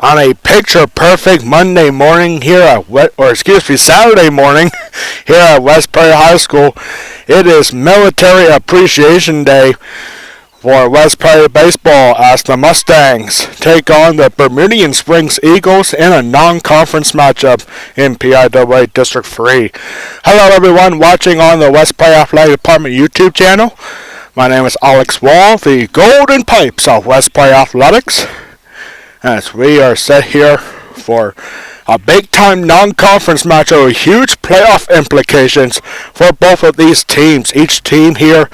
On a picture-perfect Monday morning here at Saturday morning here at West Prairie High School, it is Military Appreciation Day for West Prairie Baseball as the Mustangs take on the Bermudian Springs Eagles in a non-conference matchup in PIAA District 3. Hello everyone watching on the West Prairie Athletic Department YouTube channel. My name is Alex Wall, the Golden Pipes of West Prairie Athletics, as we are set here for a big-time non-conference match with huge playoff implications for both of these teams. Each team here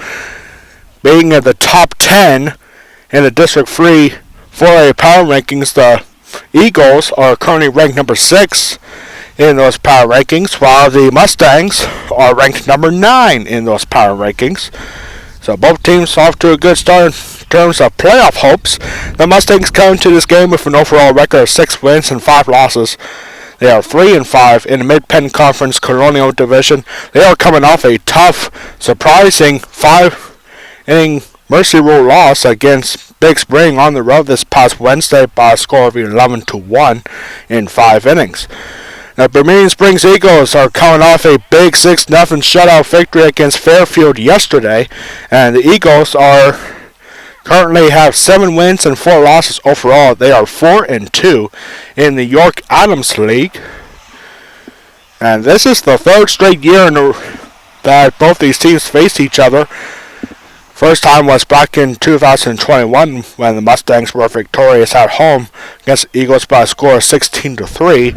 being in the top 10 in the District 3 4A power rankings. The Eagles are currently ranked number 6 in those power rankings, while the Mustangs are ranked number 9 in those power rankings. So both teams off to a good start in terms of playoff hopes. The Mustangs come into this game with an overall record of 6 wins and 5 losses. They are 3-5 in the Mid-Penn Conference Colonial Division. They are coming off a tough, surprising 5-inning Mercy Rule loss against Big Spring on the road this past Wednesday by a score of 11-1 in 5 innings. The Bermudian Springs Eagles are coming off a big 6-0 shutout victory against Fairfield yesterday, and the Eagles currently have 7 wins and 4 losses overall. They are 4-2 in the York Adams League, and this is the 3rd straight year that both these teams faced each other. First time was back in 2021 when the Mustangs were victorious at home against the Eagles by a score of 16-3.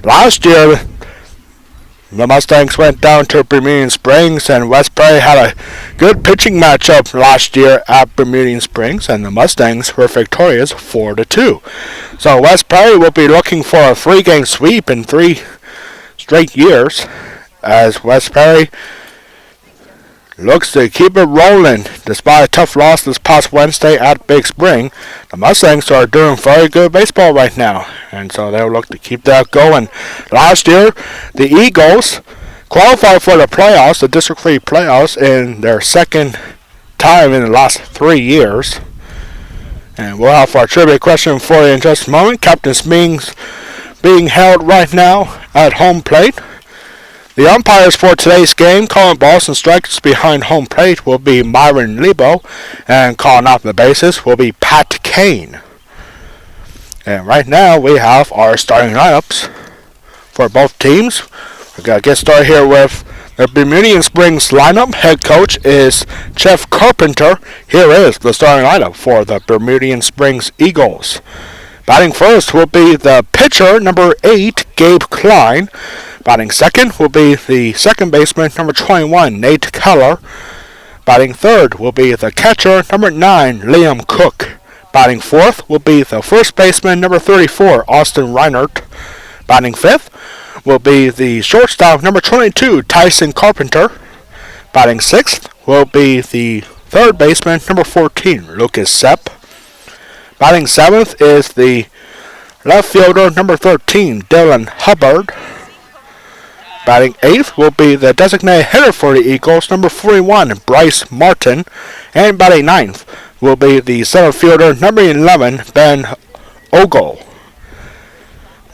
Last year, the Mustangs went down to Bermudian Springs, and West Prairie had a good pitching matchup last year at Bermudian Springs, and the Mustangs were victorious 4-2. So West Prairie will be looking for a 3-game sweep in 3 straight years, as West Prairie looks to keep it rolling. Despite a tough loss this past Wednesday at Big Spring, the Mustangs are doing very good baseball right now, and so they'll look to keep that going. Last year, the Eagles qualified for the playoffs, the District 3 playoffs, in their second time in the last 3 years. And we'll have our trivia question for you in just a moment. Captain Smings being held right now at home plate. The umpires for today's game calling balls and strikes behind home plate will be Myron Lebo, and calling out the bases will be Pat Kane. And right now we have our starting lineups for both teams. We're going to get started here with the Bermudian Springs lineup. Head coach is Jeff Carpenter. Here is the starting lineup for the Bermudian Springs Eagles. Batting first will be the pitcher, number 8, Gabe Klein. Batting second will be the second baseman, number 21, Nate Keller. Batting third will be the catcher, number 9, Liam Cook. Batting fourth will be the first baseman, number 34, Austin Reinert. Batting fifth will be the shortstop, number 22, Tyson Carpenter. Batting sixth will be the third baseman, number 14, Lucas Sepp. Batting seventh is the left fielder, number 13, Dylan Hubbard. Batting 8th will be the designated hitter for the Eagles, number 41, Bryce Martin. And batting 9th will be the center fielder, number 11, Ben Ogle.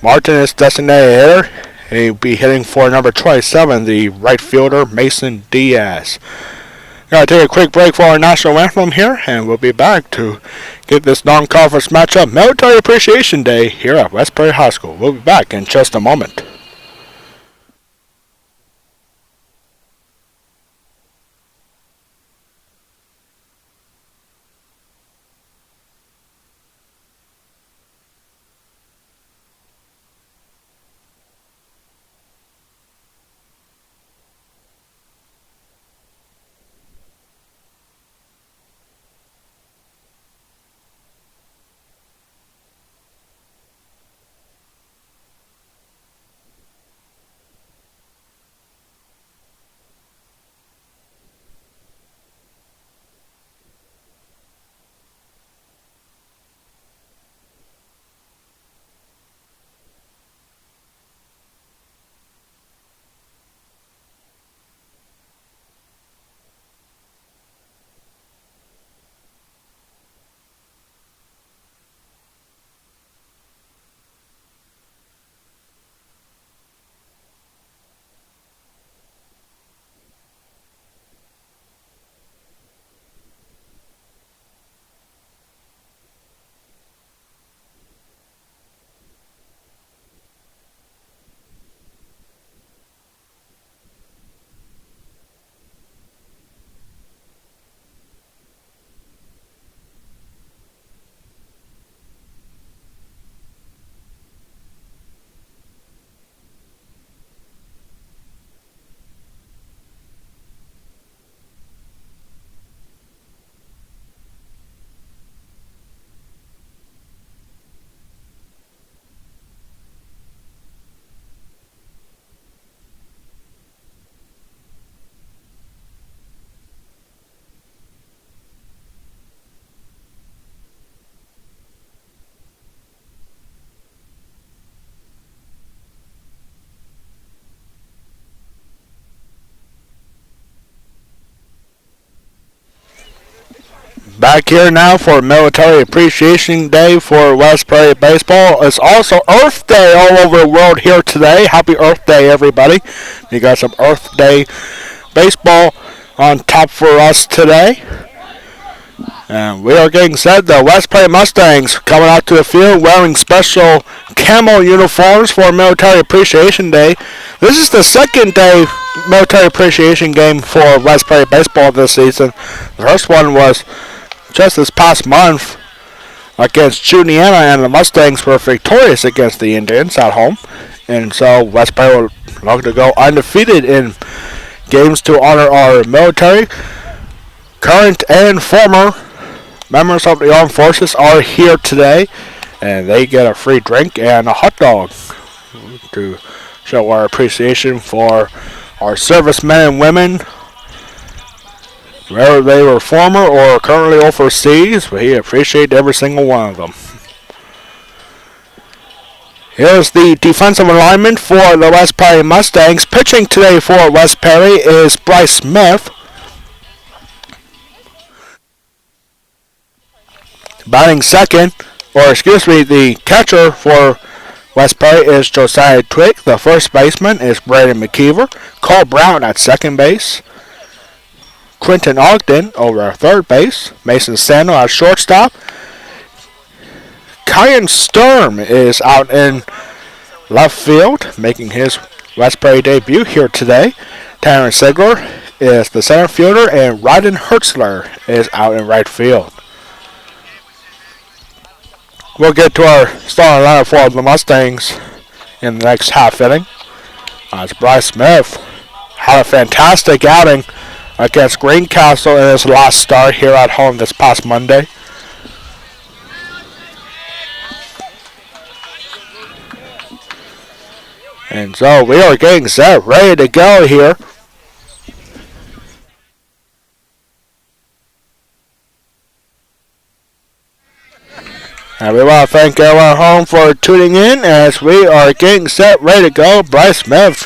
Martin is designated hitter. He'll be hitting for number 27, the right fielder, Mason Diaz. We're going to take a quick break for our national anthem here, and we'll be back to get this non-conference matchup, Military Appreciation Day, here at West Prairie High School. We'll be back in just a moment. Back here now for Military Appreciation Day for West Prairie Baseball. It's also Earth Day all over the world here today. Happy Earth Day, everybody. You got some Earth Day baseball on top for us today. And we are getting set. The West Prairie Mustangs coming out to the field wearing special camo uniforms for Military Appreciation Day. This is the second day Military Appreciation game for West Prairie Baseball this season. The first one was just this past month against Juniana, and the Mustangs were victorious against the Indians at home. And so West Prairie will look to go undefeated in games to honor our military. Current and former members of the armed forces are here today, and they get a free drink and a hot dog to show our appreciation for our servicemen and women, whether they were former or currently overseas. We appreciate every single one of them. Here's the defensive alignment for the West Prairie Mustangs. Pitching today for West Prairie is Bryce Smith. Batting second, the catcher for West Prairie is Josiah Twig. The first baseman is Braden McKeever. Cole Brown at second base. Quentin Ogden over at third base. Mason Sandel at shortstop. Kyan Sturm is out in left field, making his West Prairie debut here today. Tanner Sigler is the center fielder, and Ryden Hertzler is out in right field. We'll get to our starting lineup for the Mustangs in the next half inning. As Bryce Smith had a fantastic outing against Greencastle in his last start here at home this past Monday. And so we are getting set, ready to go here. And we want to thank everyone at home for tuning in as we are getting set, ready to go. Bryce Smith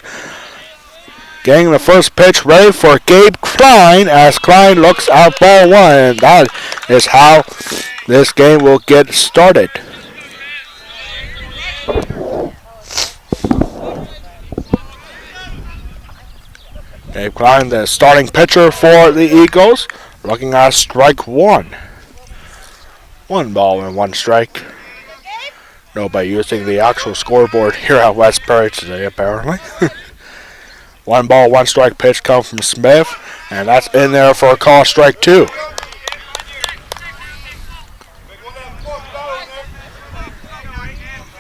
getting the first pitch ready for Gabe Klein as Klein looks out ball one. And that is how this game will get started. Gabe Klein, the starting pitcher for the Eagles, looking at strike one. 1 ball and 1 strike. Nobody using the actual scoreboard here at West Prairie today, apparently. 1 ball, 1 strike pitch comes from Smith, and that's in there for a call, strike 2.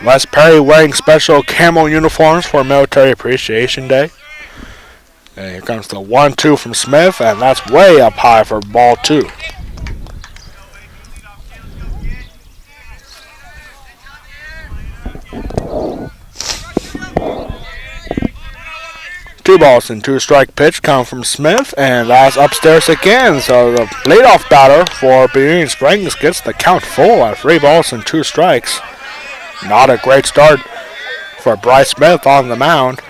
West Prairie wearing special camo uniforms for Military Appreciation Day. And here comes the 1-2 from Smith, and that's way up high for ball 2. 2 balls and 2 strike pitch come from Smith, and that's upstairs again. So the leadoff batter for Bermudian Springs gets the count full at 3 balls and 2 strikes. Not a great start for Bryce Smith on the mound.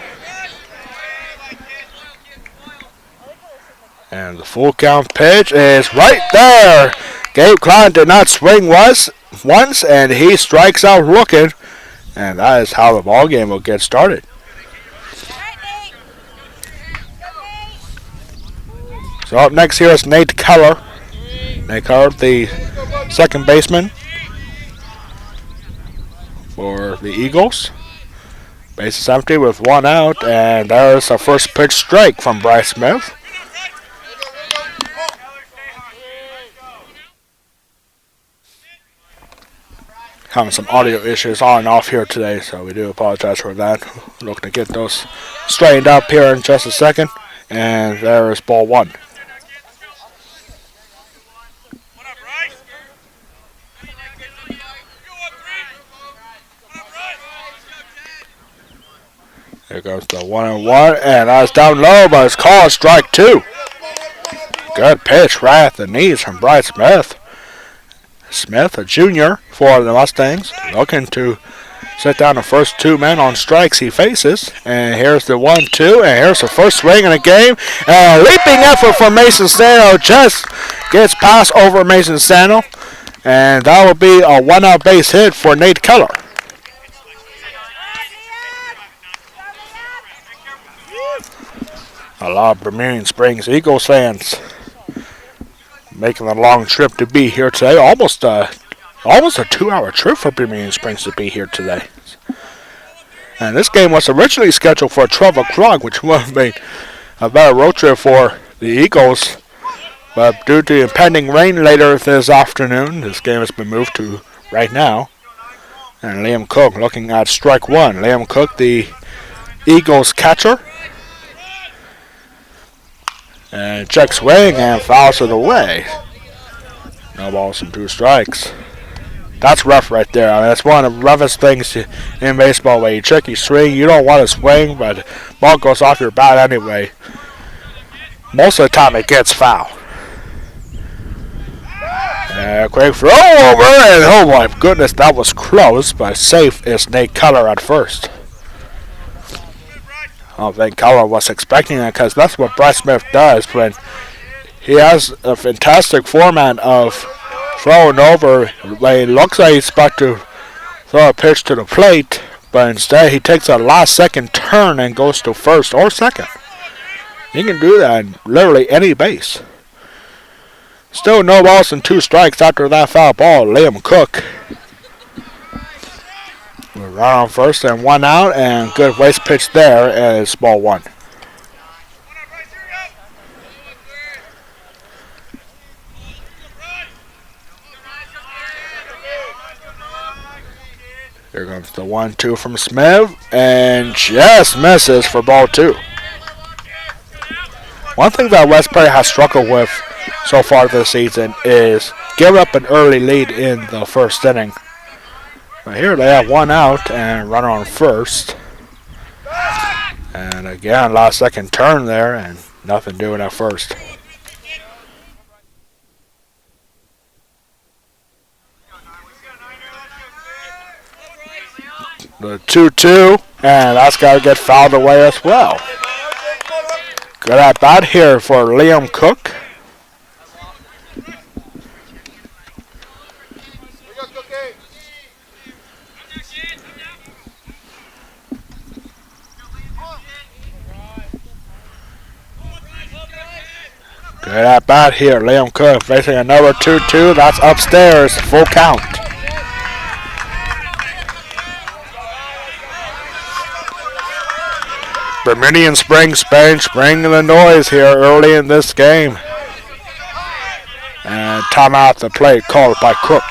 And the full count pitch is right there. Gabe Klein did not swing once, and he strikes out looking. And that is how the ball game will get started. So up next here is Nate Keller. Nate Keller, the second baseman for the Eagles. Base is empty with 1 out, and there's a first pitch strike from Bryce Smith. Having some audio issues on and off here today, so we do apologize for that. Looking to get those straightened up here in just a second. And there is ball 1. Here goes the 1-1, and that's down low, but it's called strike 2. Good pitch right at the knees from Bryce Smith. Smith, a junior for the Mustangs, looking to Set down the first two men on strikes he faces. And here's the 1-2. And here's the first swing in the game. And a leaping effort for Mason Stano. Just gets past over Mason Stano. And that will be a one-out base hit for Nate Keller. A lot of Bermudian Springs Eagles fans making the long trip to be here today. Almost a 2-hour trip for Bermudian Springs to be here today. And this game was originally scheduled for 12 o'clock, which would have been a better road trip for the Eagles. But due to impending rain later this afternoon, this game has been moved to right now. And Liam Cook looking at strike one. Liam Cook, the Eagles catcher. And check swing and fouls it away. No balls and 2 strikes. That's rough right there. I mean, that's one of the roughest things in baseball where you check your swing. You don't want to swing, but the ball goes off your bat anyway. Most of the time it gets foul. Quick throw over, and oh my goodness, that was close, but safe is Nate Keller at first. I don't think Keller was expecting that because that's what Brett Smith does when he has a fantastic format of throwing over when he looks like he's about to throw a pitch to the plate, but instead he takes a last second turn and goes to first or second. He can do that in literally any base. Still no balls and 2 strikes after that foul ball. Liam Cook. We're right on first and 1 out, and good waste pitch there, and it's ball 1. Here comes the 1-2 from Smith, and just misses for ball 2. One thing that West Prairie has struggled with so far this season is give up an early lead in the first inning. But here they have 1 out and runner on first. And again, last second turn there and nothing doing at first. The 2-2, and that's got to get fouled away as well. Good at bat here for Liam Cook. Good at bat here, Liam Cook facing another 2-2. That's upstairs, full count. Bermudian Springs bench bringing the noise here early in this game. And timeout at the plate called by Cook.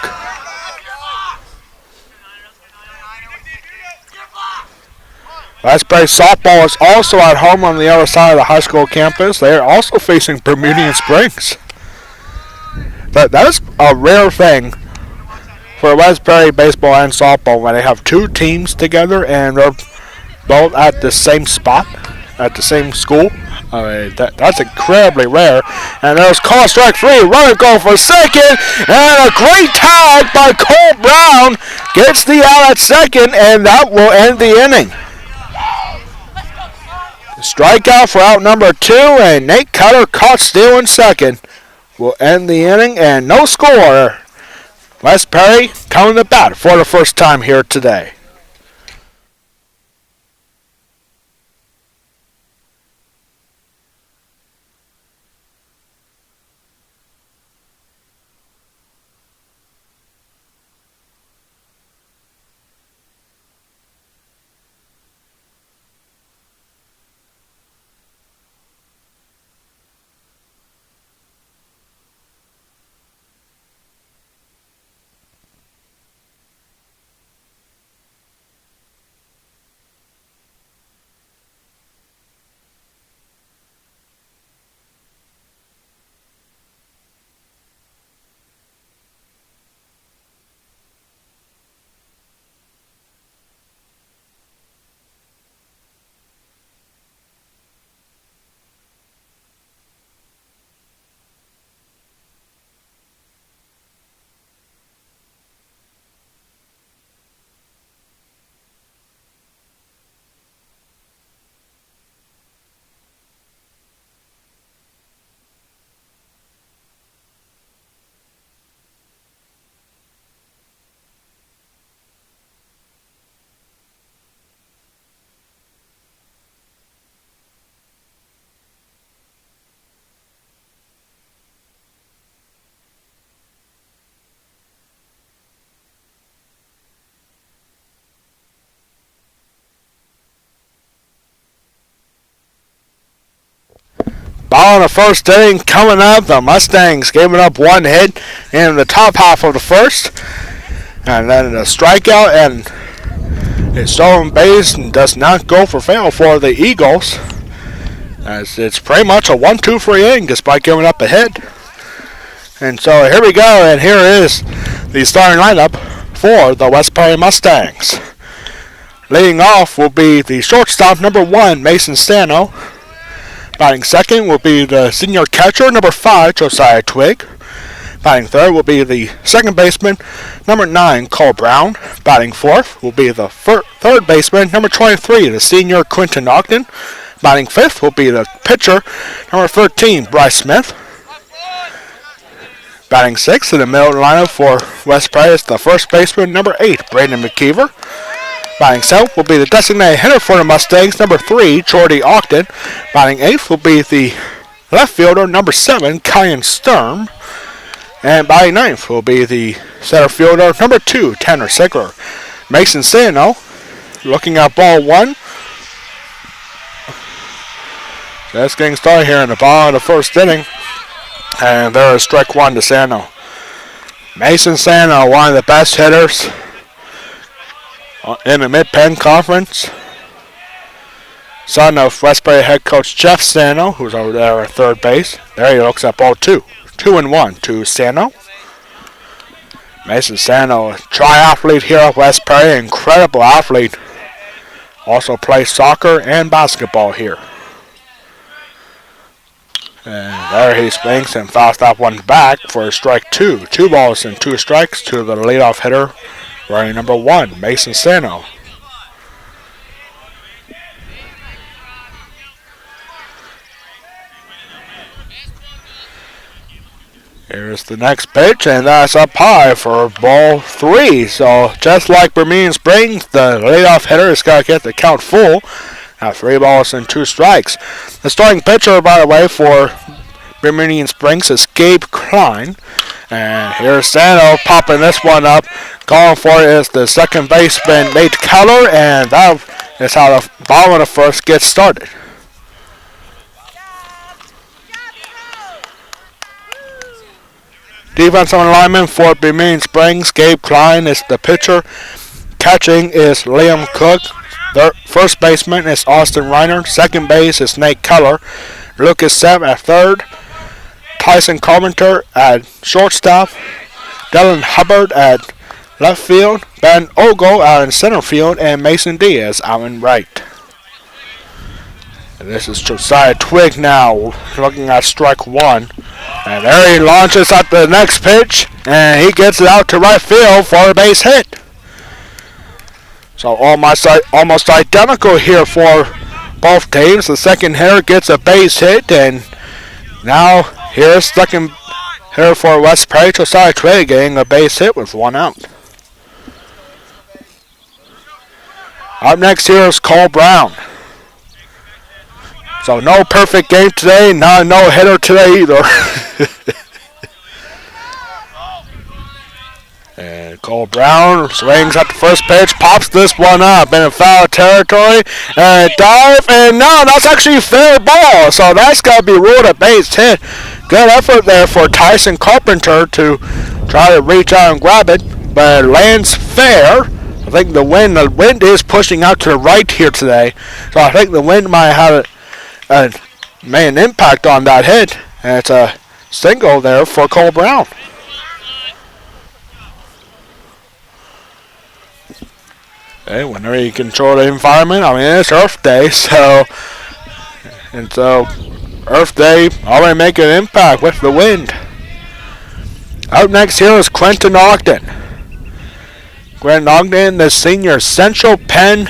West Prairie softball is also at home on the other side of the high school campus. They are also facing Bermudian Springs. But that is a rare thing for West Prairie baseball and softball when they have 2 teams together and they're both at the same spot, at the same school. I mean, that's incredibly rare. And there's call strike 3. Runner going for second. And a great tag by Cole Brown. Gets the out at second, and that will end the inning. Strikeout for out number 2, and Nate Cutter caught stealing second. Will end the inning, and no score. West Prairie coming to bat for the first time here today. Ball in the first inning coming up. The Mustangs giving up one hit in the top half of the first. And then a strikeout and a stolen base and does not go for foul for the Eagles. As it's pretty much a 1-2 inning despite giving up a hit. And so here we go, and here is the starting lineup for the West Prairie Mustangs. Leading off will be the shortstop, number 1, Mason Stano. Batting second will be the senior catcher, number 5, Josiah Twig. Batting third will be the second baseman, number 9, Cole Brown. Batting fourth will be the third baseman, number 23, the senior Quentin Ogden. Batting fifth will be the pitcher, number 13, Bryce Smith. Batting sixth in the middle lineup for West Prairie is the first baseman, number 8, Brandon McKeever. Batting seventh will be the designated hitter for the Mustangs, number 3, Jordy Ogden. Batting eighth will be the left fielder, number 7, Kyan Sturm. And batting ninth will be the center fielder, number 2, Tanner Sigler. Mason Sano looking at ball one. That's getting started here in the bottom of the first inning. And there is strike one to Sano. Mason Sano, one of the best hitters in the Mid-Penn Conference. Son of West Prairie head coach Jeff Sano, who's over there at third base. There he looks at ball two. 2-1 to Sano. Mason Sano, a triathlete here at West Prairie, incredible athlete. Also plays soccer and basketball here. And there he swings and fouls that one back for strike two. 2 balls and 2 strikes to the leadoff hitter, running number 1, Mason Sano. Here's the next pitch, and that's up high for ball 3. So just like Bermudian Springs, the leadoff hitter has got to get the count full. Now 3 balls and 2 strikes. The starting pitcher, by the way, for Bermudian Springs is Gabe Klein. And here's Sano popping this one up. Calling for it is the second baseman, Nate Keller, and that is how the bottom of the first gets started. Defensive lineman for Bermudian Springs, Gabe Klein is the pitcher. Catching is Liam Cook. The first baseman is Austin Reiner. Second base is Nate Keller. Lucas Sepp at third. Tyson Carpenter at shortstop. Dylan Hubbard at left field. Ben Ogle out in center field. And Mason Diaz out in right. And this is Josiah Twig now looking at strike one. And there he launches at the next pitch. And he gets it out to right field for a base hit. So almost identical here for both teams. The second hitter gets a base hit, and now here's second hitter for West Prairie, Josiah Twig, getting a base hit with 1 out. Up next here is Cole Brown. So no perfect game today, not no hitter today either. And Cole Brown swings at the first pitch, pops this one up in a foul territory, and dive, and no, that's actually fair ball, so that's got to be ruled a base hit. Good effort there for Tyson Carpenter to try to reach out and grab it, but it lands fair. I think the wind is pushing out to the right here today, so I think the wind might have made an impact on that hit, and it's a single there for Cole Brown. Hey, whenever you control the environment, I mean, it's Earth Day, so Earth Day already make an impact with the wind. Up next here is Quentin Ogden. Quentin Ogden, the senior Central Penn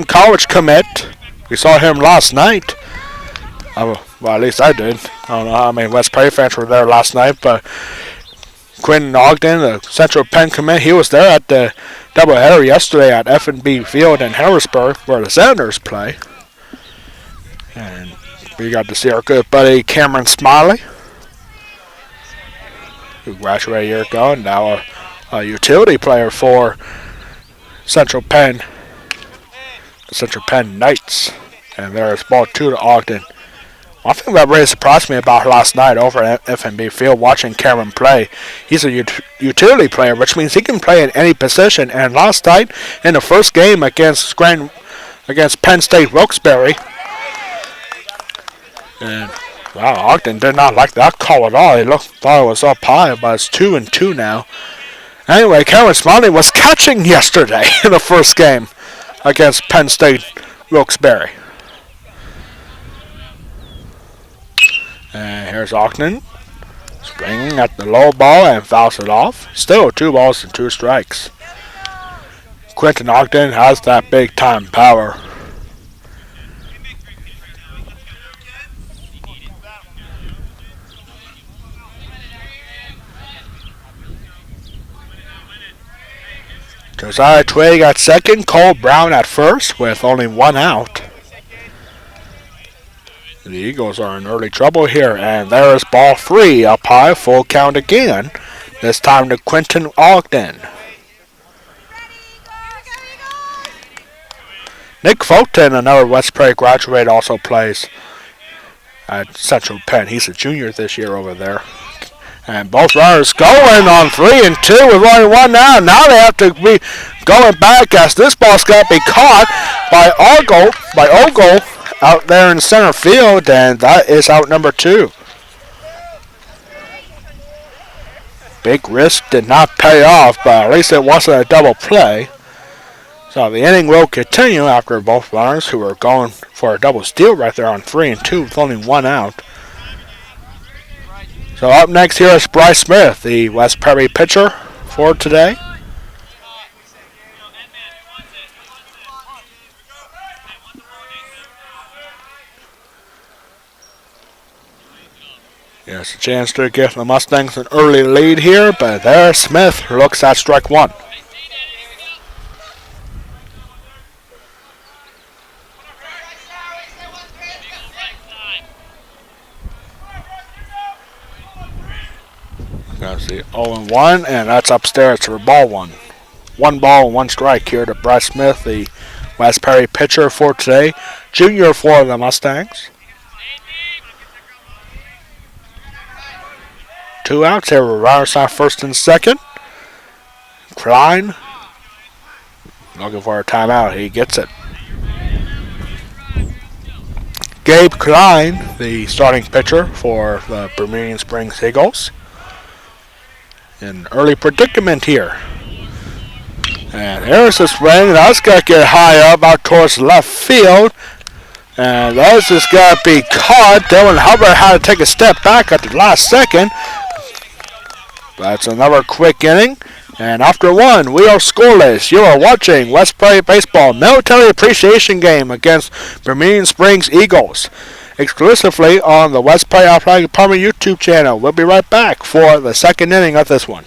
College commit. We saw him last night. Well, at least I did. I don't know how many West Prairie fans were there last night, but Quentin Ogden, the Central Penn commit, he was there at the doubleheader yesterday at F&B Field in Harrisburg, where the Senators play. And we got to see our good buddy Cameron Smiley, who graduated a year ago and now a utility player for Central Penn, the Central Penn Knights. And there's ball 2 to Ogden. One thing that really surprised me about last night over at FNB Field watching Cameron play, he's a utility player, which means he can play in any position. And last night, in the first game against Penn State Wilkes-Barre, and wow, Ogden did not like that call at all. He thought it was up high, but it's 2-2 now. Anyway, Cameron Smiley was catching yesterday in the first game against Penn State Wilkes-Barre. And here's Ogden swinging at the low ball and fouls it off. Still 2 balls and 2 strikes. Quentin Ogden has that big time power. Josiah Twig at second, Cole Brown at first with only 1 out. The Eagles are in early trouble here, and there is ball 3 up high, full count again. This time to Quentin Ogden. Nick Fulton, another West Prairie graduate, also plays at Central Penn. He's a junior this year over there. And both runners going on 3 and 2 with only 1 out. Now they have to be going back as this ball's got to be caught by Ogle out there in center field, and that is out number 2. Big risk did not pay off, but at least it wasn't a double play. So the inning will continue after both runners who are going for a double steal right there on 3 and 2 with only 1 out. So up next here is Bryce Smith, the West Prairie pitcher for today. Yes, a chance to give the Mustangs an early lead here, but there Smith looks at strike 1. That's the 0-1, and that's upstairs for ball 1. 1 ball and 1 strike here to Bryce Smith, the West Prairie pitcher for today, junior for the Mustangs. 2 outs here with runners on first and second. Klein looking for a timeout. He gets it. Gabe Klein, the starting pitcher for the Bermudian Springs Eagles. An early predicament here. And there's the swing. That's got to get high up out towards left field. And that's just got to be caught. Dylan Hubbard had to take a step back at the last second. That's another quick inning. And after 1, we are scoreless. You are watching West Prairie Baseball Military Appreciation Game against Bermudian Springs Eagles, exclusively on the West Prairie Athletic Department YouTube channel. We'll be right back for the second inning of this one.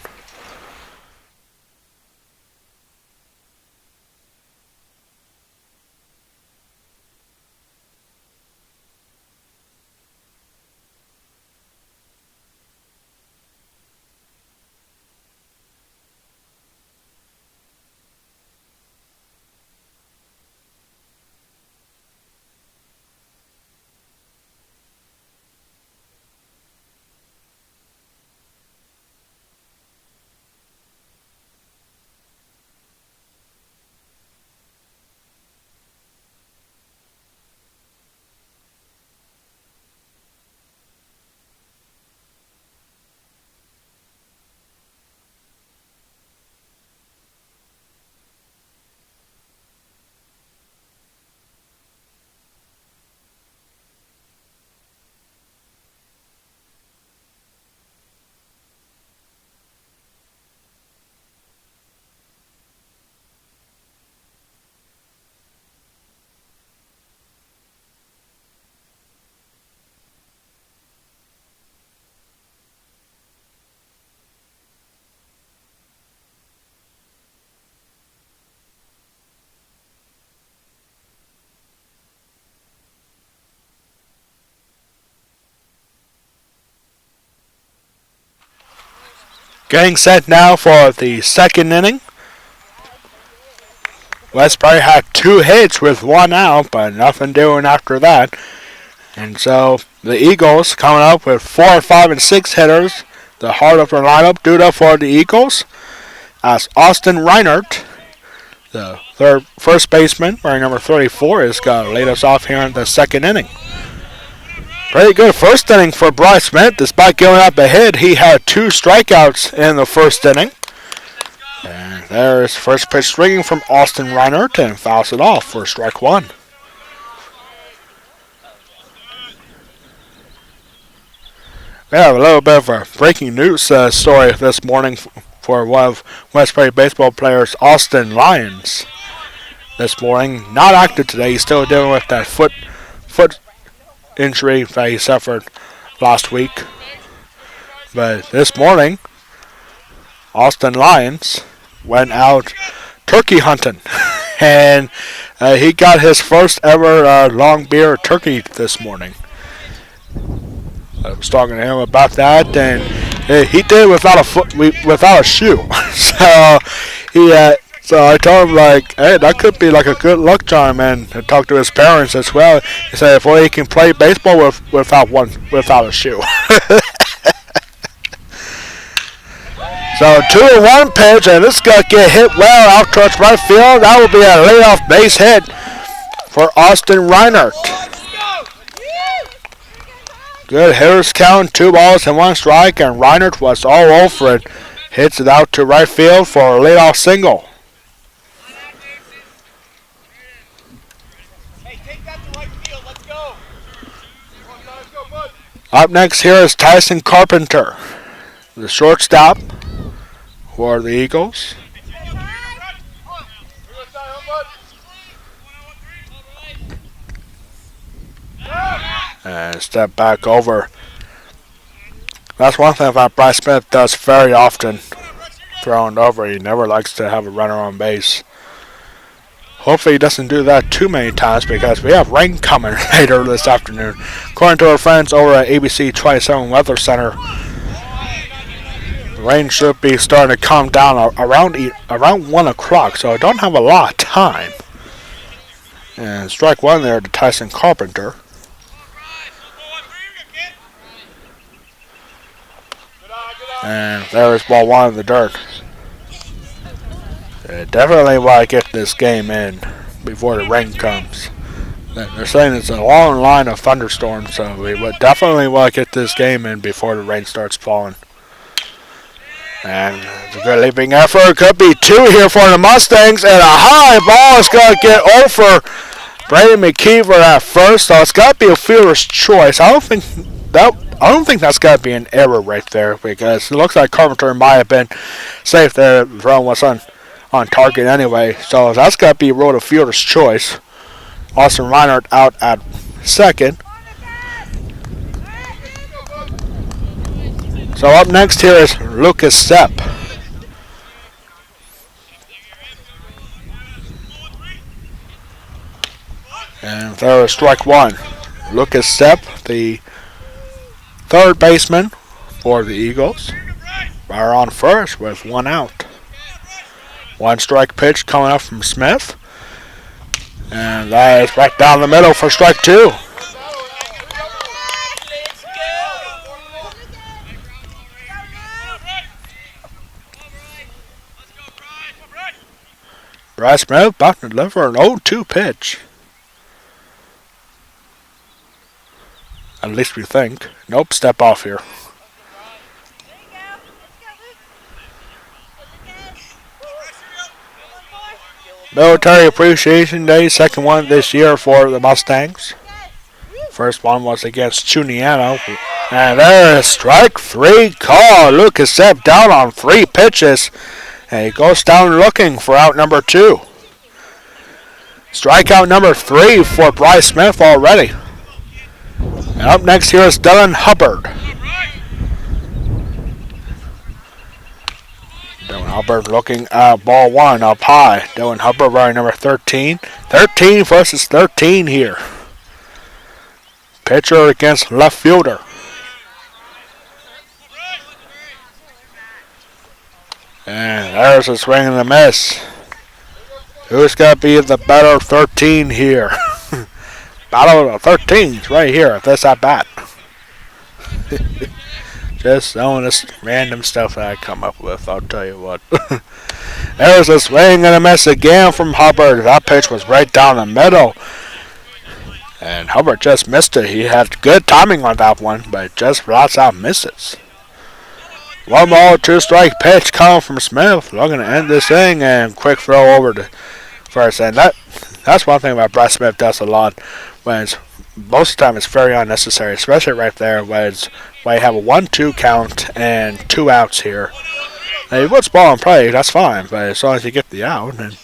Getting set now for the second inning. Westbury had 2 hits with 1 out, but nothing doing after that. And so the Eagles coming up with 4, 5, and 6 hitters. The heart of their lineup due up for the Eagles as Austin Reinert, the first baseman, wearing number 34, is going to lead us off here in the second inning. Pretty good first inning for Bryce Smith. Despite giving up a hit, he had 2 strikeouts in the first inning. And there is first pitch swinging from Austin Reinert and fouls it off for strike 1. We have a little bit of a breaking news story this morning for one of Westbury baseball players, Austin Lyons. This morning, not active today. He's still dealing with that foot injury that he suffered last week. But this morning, Austin Lyons went out turkey hunting. And he got his first ever long beer turkey this morning. I was talking to him about that, and he did without a shoe. So I told him, like, hey, that could be like a good luck charm, and I talked to his parents as well. He said, if he can play baseball without a shoe. So 2-1 pitch, and this is going to get hit well out towards right field. That will be a leadoff base hit for Austin Reinert. Good hitters count, 2 balls and 1 strike, and Reinert was all over it. Hits it out to right field for a leadoff single. Hey, take that to right field. Let's go. Up next here is Tyson Carpenter, the shortstop for the Eagles. And step back over. That's one thing that Bryce Smith does very often, throwing over. He never likes to have a runner on base. Hopefully he doesn't do that too many times because we have rain coming later this afternoon. According to our friends over at ABC 27 Weather Center, the rain should be starting to come down around 1 o'clock, so I don't have a lot of time. And strike 1 there to Tyson Carpenter. And there is ball 1 in the dirt. Definitely want to get this game in before the rain comes. They're saying it's a long line of thunderstorms, so we would definitely want to get this game in before the rain starts falling. And it's a good leaping effort. Could be 2 here for the Mustangs, and a high ball is going to get over Brady McKeever at first, so it's got to be a fielder's choice. I don't think that's got to be an error right there because it looks like Carpenter might have been safe there. The throw was on target anyway, so that's got to be ruled a fielder's choice. Austin Reinert out at second. So up next here is Lucas Sepp. And there is strike 1. Lucas Sepp, the third baseman for the Eagles, are on first with 1 out. 1 strike pitch coming up from Smith. And that is right down the middle for strike 2. Bryce Smith about to deliver an 0-2 pitch. At least we think. Nope, step off here. Military Appreciation Day, second one this year for the Mustangs. First one was against Chuniano. And there is strike 3 call. Lucas Sepp down on 3 pitches. And he goes down looking for out number 2. Strikeout number 3 for Bryce Smith already. And up next here is Dylan Hubbard. Dylan Hubbard looking at ball 1 up high. Dylan Hubbard wearing number 13. 13 versus 13 here. Pitcher against left fielder. And there's a swing and a miss. Who's going to be the better 13 here? Battle of the 13s right here at this at bat. Just some of this random stuff that I come up with, I'll tell you what. There's a swing and a miss again from Hubbard. That pitch was right down the middle. And Hubbard just missed it. He had good timing on that one, but just lots out misses. 1-ball, 2-strike pitch coming from Smith. Looking to end this thing and quick throw over to first. And that's one thing about Brett Smith does a lot. Most of the time it's very unnecessary, especially right there when you have a 1-2 count and 2 outs here. Now, if it's ball in play, that's fine, but as long as you get the out and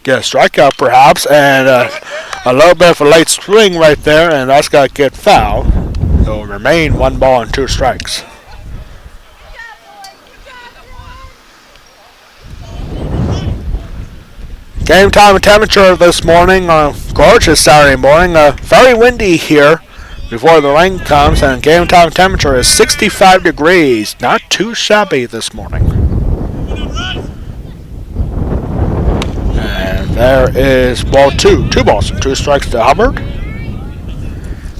get a strikeout perhaps, and a little bit of a late swing right there, and that's got to get foul. It will remain 1 ball and 2 strikes. Game time and temperature this morning, gorgeous Saturday morning, very windy here before the rain comes, and game time temperature is 65 degrees, not too shabby this morning. And there is ball 2 balls and 2 strikes to Hubbard.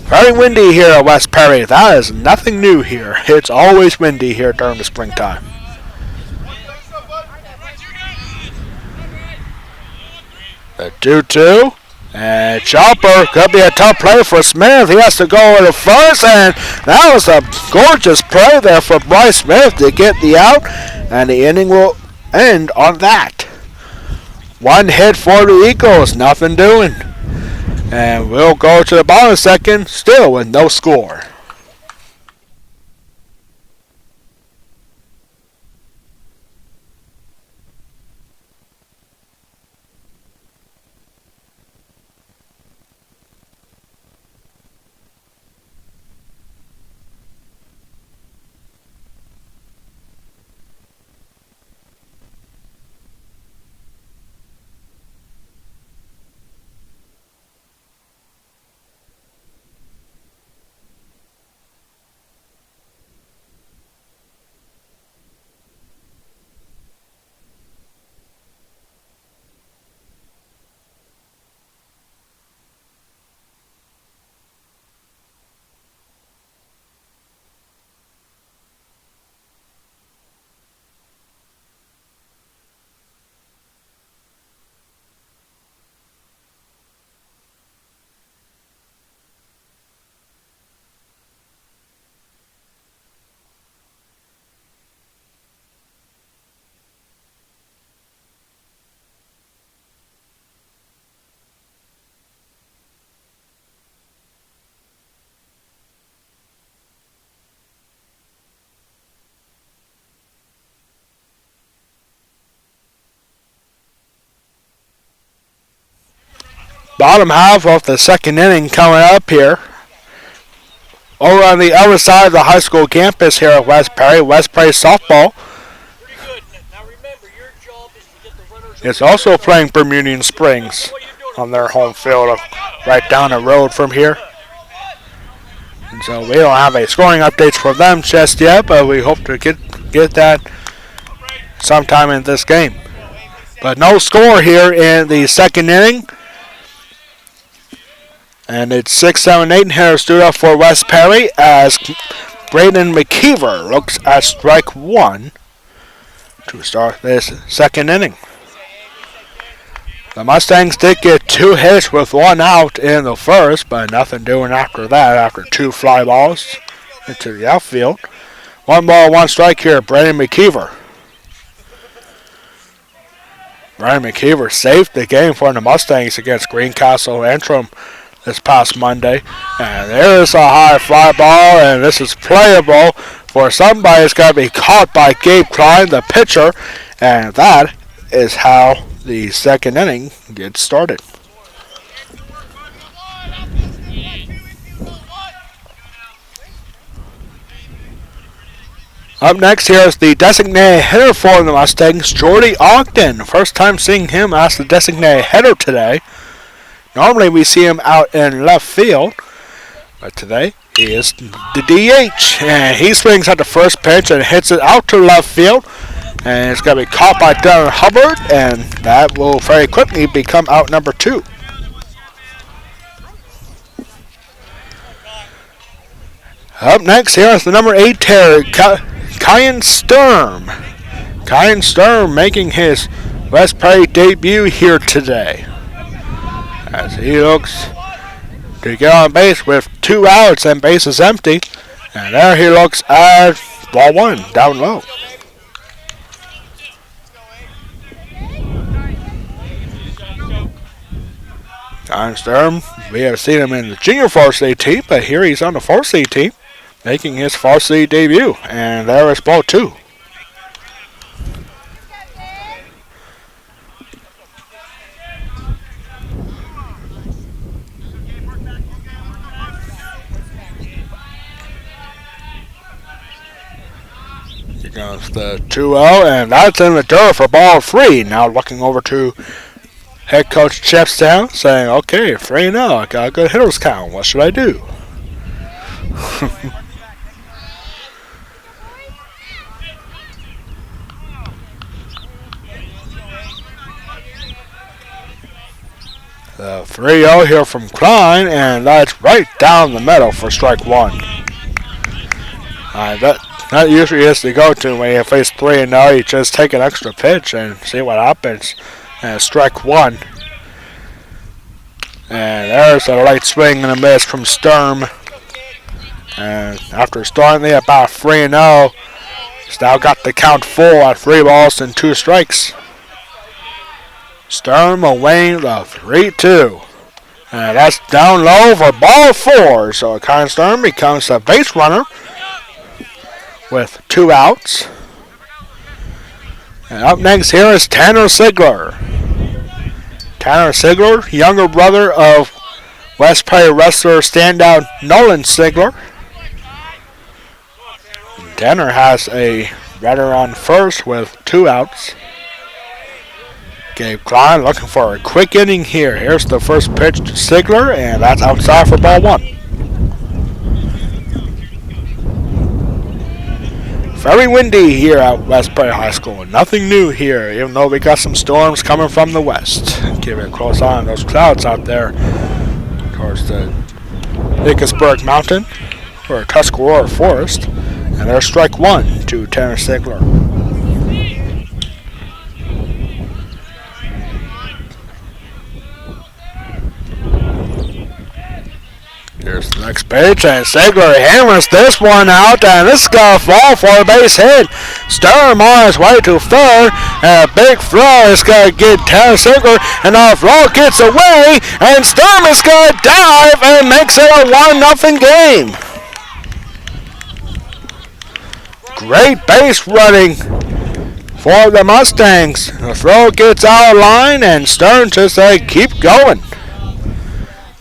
Very windy here at West Perry. That is nothing new here. It's always windy here during the springtime. The 2-2. And Chopper could be a tough play for Smith. He has to go to first, and that was a gorgeous play there for Bryce Smith to get the out, and the inning will end on that. 1 hit for the Eagles, nothing doing. And we'll go to the bottom of the second, still with no score. Bottom half of the second inning coming up here. Over on the other side of the high school campus here at West Perry softball is also playing Bermudian Springs on their home field right down the road from here. And so we don't have any scoring updates for them just yet, but we hope to get that sometime in this game. But no score here in the second inning. And it's 6-7-8 here to for West Perry as Braden McKeever looks at strike 1 to start this second inning. The Mustangs did get 2 hits with 1 out in the first, but nothing doing after that after 2 fly balls into the outfield. 1 ball, 1 strike here, Braden McKeever. Braden McKeever saved the game for the Mustangs against Greencastle Antrim this past Monday. And there's a high fly ball, and this is playable for somebody that's got to be caught by Gabe Klein, the pitcher. And that is how the second inning gets started. Up next here is the designated hitter for the Mustangs, Jordy Ogden. First time seeing him as the designated hitter today. Normally we see him out in left field, but today he is the DH. And he swings at the first pitch and hits it out to left field. And it's going to be caught by Darren Hubbard, and that will very quickly become out number 2. Up next here is the number 8 terrier, Kyan Sturm. Kyan Sturm making his West Prairie debut here today, as he looks to get on base with 2 outs and base is empty. And there he looks at ball 1 down low. Kyan Sturm, we have seen him in the junior varsity team, but here he's on the varsity team, making his varsity debut. And there is ball 2. Here goes the 2-0, and that's in the dirt for ball 3. Now looking over to head coach Chepstown, saying, okay, 3-0, I got a good hitters count. What should I do? The 3-0 here from Klein, and that's right down the middle for strike 1. That usually is the go-to when you face 3-0. You just take an extra pitch and see what happens. And strike 1. And there's a light swing and a miss from Sturm. And after starting at about 3-0, he's now got the count full at 3 balls and 2 strikes. Sturm away the 3-2. And that's down low for ball 4. So Kyan Sturm becomes a base runner with 2 outs. And up next here is Tanner Sigler. Tanner Sigler, younger brother of West Prairie wrestler standout Nolan Sigler. Tanner has a runner on first with 2 outs. Gabe Klein looking for a quick inning here. Here's the first pitch to Sigler, and that's outside for ball 1. Very windy here at West Prairie High School. Nothing new here, even though we got some storms coming from the west. Keep a close eye on those clouds out there towards the Nicholasburg Mountain or Tuscarora Forest. And there's strike 1 to Tanner Sigler. Here's the next pitch, and Sigler hammers this one out, and this is going to fall for a base hit. Sturm on his way to third, and a big throw is going to get Tanner Sigler, and the throw gets away, and Sturm is going to dive and makes it a 1-0 game. Great base running for the Mustangs. The throw gets out of line, and Sturm just said, keep going.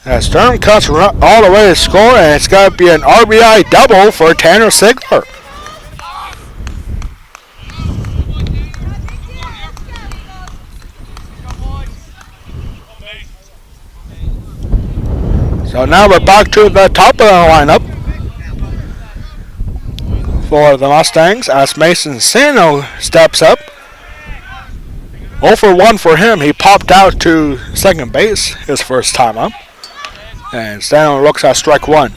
As Sturm cuts all the way to score, and it's got to be an RBI double for Tanner Sigler. So now we're back to the top of the lineup for the Mustangs as Mason Sano steps up. 0 for 1 for him. He popped out to second base his first time up. And Sano looks at strike 1.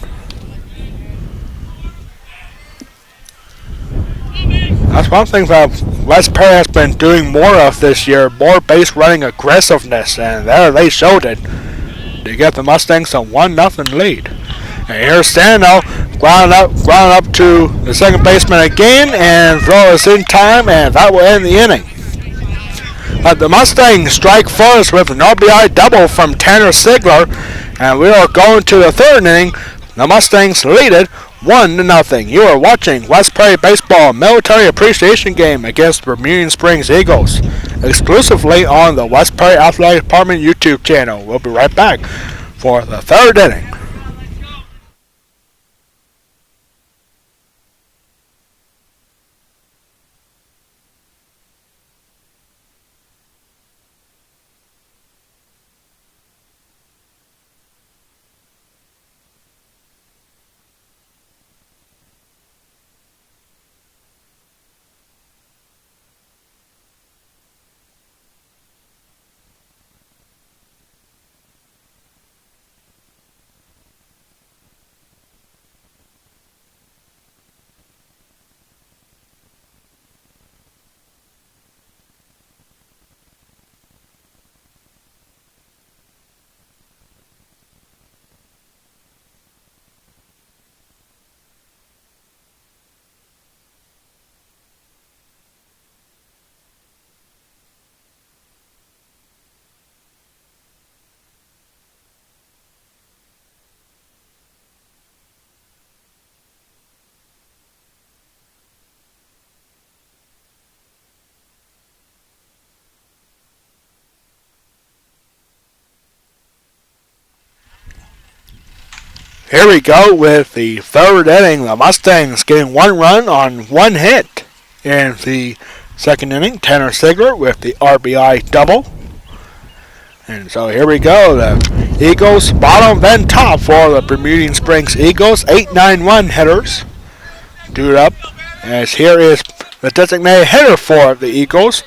That's one thing that West Prairie has been doing more of this year, more base running aggressiveness, and there they showed it. They get the Mustangs a 1-0 lead. And here's Sano ground up to the second baseman again, and throw is in time, and that will end the inning. But the Mustangs strike first with an RBI double from Tanner Sigler. And we are going to the third inning. The Mustangs lead it 1-0. You are watching West Prairie Baseball Military Appreciation Game against Bermudian Springs Eagles, exclusively on the West Prairie Athletic Department YouTube channel. We'll be right back for the third inning. Here we go with the third inning. The Mustangs getting one run on one hit in the second inning. Tanner Sigler with the RBI double. And so here we go. The Eagles bottom then top for the Bermudian Springs Eagles. 8-9-1 hitters. Dude up. As here is the designated hitter for the Eagles,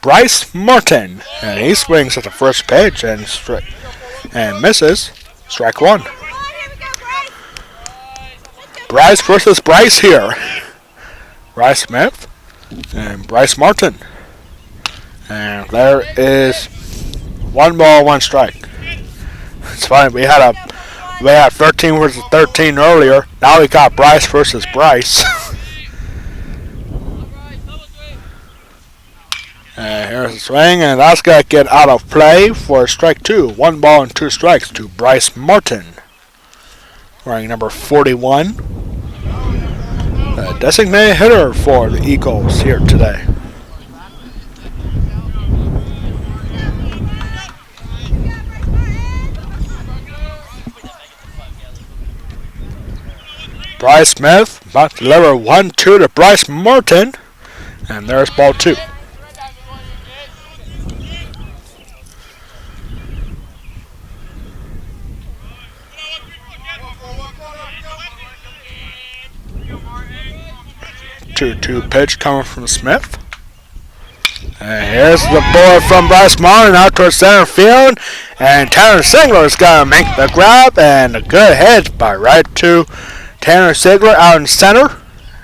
Bryce Martin. And he swings at the first pitch and misses. Strike one. Bryce versus Bryce here. Bryce Smith and Bryce Martin. And there is 1 ball, 1 strike. It's funny, we had 13 versus 13 earlier. Now we got Bryce versus Bryce. And here's the swing, and that's going to get out of play for strike 2. 1 ball and 2 strikes to Bryce Martin. Wearing number 41. The designated hitter for the Eagles here today. Bryce Smith about to deliver 1-2 to Bryce Martin. And there's ball 2. Two pitch coming from Smith. And here's the ball from Bryce Martin out towards center field. And Tanner Sigler is going to make the grab. And a good hit by right to Tanner Sigler out in center.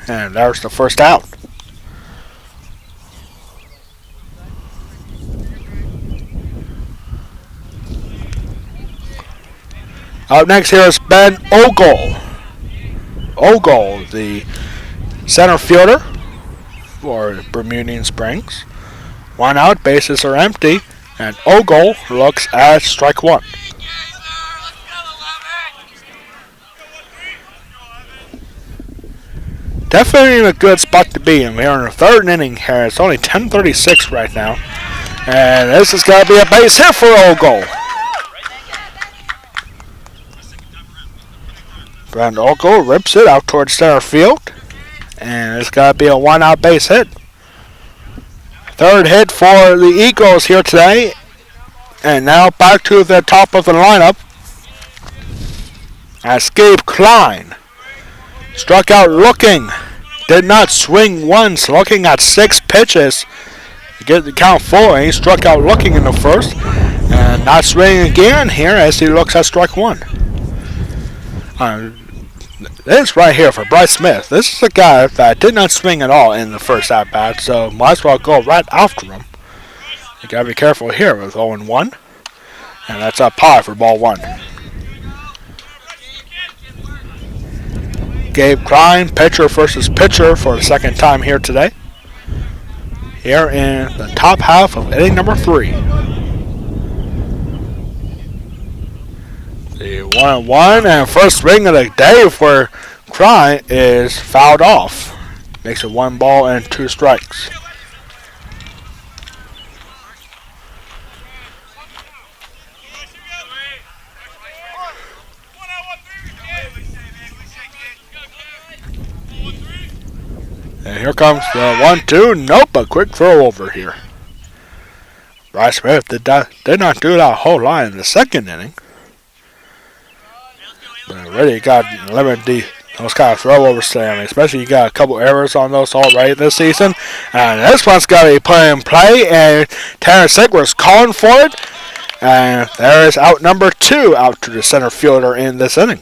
And there's the first out. Up next here is Ben Ogle. Ogle, the center fielder for Bermudian Springs. 1 out, bases are empty, and Ogle looks at strike 1. Definitely in a good spot to be in. We're in the third inning here. It's only 10:36 right now. And this is going to be a base hit for Ogle. Brandon Ogle rips it out towards center field. And it's got to be a 1 out base hit. Third hit for the Eagles here today. And now back to the top of the lineup. As Gabe Klein struck out looking. Did not swing once. Looking at 6 pitches to get the count full. And he struck out looking in the first. And not swinging again here as he looks at strike 1. This right here for Bryce Smith. This is a guy that did not swing at all in the first at bat, so might as well go right after him. You gotta be careful here with 0-1, and that's up high for ball 1. Gabe Klein, pitcher versus pitcher for the second time here today. Here in the top half of inning number 3. The 1-1 and first swing of the day for Klein is fouled off. Makes it 1 ball and 2 strikes. And here comes the 1-2. Nope, a quick throw over here. Bryce Smith did not do that whole lot in the second inning. But already got limited those kind of throwovers today. I mean, especially you got a couple errors on those already this season. And this one's got to be put in play. And Tanner Sigler's calling for it. And there is out number 2 out to the center fielder in this inning.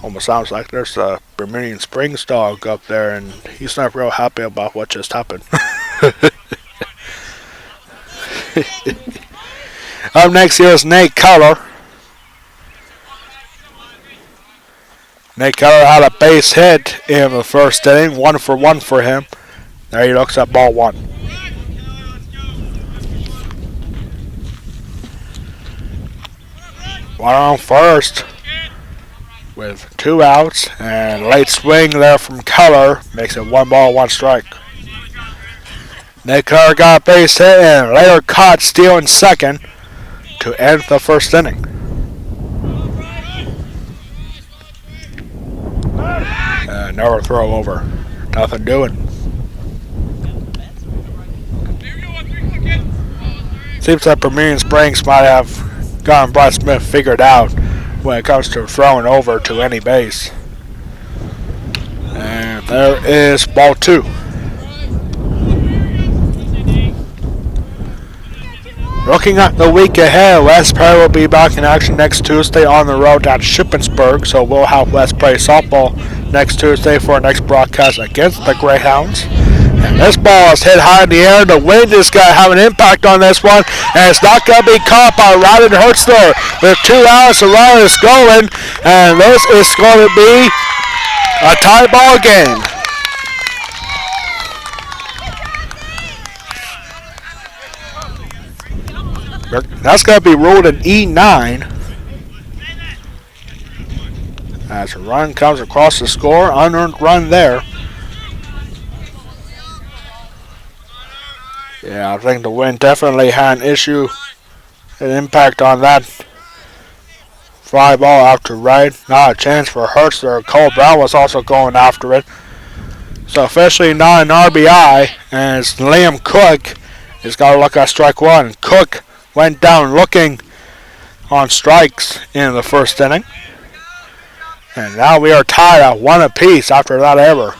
Almost sounds like there's a Bermudian Springs dog up there, and he's not real happy about what just happened. Up next here is Nate Keller. Nate Keller had a base hit in the first inning, 1 for 1 for him. There he looks at ball 1. One on first with 2 outs, and late swing there from Keller makes it 1 ball, 1 strike. Nick Carter got a base hit and later caught stealing second to end the first inning. Another throw over. Nothing doing. Seems like Bermudian Springs might have gotten Brad Smith figured out when it comes to throwing over to any base. And there is ball 2. Looking at the week ahead, West Prairie will be back in action next Tuesday on the road at Shippensburg, so we'll have West Prairie softball next Tuesday for our next broadcast against the Greyhounds. And this ball is hit high in the air. The wind is going to have an impact on this one, and it's not going to be caught by Ryden Hertzler. With 2 outs, the runner is going, and this is going to be a tie ball game. That's going to be ruled an E9. As a run comes across the score, unearned run there. Yeah, I think the wind definitely had an impact on that fly ball after right. Not a chance for Hertzler. Cole Brown was also going after it. So officially not an RBI, and it's Liam Cook has got to look at strike one. Cook went down looking on strikes in the first inning. And now we are tied at 1 apiece after that error.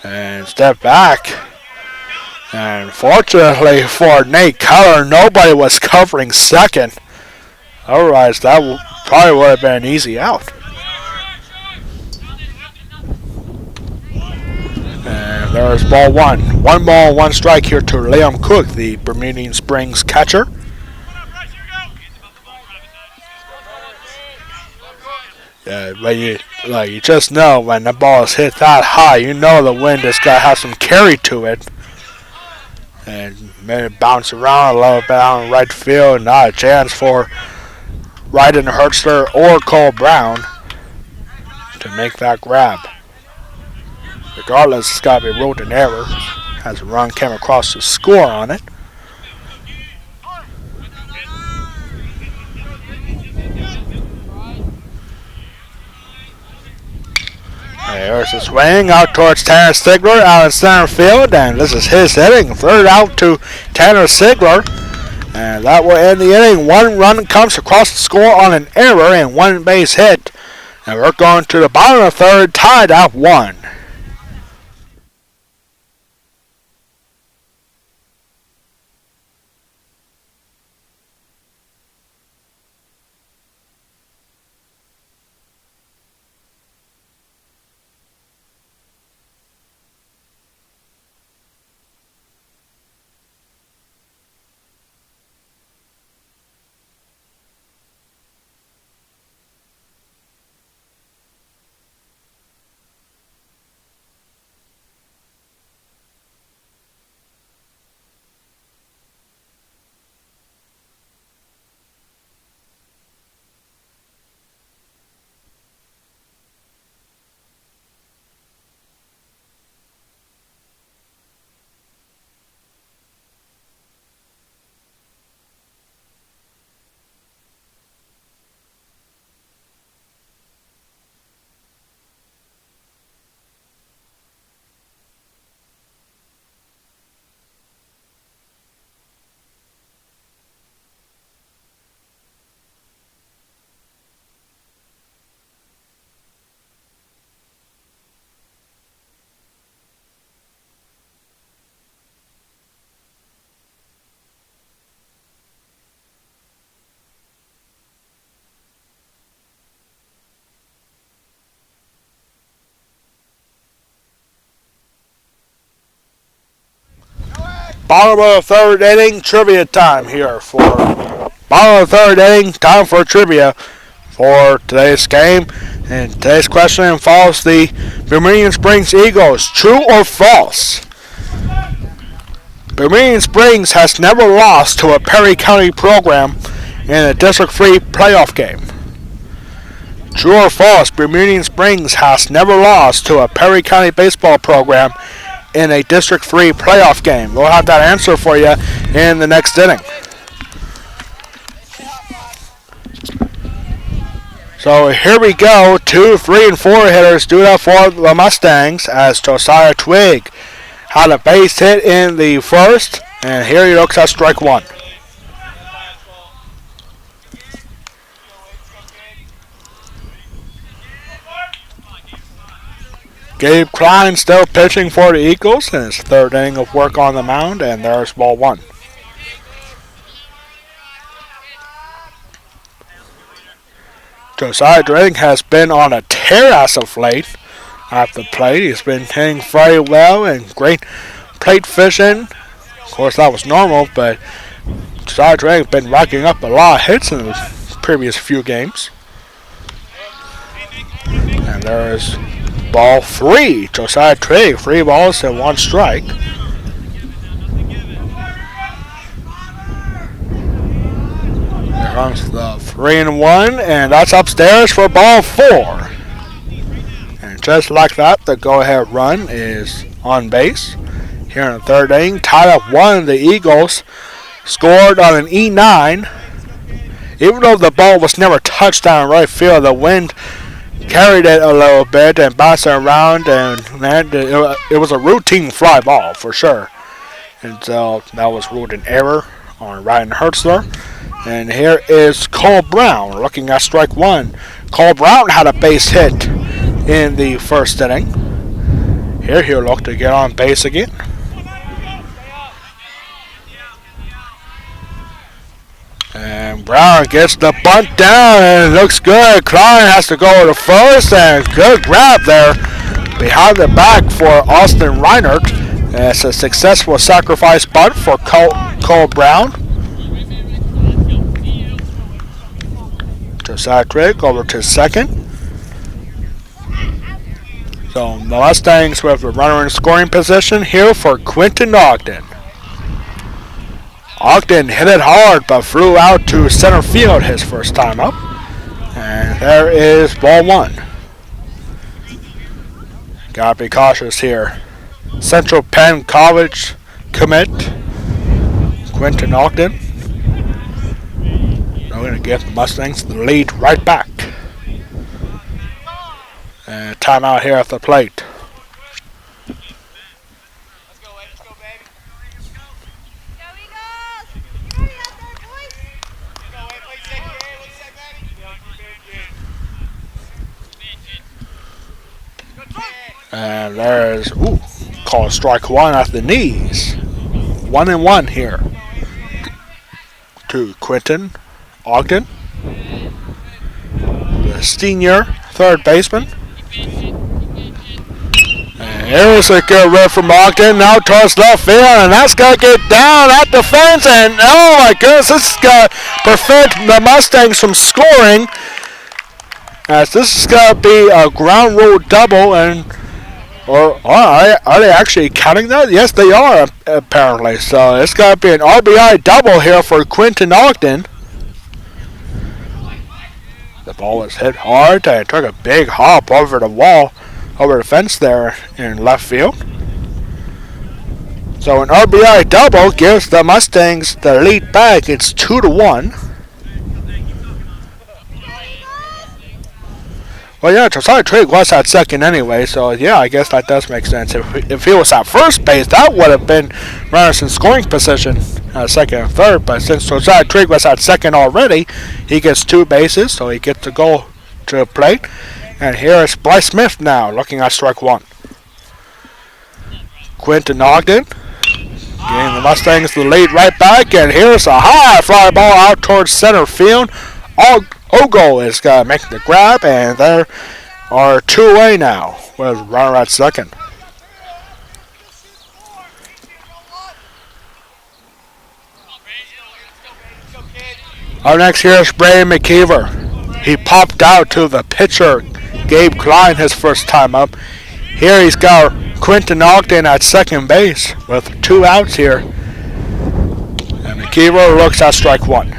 And step back. And fortunately for Nate Keller, nobody was covering second. Otherwise, that probably would have been an easy out. And there's ball 1. 1 ball, 1 strike here to Liam Cook, the Bermudian Springs catcher. But you just know when the ball is hit that high, you know the wind is going to have some carry to it. And maybe bounce around a little bit out in right field. Not a chance for Ryden Hertzler or Cole Brown to make that grab. Regardless, it's got to be ruled an error as a run came across the score on it. There's a swing out towards Tanner Sigler out in center field, and this is his inning. Third out to Tanner Sigler, and that will end the inning. 1 run comes across the score on an error and 1 base hit, and we're going to the bottom of the third, tied at 1. Bottom of the third inning, trivia time here for bottom of the third inning, time for trivia for today's game. And today's question involves the Bermudian Springs Eagles. True or false? Bermudian Springs has never lost to a Perry County program in a District 3 playoff game. True or false, Bermudian Springs has never lost to a Perry County baseball program in a District 3 playoff game. We'll have that answer for you in the next inning. So here we go. 2, 3, and 4 hitters do that for the Mustangs as Josiah Twig had a base hit in the first, and here he looks at strike one. Gabe Klein still pitching for the Eagles in his third inning of work on the mound, and there's ball one. Josiah Twig has been on a tear as of late at the plate. He's been hitting very well and great plate fishing. Of course, that was normal, but Josiah Twig has been racking up a lot of hits in the previous few games. And there is ball three. Josiah Twig, 3 balls and 1 strike. There comes the 3-1, and that's upstairs for ball 4. And just like that, the go-ahead run is on base. Here in the third inning, tied up 1, the Eagles scored on an E9. Even though the ball was never touched down right field, the wind carried it a little bit and bounced it around, and it was a routine fly ball for sure. And so that was ruled an error on Ryan Hertzler. And here is Cole Brown looking at strike one. Cole Brown had a base hit in the first inning. Here he'll look to get on base again. And Brown gets the bunt down, and it looks good. Klein has to go to first, and good grab there behind the back for Austin Reinert. And it's a successful sacrifice bunt for Cole Brown. Josiah Twig over to second. So the Mustangs with the runner in scoring position here for Quentin Ogden. Ogden hit it hard but flew out to center field his first time up. And there is ball 1. Gotta be cautious here. Central Penn College commit Quentin Ogden. They're going to give the Mustangs the lead right back. And timeout here at the plate. And there's, called strike one at the knees. 1-1 here to Quentin Ogden, the senior third baseman. And here's a good rip from Ogden, now towards left field, and that's going to get down at the fence, and oh my goodness, this is going to prevent the Mustangs from scoring, as this is going to be a ground rule double. And are they actually counting that? Yes, they are, apparently. So it's going to be an RBI double here for Quentin Ogden. The ball was hit hard and took a big hop over the wall, over the fence there in left field. So an RBI double gives the Mustangs the lead back. It's 2-1. Well, yeah, Josiah Twig was at second anyway, so yeah, I guess that does make sense. If he was at first base, that would have been runners in scoring position at second and third. But since Josiah Twig was at second already, he gets 2 bases, so he gets to go to the plate. And here is Bryce Smith now, looking at strike one. Quentin Ogden getting the Mustangs the lead right back, and here's a high fly ball out towards center field. Ogle is making the grab, and there are 2 away now with runner at second. Our next here is Brandon McKeever. He popped out to the pitcher, Gabe Klein, his first time up. Here he's got Quentin Ogden at second base with 2 outs here. And McKeever looks at strike one.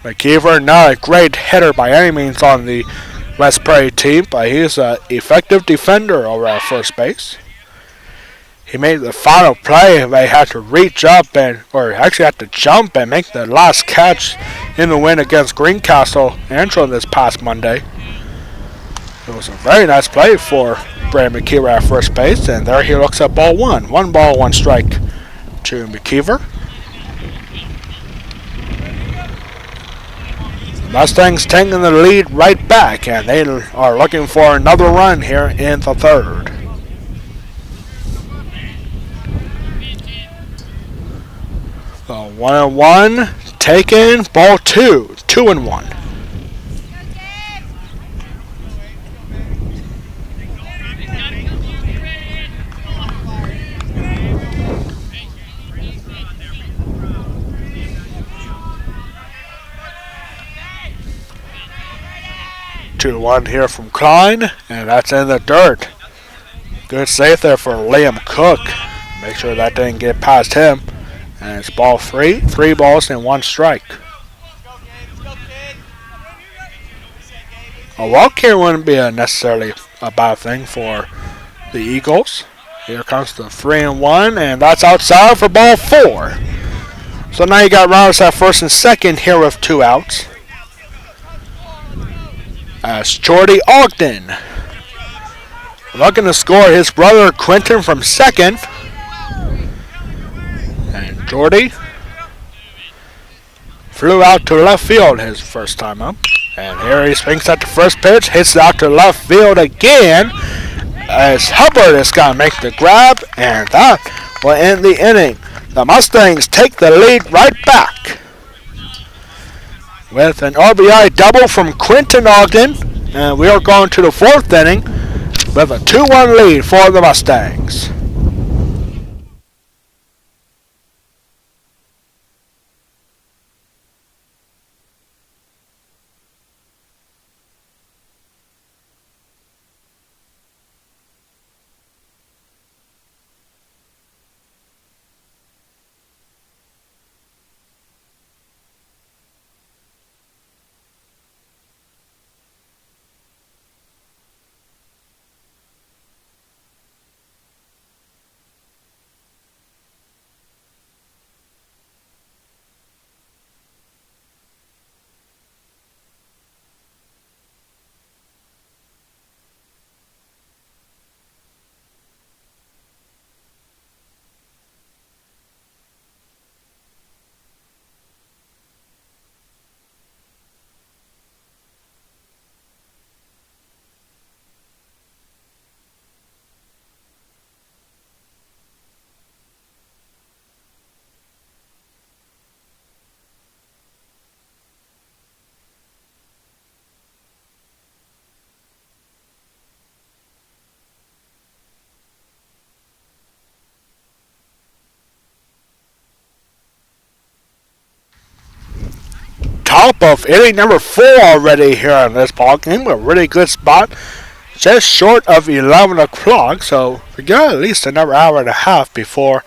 McKeever, not a great hitter by any means on the West Prairie team, but he's an effective defender over at first base. He made the final play. They had to reach up or actually had to jump and make the last catch in the win against Greencastle Antrim this past Monday. It was a very nice play for Brandon McKeever at first base, and there he looks at ball one. 1 ball, 1 strike to McKeever. Mustangs taking the lead right back, and they are looking for another run here in the third. So 1-1 taken, ball 2, 2-1. One here from Klein, and that's in the dirt. Good save there for Liam Cook. Make sure that didn't get past him. And it's ball 3, 3 balls and 1 strike. A walk here wouldn't be necessarily a bad thing for the Eagles. Here comes the 3-1, and that's outside for ball 4. So now you got runners at first and second here with 2 outs. As Jordy Ogden looking to score his brother Quentin from second. And Jordy flew out to left field his first time up. And here he swings at the first pitch, hits it out to left field again. As Hubbard is going to make the grab, and that will end the inning. The Mustangs take the lead right back with an RBI double from Quentin Ogden, and we are going to the 4th inning with a 2-1 lead for the Mustangs. Top of inning number 4 already here in this ball game. A really good spot, just short of 11 o'clock. So we got at least another hour and a half before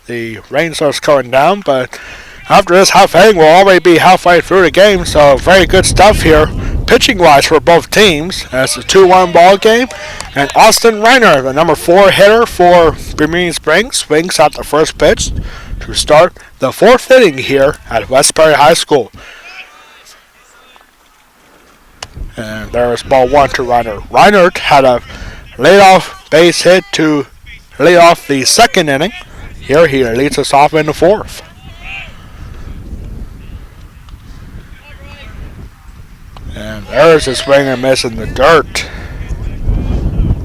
the rain starts coming down. But after this half inning, we'll already be halfway through the game. So very good stuff here, pitching wise for both teams. It's a 2-1 ball game. And Austin Reiner, the number 4 hitter for Bermudian Springs, swings at the first pitch to start the 4th inning here at West Prairie High School. And there's ball 1 to Reiner. Reiner had a leadoff base hit to lead off the 2nd inning. Here he leads us off in the 4th. And there's a swing and miss in the dirt.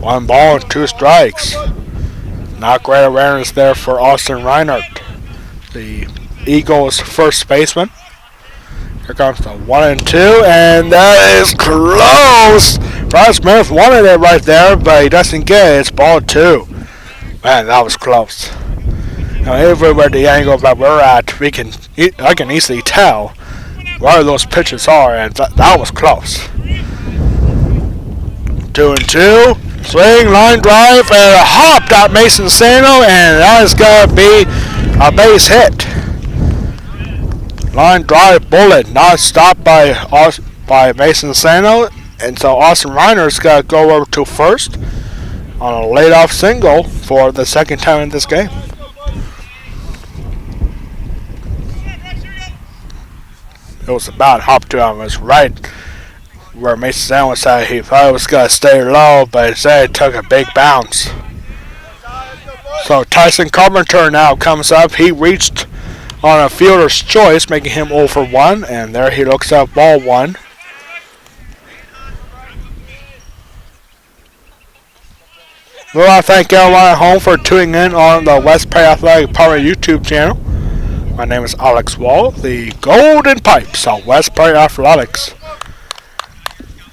1 ball and 2 strikes. Not great awareness there for Austin Reinhardt, the Eagles' first baseman. Here comes the 1-2, and that is close. Brad Smith wanted it right there, but he doesn't get it. It's ball 2. Man, that was close. Now, everywhere the angle that we're at, I can easily tell where those pitches are, and that was close. 2-2. Swing, line drive, and a hop at Mason Sano, and that is going to be a base hit. line drive bullet, not stopped by Mason Sano, and so Austin Reiner's got to go over to first on a leadoff single for the second time in this game. It was about hop to him. It was right where Mason Sano was at. He thought it was going to stay low, but instead it took a big bounce. So Tyson Carpenter now comes up. He reached on a fielder's choice, making him 0 for 1, and there he looks up ball 1. We want to thank everyone at home for tuning in on the West Prairie Athletic Power YouTube channel. My name is Alex Wall, the Golden Pipes of West Prairie Athletics.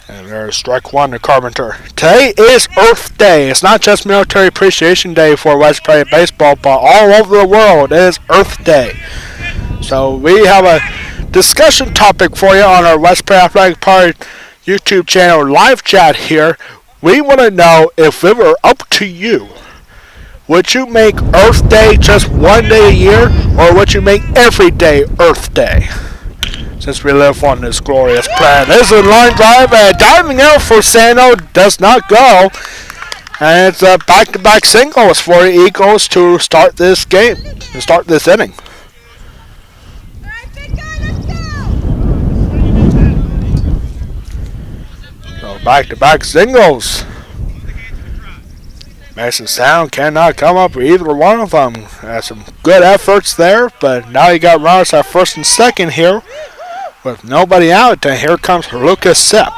And there's strike 1 to Carpenter. Today is Earth Day. It's not just Military Appreciation Day for West Prairie Baseball, but all over the world it is Earth Day. So we have a discussion topic for you on our West Prairie Athletic Power YouTube channel live chat here. We want to know, if it were up to you, would you make Earth Day just one day a year, or would you make every day Earth Day? Since we live on this glorious planet. This is a line drive, and diving out for Sano does not go. And it's a back-to-back singles for the Eagles to start this game, to start this inning. So back-to-back singles. Mason Sound cannot come up with either one of them. Has some good efforts there, but now you got runners at first and second here with nobody out. And here comes Lucas Sepp.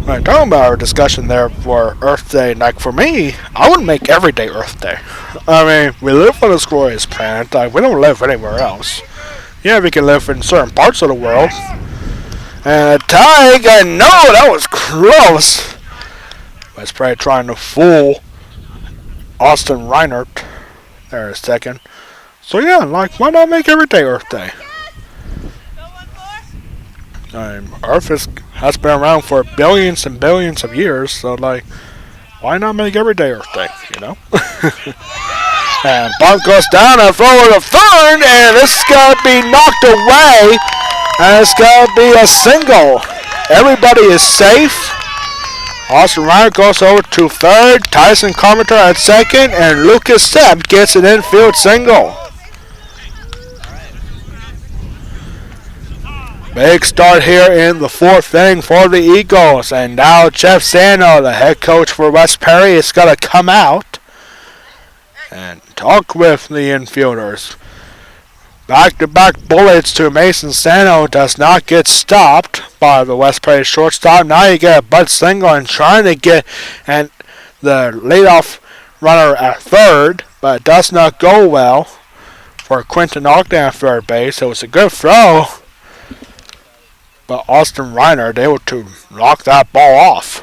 Right, talking about our discussion there for Earth Day, like for me, I wouldn't make every day Earth Day. I mean, we live on this glorious planet. Like, we don't live anywhere else. Yeah, we can live in certain parts of the world. And a tie, no, that was close. West Prairie trying to fool Austin Reinert there a second. So yeah, like, why not make every day Earth Day? Earth has been around for billions and billions of years, so like, why not make every day Earth Day, you know? And bunt goes down and throw to third, and this is going to be knocked away, and it's going to be a single. Everybody is safe. Austin Reinert goes over to third, Tyson Carpenter at second, and Lucas Sepp gets an infield single. Big start here in the fourth inning for the Eagles. And now Jeff Sano, the head coach for West Prairie, is going to come out and talk with the infielders. Back-to-back bullets to Mason Sano does not get stopped by the West Prairie shortstop. Now you get a bunt single and trying to get and the leadoff runner at third, but it does not go well for Quentin Ogden at third base. It was a good throw, but Austin Reinert able to knock that ball off.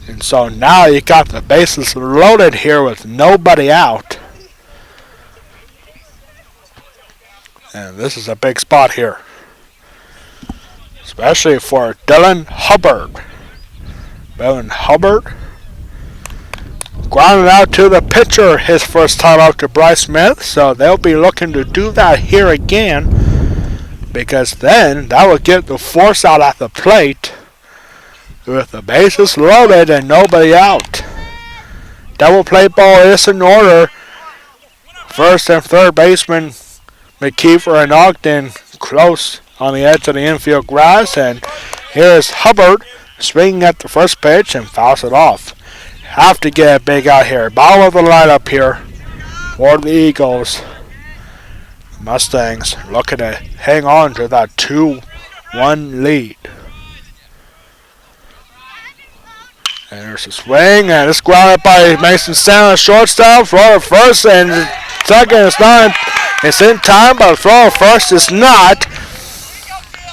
And so now you got the bases loaded here with nobody out. And this is a big spot here, especially for Dylan Hubbard. Dylan Hubbard grounded out to the pitcher his first time out to Bryce Smith. So they'll be looking to do that here again, because then that will get the force out at the plate with the bases loaded and nobody out. Double play ball is in order. First and third baseman McKeefer and Ogden close on the edge of the infield grass, and here's Hubbard swinging at the first pitch and fouls it off. Have to get a big out here. Bottom of the lineup here for the Eagles. Mustangs looking to hang on to that 2-1 lead. And there's a swing, and it's grounded by Mason Sano, shortstop. Throw to first, and second is not. It's in time, but throw to first is not.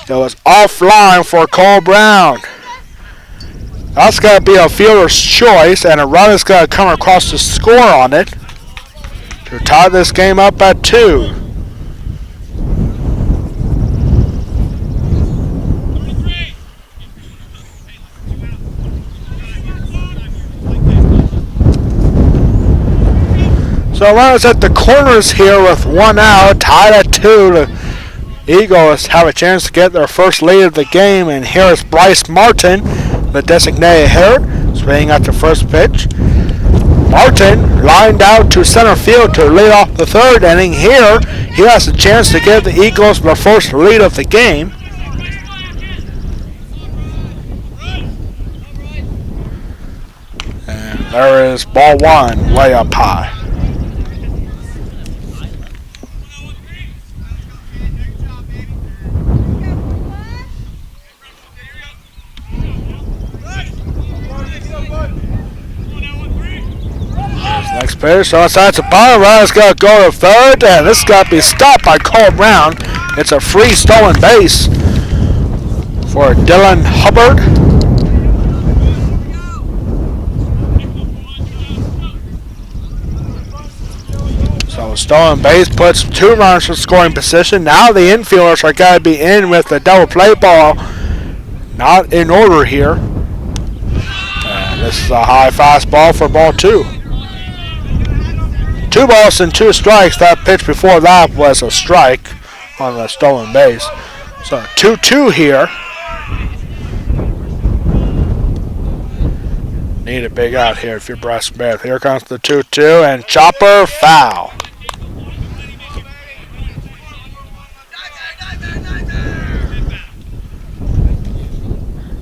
It was offline for Cole Brown. That's going to be a fielder's choice, and a run is going to come across to score on it to tie this game up at 2. So runners at the corners here with 1 out, tied at 2. The Eagles have a chance to get their first lead of the game, and here is Bryce Martin, the designated hitter, swinging at the first pitch. Martin lined out to center field to lead off the third inning. Here, he has a chance to give the Eagles their first lead of the game. And there is ball 1, way up high. Next pitch, so inside the bottom, runner's got to go to third, and this has got to be stopped by Cole Brown. It's a free stolen base for Dylan Hubbard. So stolen base puts 2 runners in scoring position. Now the infielders are going to be in with the double play ball. Not in order here. And this is a high fastball for ball 2. 2 balls and 2 strikes. That pitch before that was a strike on the stolen base. So 2-2 here. Need a big out here if you're Bryce Smith. Here comes the 2-2 and chopper foul.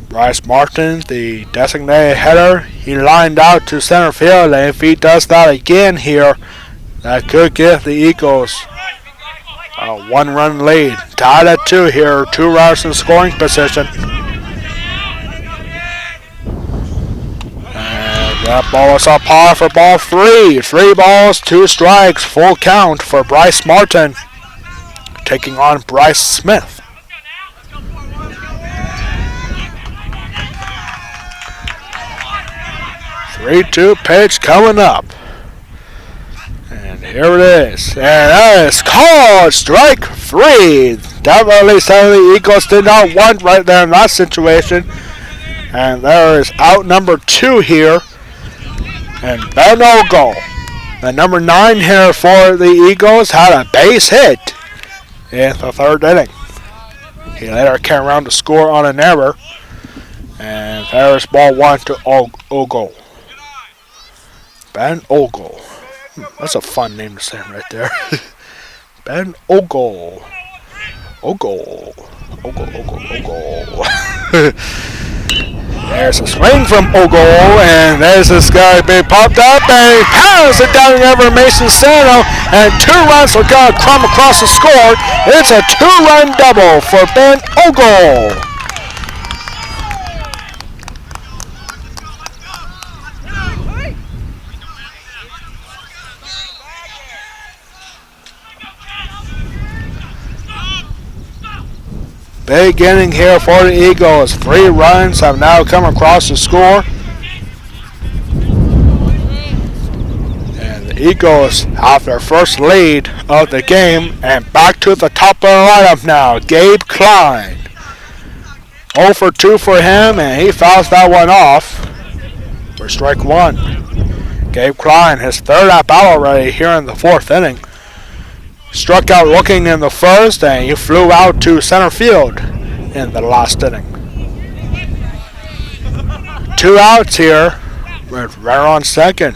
Bryce Martin, the designated hitter, he lined out to center field, and if he does that again here, that could give the Eagles a 1-run lead. Tied at 2 here, 2 runners in scoring position. And that ball is up high for ball 3. 3 balls, 2 strikes, full count for Bryce Martin, taking on Bryce Smith. 3-2 pitch coming up. And here it is. And that is called strike 3. Definitely some of the Eagles did not want right there in that situation. And there is out number 2 here. And Ben Ogle, the number 9 hitter for the Eagles, had a base hit in the 3rd inning. He later came around to score on an error. And there is ball 1 to Ogle. Ben Ogle. That's a fun name to say right there. Ben Ogle. Ogle. There's a swing from Ogle, and there's this guy being popped up, and he pounds it down over Mason Sano, and 2 runs are going to come across the score. It's a 2-run double for Ben Ogle. Big inning here for the Eagles. 3 runs have now come across the score. And the Eagles have their first lead of the game. And back to the top of the lineup now. Gabe Klein. 0 for 2 for him, and he fouls that one off for strike 1. Gabe Klein, his 3rd at bat already here in the 4th inning. Struck out looking in the 1st, and he flew out to center field in the last inning. 2 outs here with runner on 2nd.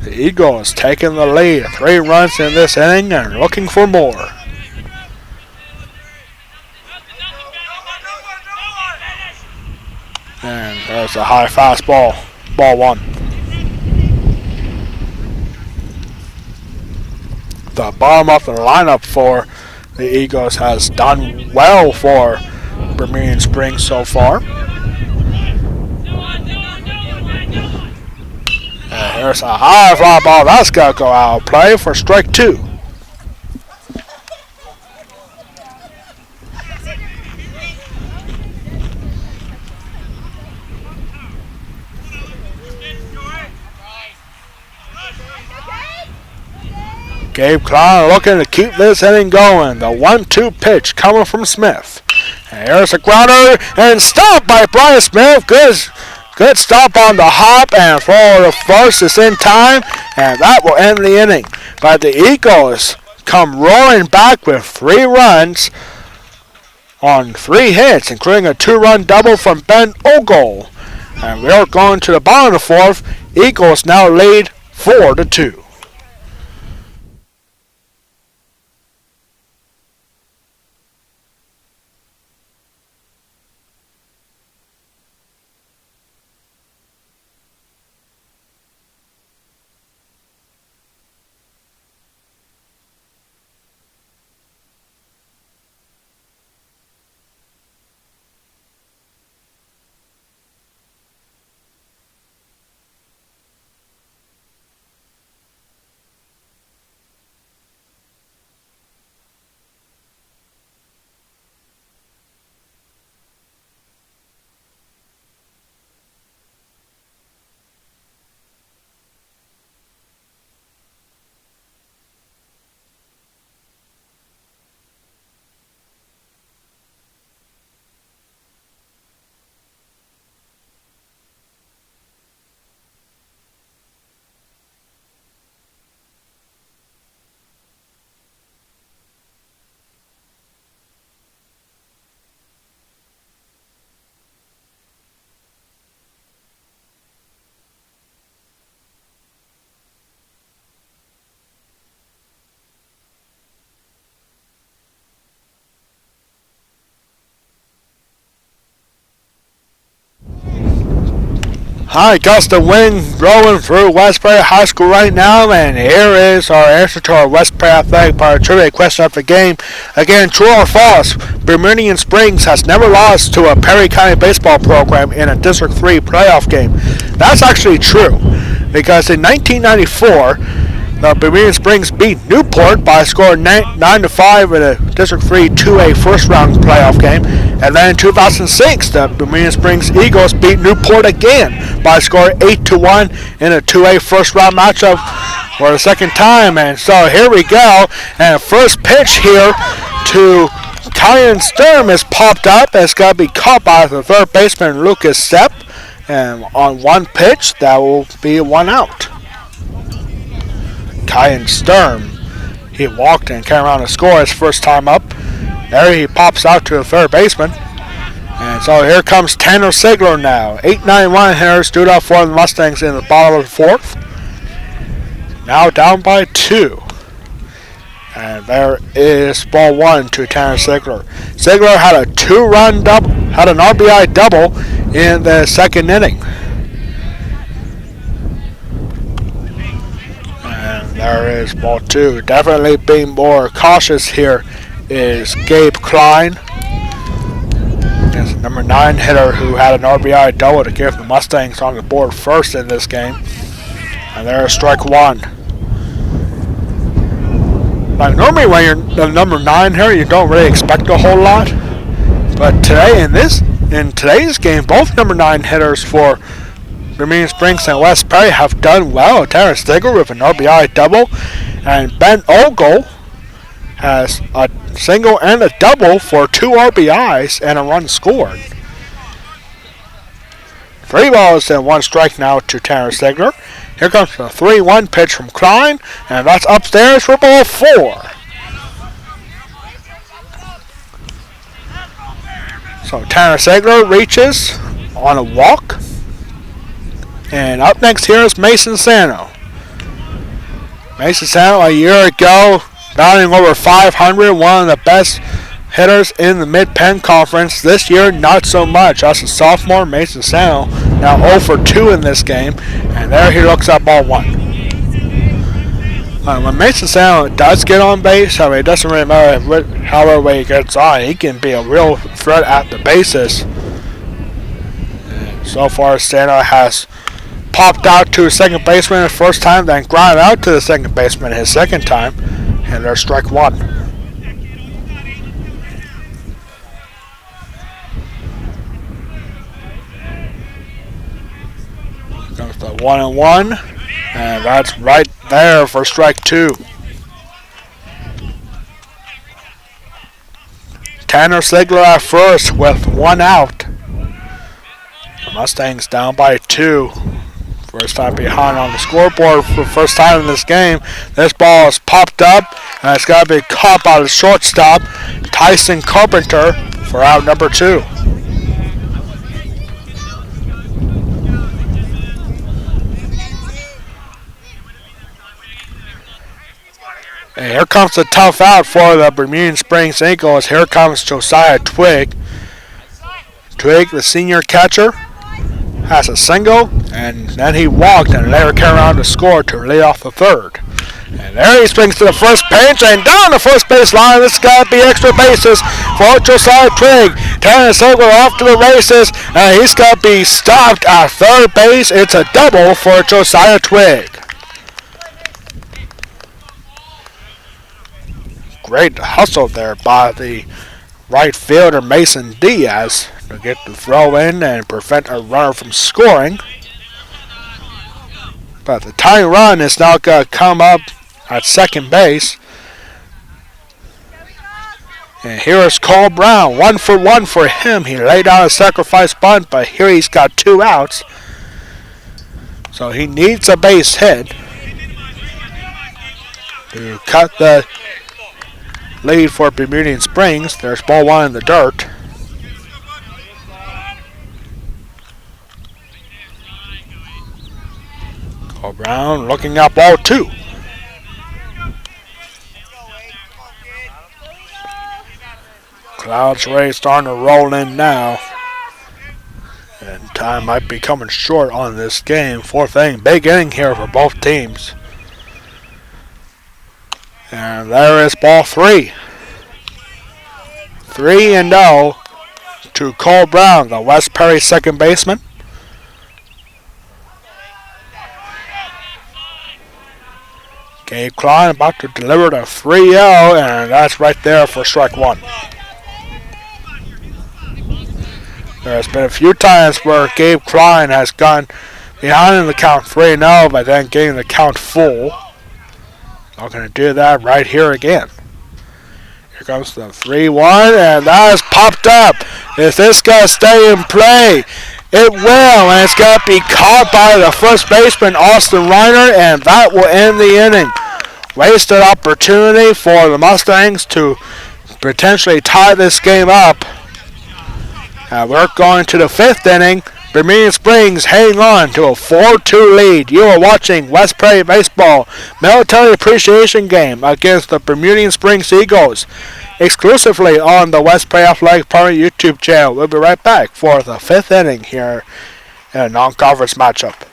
The Eagles taking the lead. 3 runs in this inning and looking for more. And there's a high fastball, ball 1. The bottom of the lineup for the Eagles has done well for Bermudian Springs so far. And here's a high fly ball. That's got to go out of play for strike 2. Gabe Klein looking to keep this inning going. The 1-2 pitch coming from Smith. And here's a grounder and stopped by Brian Smith. Good stop on the hop, and for the first is in time, and that will end the inning. But the Eagles come roaring back with 3 runs on 3 hits, including a 2-run double from Ben Ogle. And we're going to the bottom of the 4th. Eagles now lead 4-2. High gust of wind blowing through Westbury High School right now, and here is our answer to our Westbury Athletic Park trivia question of the game. Again, true or false, Bermudian Springs has never lost to a Perry County baseball program in a District 3 playoff game. That's actually true, because in 1994, the Bermudian Springs beat Newport by a score of 9-5 in a District 3 2A first round playoff game. And then in 2006, the Bermudian Springs Eagles beat Newport again by a score of 8-1 in a 2A first round matchup for the second time. And so here we go. And the first pitch here to Tyan Sturm is popped up. It's going to be caught by the third baseman Lucas Sepp. And on one pitch, that will be 1 out. Tyan Sturm, he walked and came around to score his first time up. There he pops out to the third baseman. And so here comes Tanner Sigler now. 8-9-1 hitter stood up for the Mustangs in the bottom of the 4th. Now down by 2. And there is ball 1 to Tanner Sigler. Sigler had a 2-run double, had an RBI double in the second inning. There is ball 2. Definitely being more cautious here is Gabe Klein. It's the number 9 hitter who had an RBI double to give the Mustangs on the board first in this game. And there is strike 1. Like normally when you're the number 9 hitter, you don't really expect a whole lot. But today in today's game, both number 9 hitters for Bermudian Springs and West Perry have done well. Terrence Stigler with an RBI double, and Ben Ogle has a single and a double for 2 RBIs and a run scored. 3 balls and 1 strike now to Terrence Stigler. Here comes the 3-1 pitch from Klein, and that's upstairs for ball 4. So Tanner Stigler reaches on a walk. And up next here is Mason Sano. Mason Sano a year ago, batting over 500, one of the best hitters in the Mid-Penn Conference. This year, not so much. As a sophomore, Mason Sano now 0 for 2 in this game. And there he looks at ball 1. When Mason Sano does get on base, I mean, it doesn't really matter however way he gets on. He can be a real threat at the bases. And so far, Sano has popped out to his second baseman his first time, then grounded out to the second baseman his second time, and there's strike 1. Comes the 1-1, and that's right there for strike 2. Tanner Sigler at first with 1 out. Mustangs down by 2. First time behind on the scoreboard for the first time in this game. This ball is popped up, and it's got to be caught by the shortstop, Tyson Carpenter, for out number 2. And here comes a tough out for the Bermudian Springs Eagles. Here comes Josiah Twig. Twig, the senior catcher, has a single, and then he walked and later came around to score to lead off the third. And there he springs to the first bench and down the first base line. This has got to be extra bases for Josiah Twig. Tanner Silver off to the races, and he's got to be stopped at third base. It's a double for Josiah Twig. Great hustle there by the right fielder Mason Diaz to get the throw in and prevent a runner from scoring. But the tying run is now going to come up at second base. And here is Cole Brown. 1 for 1 for him. He laid out a sacrifice bunt, but here he's got 2 outs. So he needs a base hit to cut the lead for Bermudian Springs. There's ball 1 in the dirt. Cole Brown looking up ball 2. Clouds Ray starting to roll in now. And time might be coming short on this game. 4th inning, big inning here for both teams. And there is ball 3. 3-0 to Cole Brown, the West Perry second baseman. Gabe Klein about to deliver the 3-0, and that's right there for strike 1. There's been a few times where Gabe Klein has gone behind in the count 3-0, but then getting the count full. Not going to do that right here again. Here comes the 3-1, and that is popped up. Is this going to stay in play? It will, and it's going to be caught by the first baseman, Austin Reiner, and that will end the inning. Wasted opportunity for the Mustangs to potentially tie this game up. We're going to the 5th inning. Bermudian Springs hang on to a 4-2 lead. You are watching West Prairie Baseball Military Appreciation Game against the Bermudian Springs Eagles, exclusively on the West Prairie Athletic Department YouTube channel. We'll be right back for the 5th inning here in a non-conference matchup.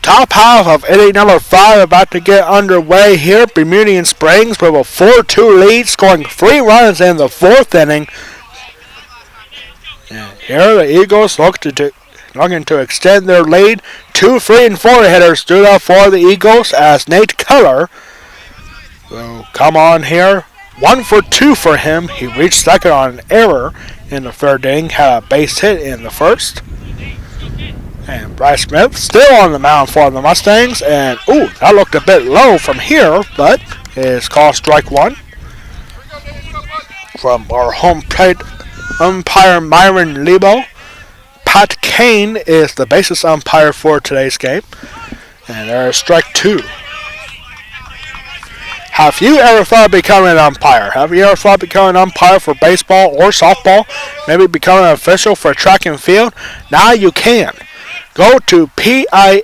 Top half of inning number 5 about to get underway here. Bermudian Springs with a 4-2 lead, scoring 3 runs in the 4th inning. And here the Eagles looking to extend their lead. 2, 3, and 4 hitters stood up for the Eagles as Nate Keller will come on here. 1 for 2 for him. He reached second on an error in the 3rd inning, had a base hit in the 1st. And Bryce Smith still on the mound for the Mustangs. And, ooh, that looked a bit low from here, but is called strike 1. From our home plate umpire Myron Lebo, Pat Kane is the basis umpire for today's game. And there is strike 2. Have you ever thought of becoming an umpire? Have you ever thought of becoming an umpire for baseball or softball? Maybe becoming an official for track and field? Now you can. Go to PIAA.org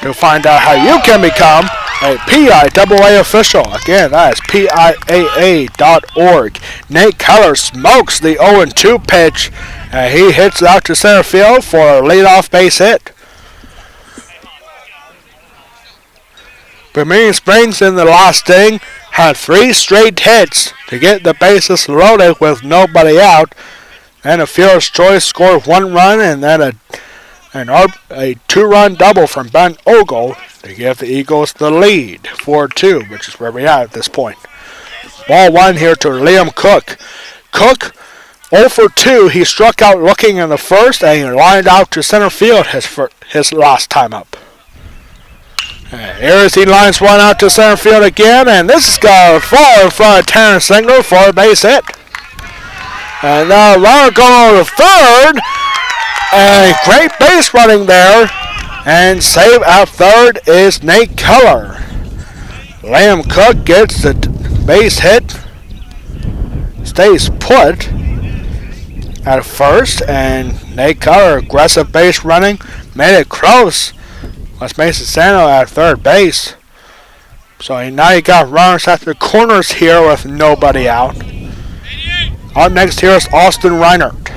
to find out how you can become a PIAA official. Again, that is PIAA.org. Nate Keller smokes the 0-2 pitch, and he hits out to center field for a leadoff base hit. Bermudian Springs in the last inning had 3 straight hits to get the bases loaded with nobody out. And a fielder's choice scored 1 run, and then a 2-run double from Ben Ogle to give the Eagles the lead, 4-2, which is where we are at this point. Ball 1 here to Liam Cook. Cook, 0 for 2. He struck out looking in the first, and he lined out to center field his last time up. And here as he lines one out to center field again, and this is going to fall in front of Terrence Singler for a base hit. And now runner going over to third, and great base running there, and save at third is Nate Keller. Liam Cook gets the base hit, stays put at first, and Nate Keller, aggressive base running, made it close. West Mason Sano at third base. So now you got runners at the corners here with nobody out. Up next here is Austin Reinert.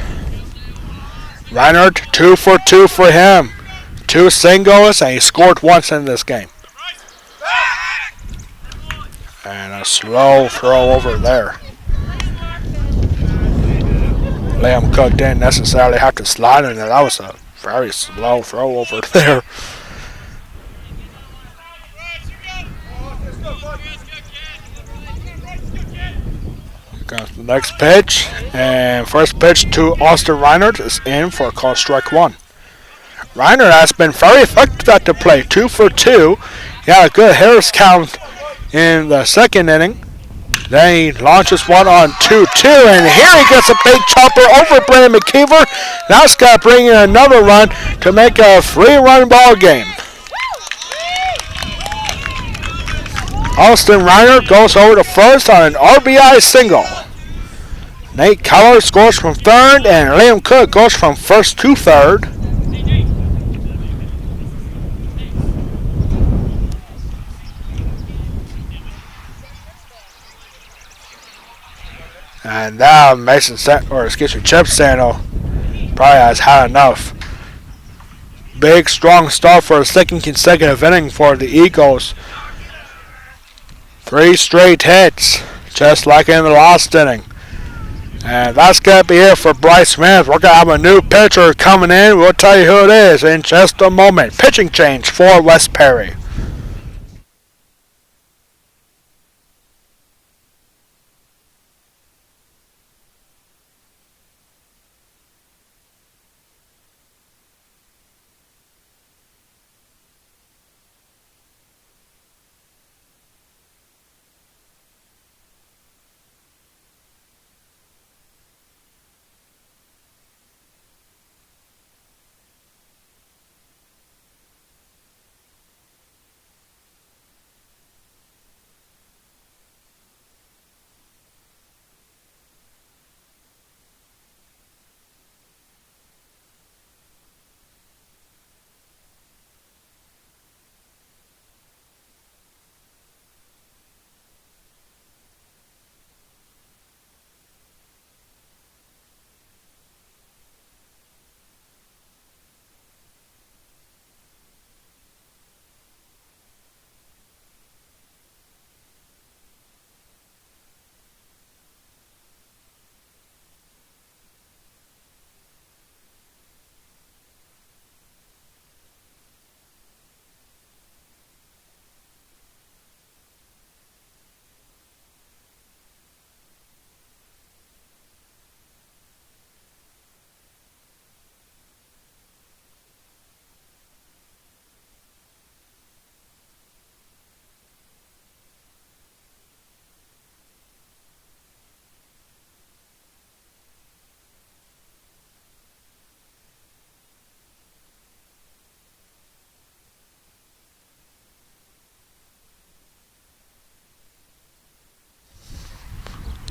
Reinert, 2 for 2 for him. 2 singles, and he scored once in this game. And a slow throw over there. Liam Cook didn't necessarily have to slide in there. That was a very slow throw over there. Comes the next pitch, and first pitch to Austin Reinert is in for a call strike 1. Reinert has been very effective at the plate, 2 for 2. He had a good hitters count in the second inning. Then he launches one on 2-2, and here he gets a big chopper over Brandon McKeever. That's got to bring in another run to make a 3-run ball game. Austin Reinert goes over to first on an RBI single. Nate Keller scores from third, and Liam Cook goes from first to third. And now Chip Sano probably has had enough. Big, strong start for a second consecutive inning for the Eagles. 3 straight hits, just like in the last inning. And that's going to be it for Bryce Smith. We're going to have a new pitcher coming in. We'll tell you who it is in just a moment. Pitching change for West Perry.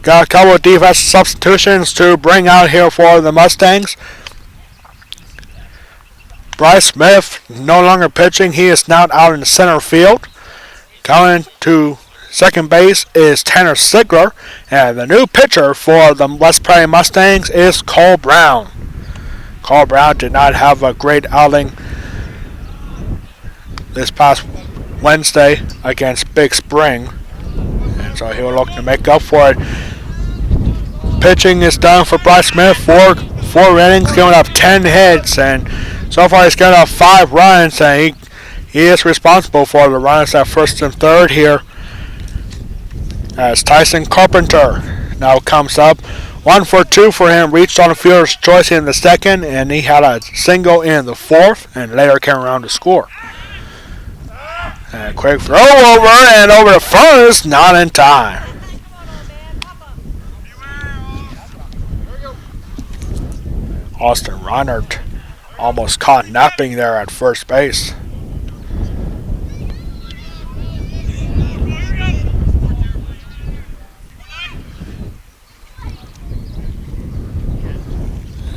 got a couple of defensive substitutions to bring out here for the Mustangs. Bryce Smith no longer pitching. He is now out in the center field. Coming to second base is Tanner Sigler. And the new pitcher for the West Prairie Mustangs is Cole Brown. Cole Brown did not have a great outing this past Wednesday against Big Spring. And so he'll look to make up for it. Pitching is done for Bryce Smith. Four innings, giving up 10 hits. And so far he's given up 5 runs. And he is responsible for the runs at first and third here. As Tyson Carpenter now comes up. 1 for 2 for him. Reached on the fielder's choice in the second. And he had a single in the fourth. And later came around to score. And a quick throw over and over to first. Not in time. Austin Reinert almost caught napping there at first base.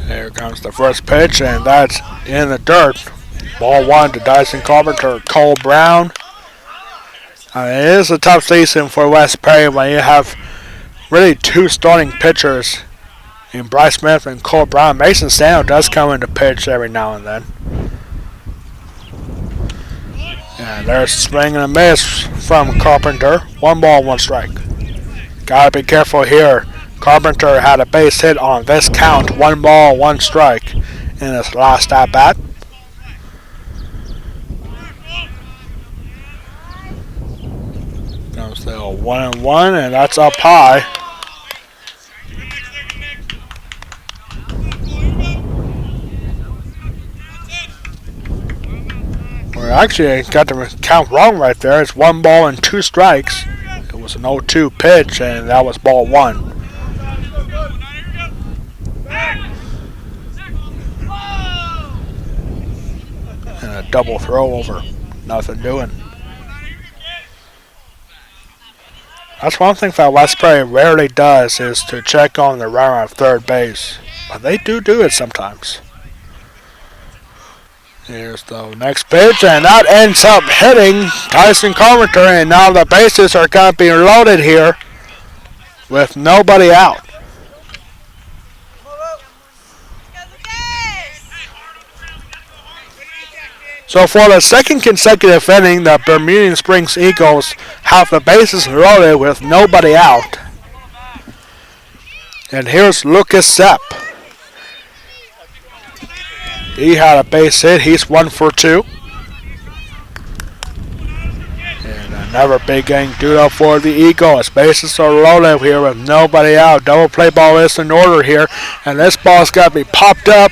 Here comes the first pitch, and that's in the dirt. Ball 1 to Dyson Carpenter. Cole Brown. It is a tough season for West Prairie when you have really 2 starting pitchers in Bryce Smith and Cole Brown. Mason Sano does come into pitch every now and then. And there's a swing and a miss from Carpenter. 1 ball, 1 strike. Gotta be careful here. Carpenter had a base hit on this count. 1 ball, 1 strike in his last at bat. Comes the 1-1, and that's up high. Actually, I got the count wrong right there. It's 1 ball and 2 strikes. It was an 0-2 pitch, and that was ball 1. And a double throw over. Nothing doing. That's one thing that West Prairie rarely does, is to check on the runner at third base. But they do it sometimes. Here's the next pitch, and that ends up hitting Tyson Carpenter, and now the bases are going to be loaded here with nobody out. So for the second consecutive inning, the Bermudian Springs Eagles have the bases loaded with nobody out. And here's Lucas Sepp. He had a base hit. He's 1 for 2. And another big inning due up for the Eagles. Bases are loaded here with nobody out. Double play ball is in order here. And this ball's got to be popped up.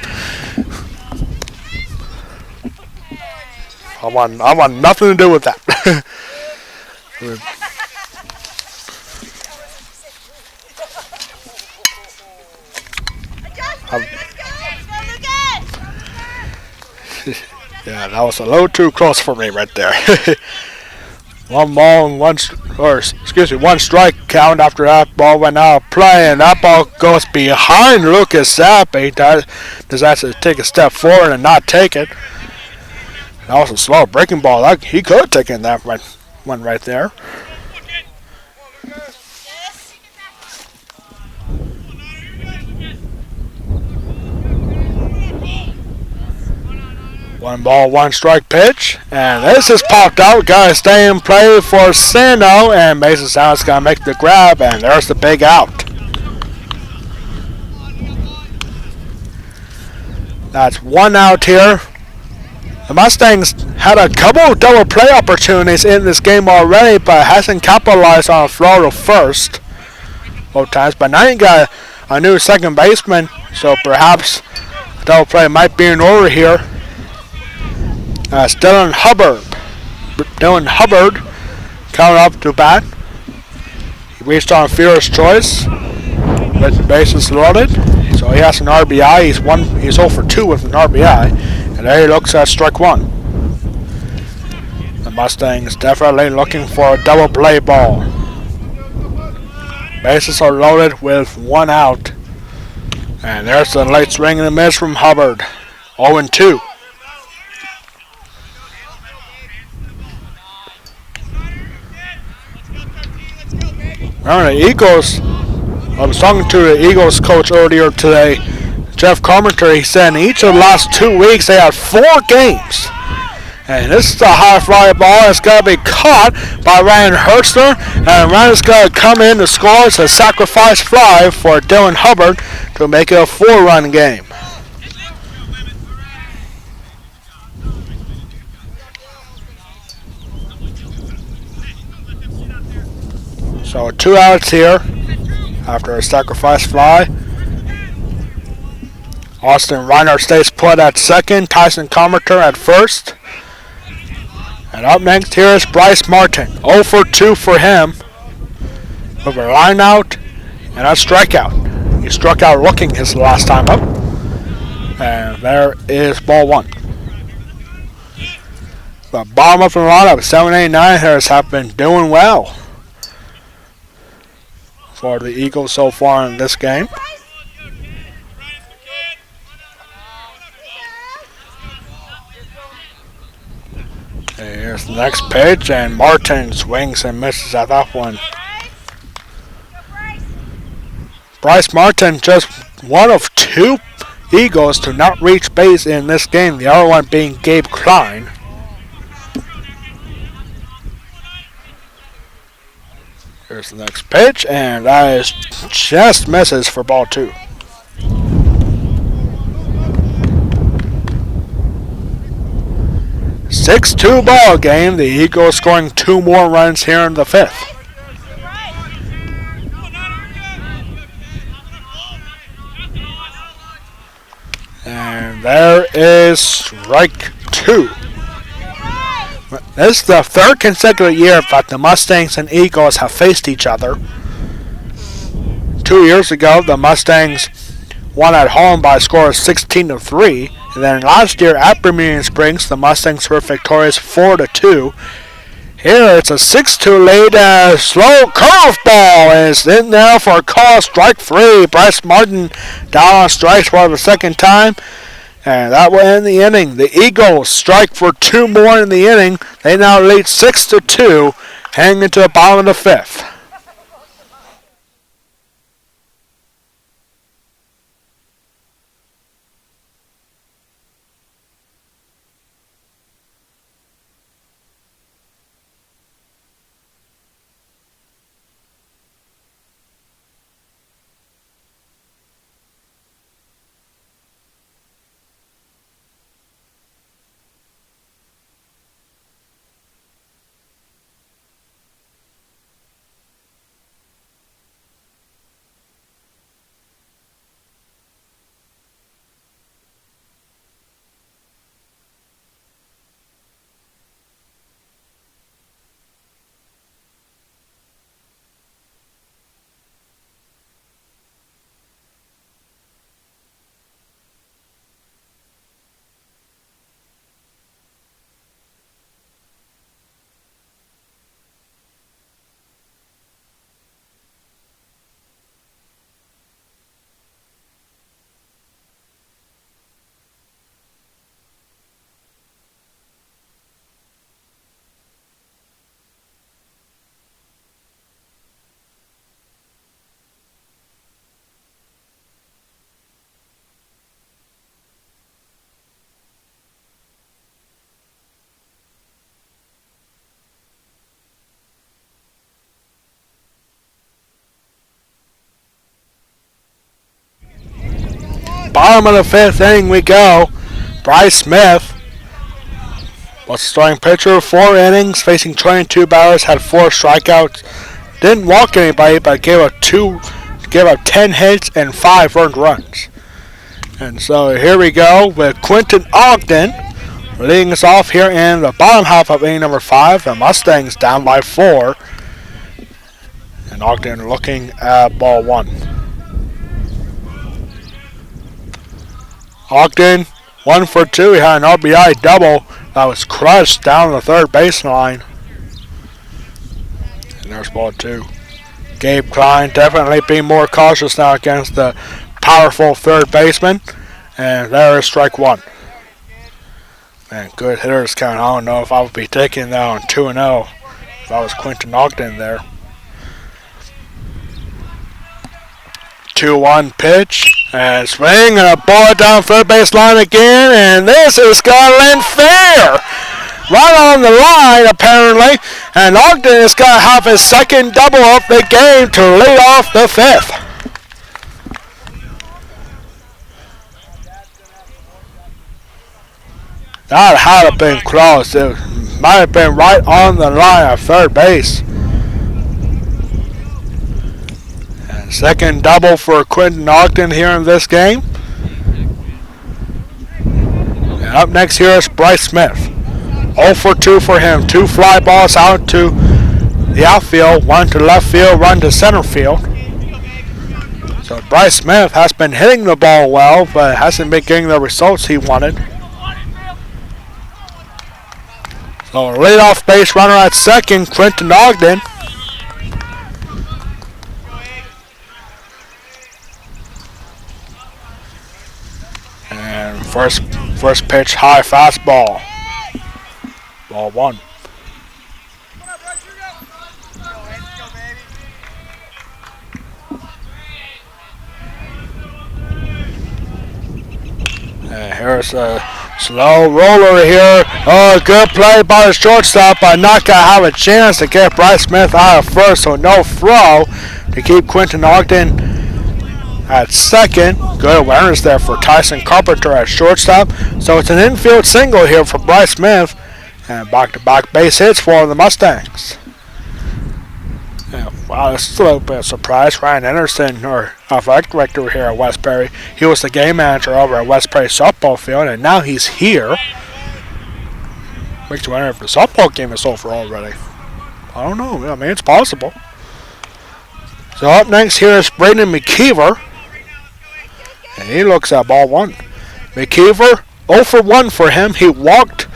I want nothing to do with that. Yeah, that was a little too close for me right there. 1 ball and 1 strike count after that ball went out of play, and that ball goes behind Lucas Zapp. He does have to take a step forward and not take it. That was a slow breaking ball. He could have taken that one right there. One ball, 1 strike pitch. And this is popped out. Got to stay in play for Sano. And Mason Sano's going to make the grab. And there's the big out. That's 1 out here. The Mustangs had a couple of double play opportunities in this game already, but hasn't capitalized on a throw to first both times. But now you got a new second baseman, so perhaps a double play might be in order here. Dylan Hubbard coming up to bat. He reached on fielder's choice with the bases loaded, so he has an RBI. He's 0 for 2 with an RBI, and there he looks at strike 1. The Mustangs definitely looking for a double play ball. Bases are loaded with one out. And there's the late swing and a miss from Hubbard. 0-2. Remember the Eagles, I was talking to the Eagles coach earlier today, Jeff Carpenter. He said in each of the last 2 weeks they had 4 games. And this is a high fly ball. It's got to be caught by Ryan Hertzler. And Ryan's got to come in to score. It's a sacrifice fly for Dylan Hubbard to make it a 4-run game. So 2 outs here after a sacrifice fly. Austin Reiner stays put at second. Tyson Carpenter at first. And up next here is Bryce Martin. 0 for 2 for him. With a line out and a strikeout. He struck out looking his last time up. And there is ball 1. The bottom of the lineup, 7, 8, 9 hitters have been doing well for the Eagles so far in this game. Here's the next pitch, and Martin swings and misses at that one. Bryce Martin, just one of 2 Eagles to not reach base in this game, the other one being Gabe Klein. Here's the next pitch, and that is just misses for ball 2. Six-2 ball game. The Eagles scoring 2 more runs here in the 5th. And there is strike 2. This is the 3rd consecutive year that the Mustangs and Eagles have faced each other. 2 years ago, the Mustangs won at home by a score of 16-3. And then last year at Bermudian Springs, the Mustangs were victorious 4-2. Here it's a 6-2 lead. Slow curveball is in there for a call. Strike 3. Bryce Martin down on strikes for the 2nd time. And that will end the inning. The Eagles strike for 2 more in the inning. They now lead 6-2, heading into the bottom of the 5th. Bottom of the 5th inning we go. Bryce Smith was the starting pitcher. 4 innings, facing 22 batters, had 4 strikeouts. Didn't walk anybody, but gave up 10 hits and 5 earned runs. And so here we go with Quentin Ogden leading us off here in the bottom half of inning number 5. The Mustangs down by 4. And Ogden looking at ball 1. Ogden, 1 for 2. He had an RBI double that was crushed down the 3rd baseline. And there's ball 2. Gabe Klein definitely being more cautious now against the powerful third baseman. And there is strike one. Man, good hitters count. I don't know if I would be taking that on 2-0 if I was Quentin Ogden there. 2-1 pitch. And swing and a ball down third base line again. And this is Scotland fair. Right on the line, apparently. And Ogden is going to have his second double of the game to lead off the fifth. That had been close. It might have been right on the line of third base. And second double for Quentin Ogden here in this game. And up next here is Bryce Smith. 0 for 2 for him. 2 fly balls out to the outfield. 1 to left field, 1 to center field. So Bryce Smith has been hitting the ball well, but hasn't been getting the results he wanted. So leadoff base runner at second, Quentin Ogden. And first pitch, high fastball. Ball one. And here's a slow roller here. Oh, good play by the shortstop, but not going to have a chance to get Bryce Smith out of first, so no throw to keep Quentin Ogden at second. Good awareness there for Tyson Carpenter at shortstop. So it's an infield single here for Bryce Smith. And back-to-back base hits for the Mustangs. Yeah, wow, this is a little bit of a surprise. Ryan Anderson, our athletic director here at West Perry, he was the game manager over at West Perry softball field, and now he's here. Makes you wonder if the softball game is over already. I don't know. I mean, it's possible. So up next here is Braden McKeever. And he looks at ball one. McKeever, 0 for 1 for him. He walked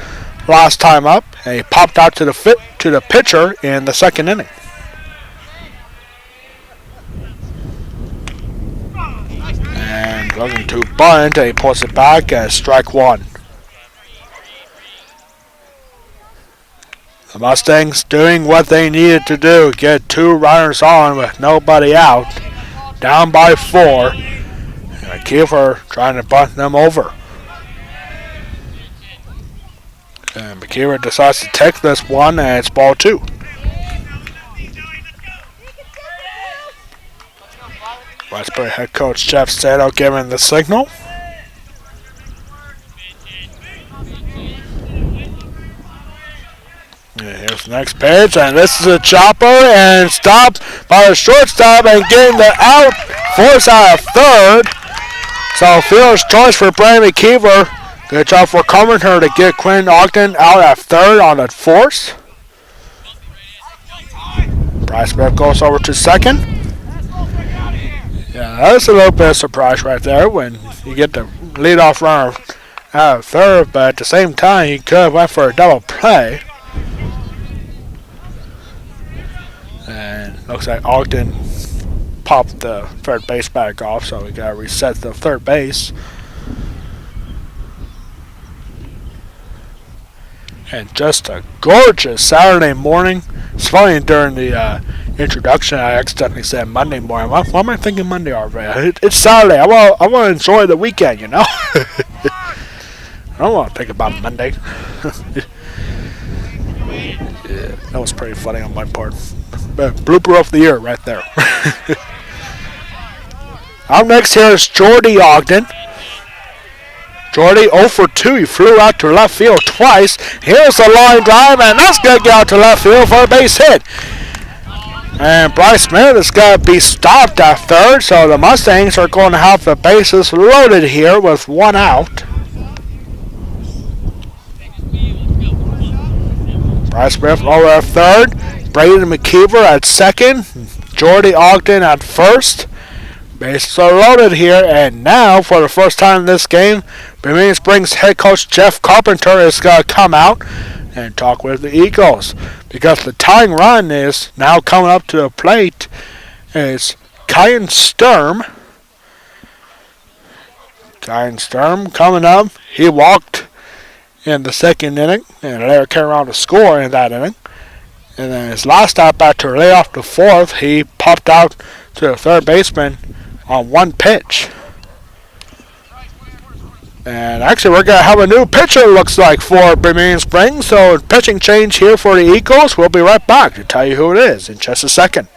last time up, and he popped out to the pitcher in the second inning. And looking to bunt, and he pulls it back as strike one. The Mustangs doing what they needed to do, get 2 runners on with nobody out, down by 4. And McKeever trying to bunt them over. And McKeever decides to take this one, and it's ball 2. Westbury head coach Jeff Sato giving the signal. And here's the next pitch, and this is a chopper, and stopped by the shortstop, and getting the out, force out of third. So fielder's choice for Brandon McKeever. Good job for Carpenter to get Quentin Ogden out at third on the force. Bryce Smith goes over to second. Yeah, that's a little bit of surprise right there when you get the leadoff runner out of third, but at the same time, he could have went for a double play. And looks like Ogden popped the third base back off, so we got to reset the third base. And just a gorgeous Saturday morning. It's funny, during the introduction, I accidentally said Monday morning. Why am I thinking Monday already? It's Saturday. I want to enjoy the weekend, you know? I don't want to think about Monday. Yeah, that was pretty funny on my part. But blooper of the year right there. Up next here is Jordy Ogden. Jordy 0 for 2. He flew out to left field twice. Here's the line drive, and that's going to get out to left field for a base hit. And Bryce Smith is going to be stopped at third, so the Mustangs are going to have the bases loaded here with 1 out. Bryce Smith over at third. Braden McKeever at second. Jordy Ogden at first. Bases are loaded here, and now for the first time in this game, Bermudian Springs head coach Jeff Carpenter is going to come out and talk with the Eagles, because the tying run is now coming up to the plate, is Kyan Sturm. Kyan Sturm coming up. He walked in the second inning, and Larry came around to score in that inning. And then his last out back to lay off the fourth, he popped out to the third baseman on one pitch. And actually, we're going to have a new pitcher, looks like, for Bermudian Springs. So, pitching change here for the Eagles. We'll be right back to tell you who it is in just a second.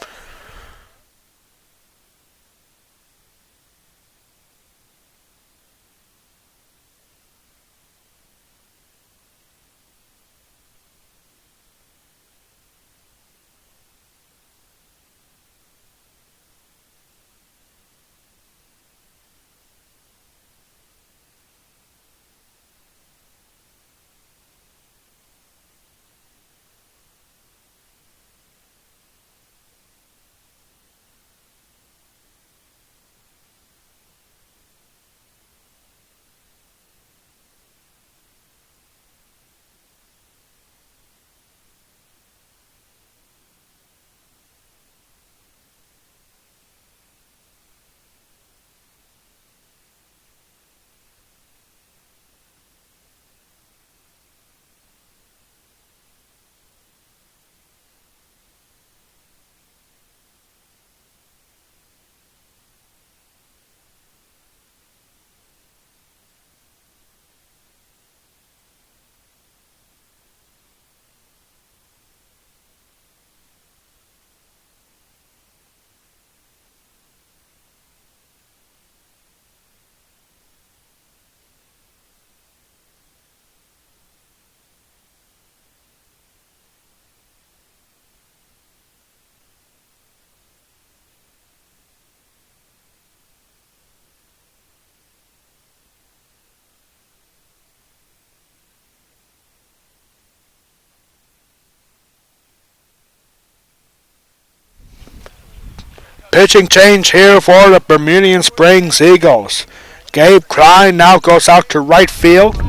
Pitching change here for the Bermudian Springs Eagles. Gabe Klein now goes out to right field.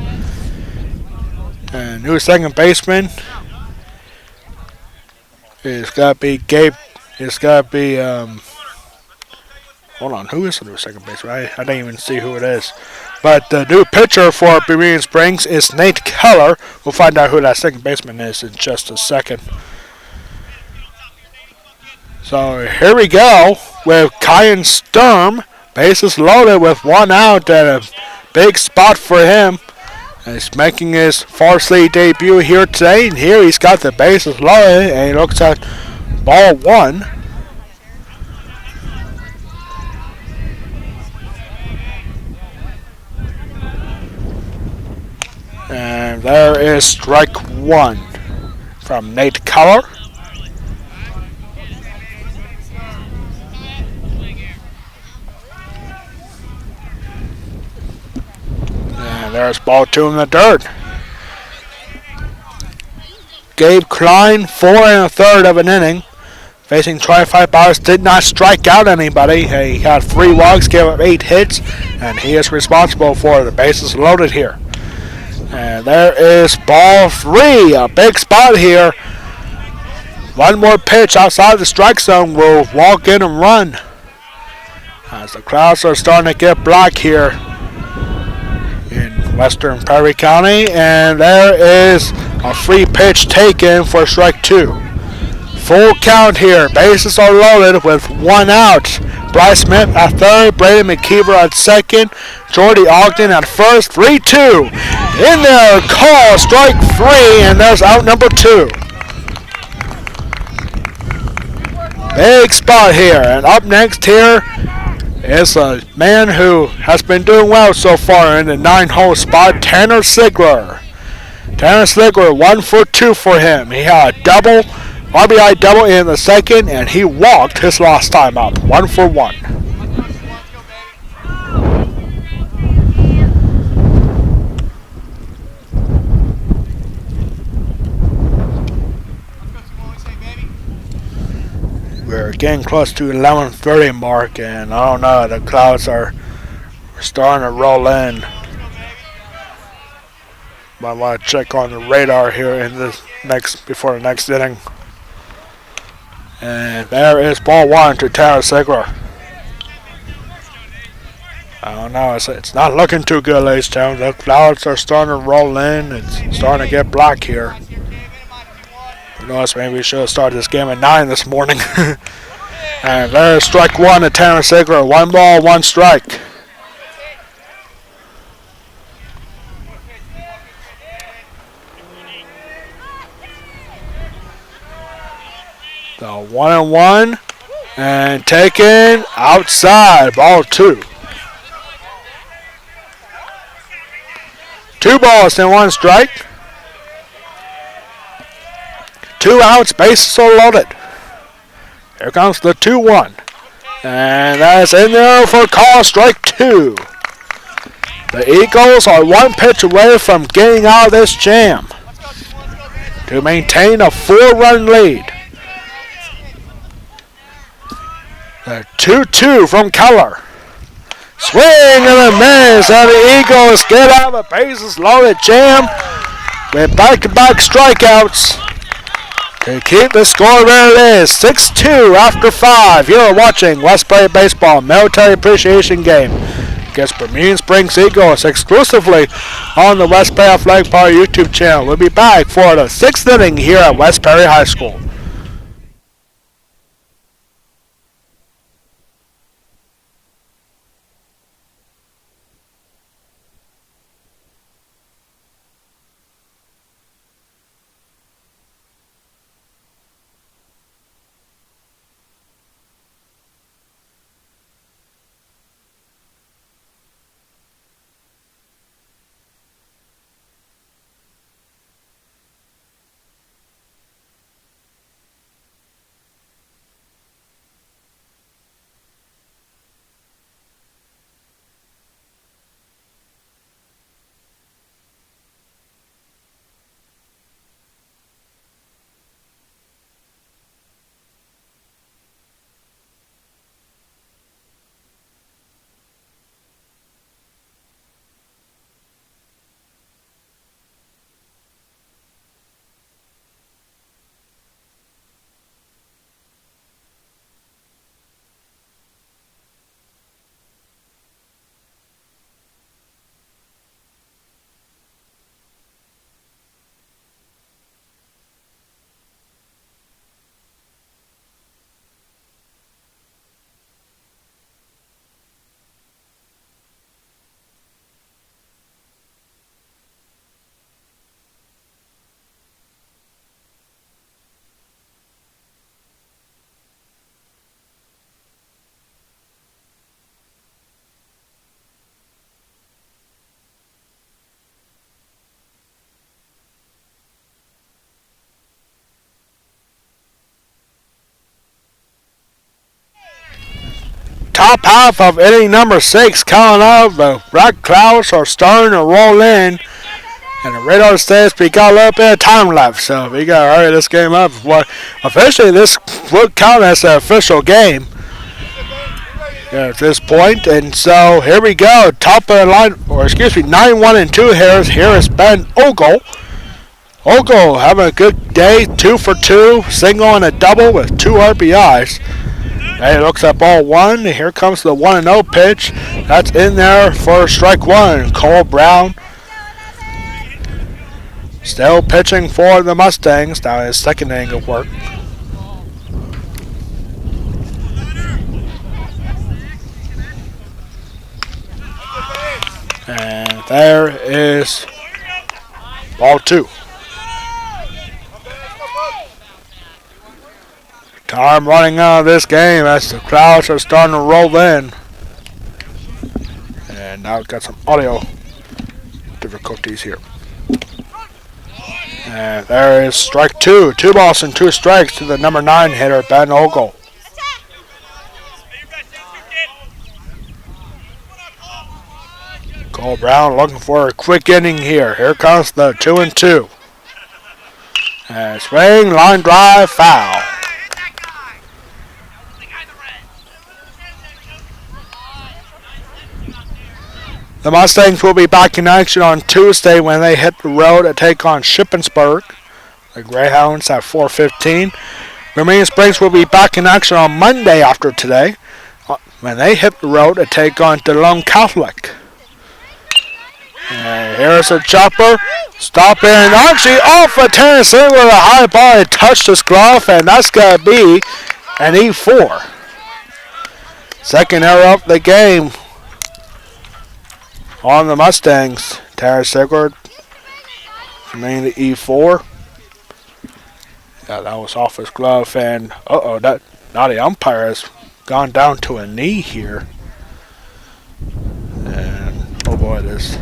And new second baseman is got to be Gabe. It's got to be, hold on, who is the new second baseman? I didn't even see who it is. But the new pitcher for Bermudian Springs is Nate Keller. We'll find out who that second baseman is in just a second. So here we go with Kyan Sturm. Bases loaded with one out and a big spot for him. And he's making his varsity debut here today. And here he's got the bases loaded and he looks at ball one. And there is strike one from Nate Keller. And there's ball two in the dirt. Gabe Klein, 4 1/3 of an inning. Facing 25 batters, did not strike out anybody. He had 3 walks, gave up 8 hits, and he is responsible for the bases loaded here. And there is ball 3, a big spot here. One more pitch outside the strike zone will walk in and run. As the clouds are starting to get black here in western Perry County, and there is a free pitch taken for strike 2. Full count here. Bases are loaded with 1 out. Bryce Smith at third, Brady McKeever at second, Jordy Ogden at first. 3-2 in there. Call strike 3, and there's out number 2. Big spot here, and up next here is a man who has been doing well so far in the 9-hole spot, Tanner Sigler. Tanner Sigler, 1 for 2 for him. He had a double, RBI double in the second, and he walked his last time up, 1 for 1. We're getting close to 11:30 mark, and I don't know, the clouds are starting to roll in. Might want to check on the radar here in this before the next inning. And there is ball one to Tara Sigler. I don't know. It's not looking too good, ladies and gentlemen. The clouds are starting to roll in. It's starting to get black here. Who knows? Maybe we should have started this game at 9 this morning. And there's strike one to Tara Sigler. 1 ball, 1 strike. The 1-1 and taken outside. Ball 2. 2 balls and 1 strike. 2 outs, bases are loaded. Here comes the 2-1. And that's in there for call strike 2. The Eagles are 1 pitch away from getting out of this jam to maintain a 4-run lead. The 2-2 from Keller. Swing and a miss, and the Eagles get out of a bases loaded jam with back-to-back strikeouts to keep the score where it is. 6-2 after 5. You're watching Westbury Baseball Military Appreciation Game against Bermudian Springs Eagles exclusively on the Westbury Athletic Park YouTube channel. We'll be back for the 6th inning here at Westbury High School. Top half of inning number 6 coming up. The black clouds are starting to roll in. And the radar says we got a little bit of time left. So we got to hurry this game up. Officially, this would count as an official game at this point. And so here we go. Top of the line, 9-1-2 here. Here is Ben Ogle. Ogle having a good day. 2 for 2. Single and a double with 2 RBIs. Hey, looks at ball 1. Here comes the 1-0 pitch. That's in there for strike 1. Cole Brown still pitching for the Mustangs. Now his second inning of work. And there is ball 2. Time running out of this game as the clouds are starting to roll in. And now we've got some audio difficulties here. And there is strike 2. 2 balls and 2 strikes to the number 9 hitter, Ben Ogle. Cole Brown looking for a quick inning here. Here comes the 2-2. And swing, line drive, foul. The Mustangs will be back in action on Tuesday when they hit the road to take on Shippensburg. The Greyhounds at 4:15. Bermudian Springs will be back in action on Monday after today when they hit the road to take on DeLone Catholic. And here's a chopper. Stop in. Actually off of Tennessee with a high ball. It touched his glove, and that's going to be an E4. Second error of the game on the Mustangs. Terrence Sigurd remaining the E4. Yeah, that was off his glove, and now the umpire has gone down to a knee here. And oh boy, this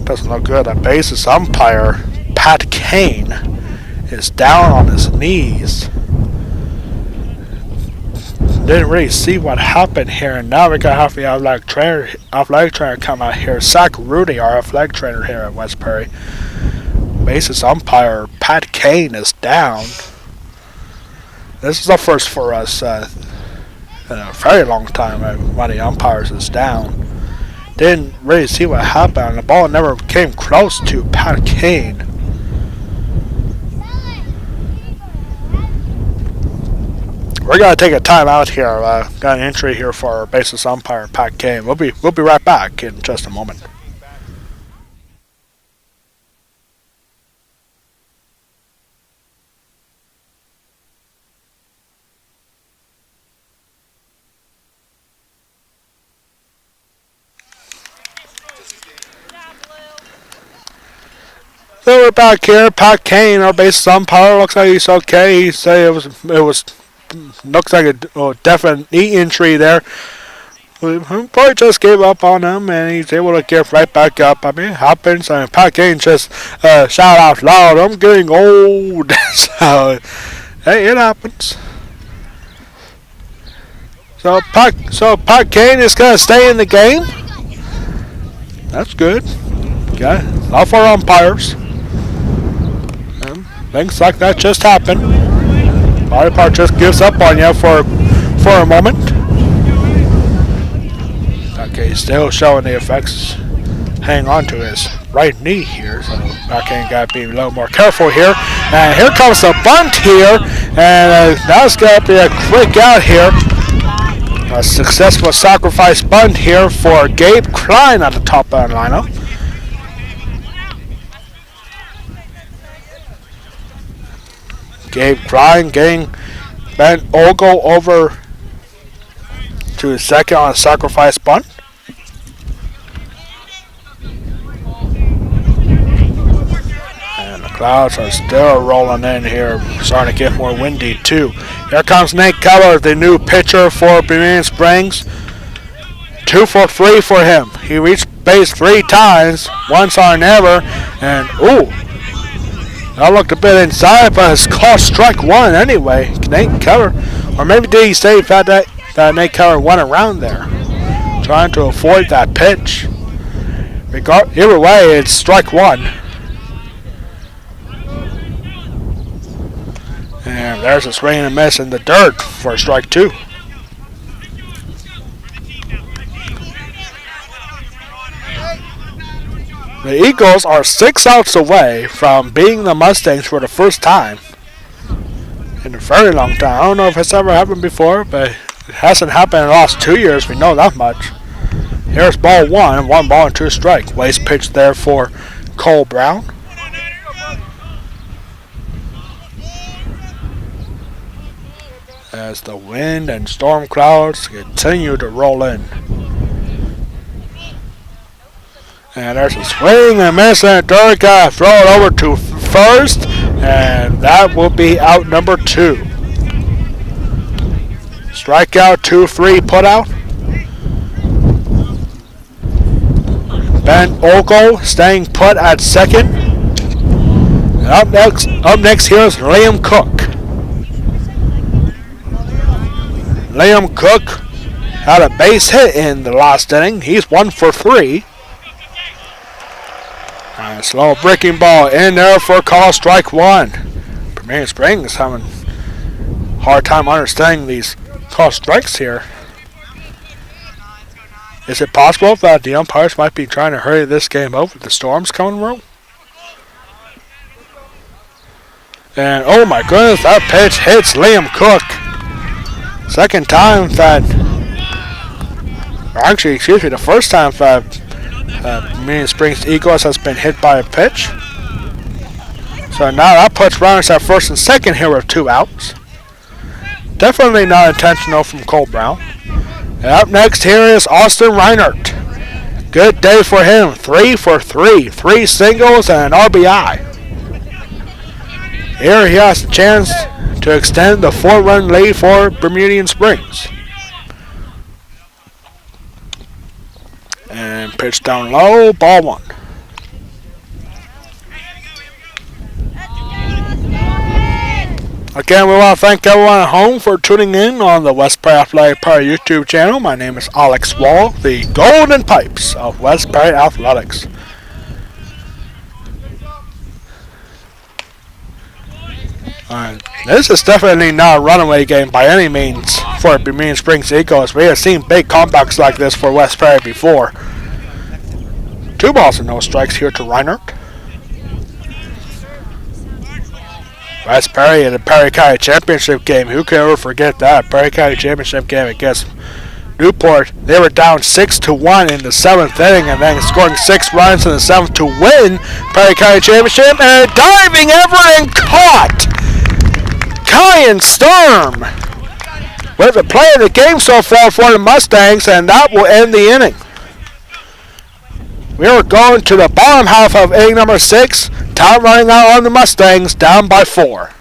doesn't look good. A basis umpire, Pat Kane, is down on his knees. Didn't really see what happened here, and now we got the athletic trainer come out here. Zach Rudy, our athletic trainer here at West Prairie. Basis umpire Pat Kane is down. This is the first for us in a very long time when the umpires is down. Didn't really see what happened. The ball never came close to Pat Kane. We're gonna take a timeout here. Got an entry here for our basis umpire Pat Kane. We'll be right back in just a moment. So we're back here. Pat Kane, our basis umpire, looks like he's okay. He said it was looks like a definite knee injury there. We probably just gave up on him, and he's able to get right back up. I mean, it happens. And Pat Kane just shout out loud, "I'm getting old." So hey, it happens. So Pat Kane is gonna stay in the game. That's good. Okay, not for umpires. Things like that just happen. Body part just gives up on you for a moment. Okay, still showing the effects. Hang on to his right knee here, so Kane got to be a little more careful here. And here comes the bunt here, and that's going to be a quick out here. A successful sacrifice bunt here for Gabe Klein at the top of the lineup. Gabe Klein getting Ben Ogle over to his second on a sacrifice bunt. And the clouds are still rolling in here, starting to get more windy too. Here comes Nate Keller, the new pitcher for Bermudian Springs. 2 for 3 for him. He reached base 3 times, once on an error, and that looked a bit inside, but it's called strike 1 anyway. Nate Keller, or maybe did he say that Nate Keller went around there, trying to avoid that pitch. Either way, it's strike 1. And there's a swing and a miss in the dirt for strike 2. The Eagles are 6 outs away from beating the Mustangs for the first time in a very long time. I don't know if it's ever happened before, but it hasn't happened in the last 2 years. We know that much. Here's ball 1 ball and 2 strike. Waste pitch there for Cole Brown. As the wind and storm clouds continue to roll in. And there's a swing and a miss, and Dirk throw it over to first, and that will be out number 2. Strikeout, 2-3 put out. Ben Ogle staying put at second. And up next here is Liam Cook. Liam Cook had a base hit in the last inning. He's 1 for 3. And a slow breaking ball in there for call strike 1. Bermudian Springs having a hard time understanding these call strikes here. Is it possible that the umpires might be trying to hurry this game up with the storms coming through? And oh my goodness, that pitch hits Liam Cook. Second time that, actually, excuse me, the first time that Bermudian Springs Eagles has been hit by a pitch. So now that puts runners at first and second here with 2 outs. Definitely not intentional from Cole Brown. And up next here is Austin Reinert. Good day for him. 3 for 3. 3 singles and an RBI. Here he has a chance to extend the 4-run lead for Bermudian Springs. And pitch down low, ball 1. Again, we want to thank everyone at home for tuning in on the West Prairie Athletic Prairie YouTube channel. My name is Alex Wall, the Golden Pipes of West Prairie Athletics. This is definitely not a runaway game by any means for Bermudian Springs Eagles. We have seen big comebacks like this for West Prairie before. 2 balls and no strikes here to Reinert. West Prairie in the Perry County Championship game. Who can ever forget that? Perry County Championship game against Newport. They were down 6-1 in the 7th inning and then scoring 6 runs in the 7th to win Perry County Championship. And a diving effort and caught Kyan Sturm with the play of the game so far for the Mustangs, and that will end the inning. We are going to the bottom half of inning number 6. Time running out on the Mustangs, down by 4.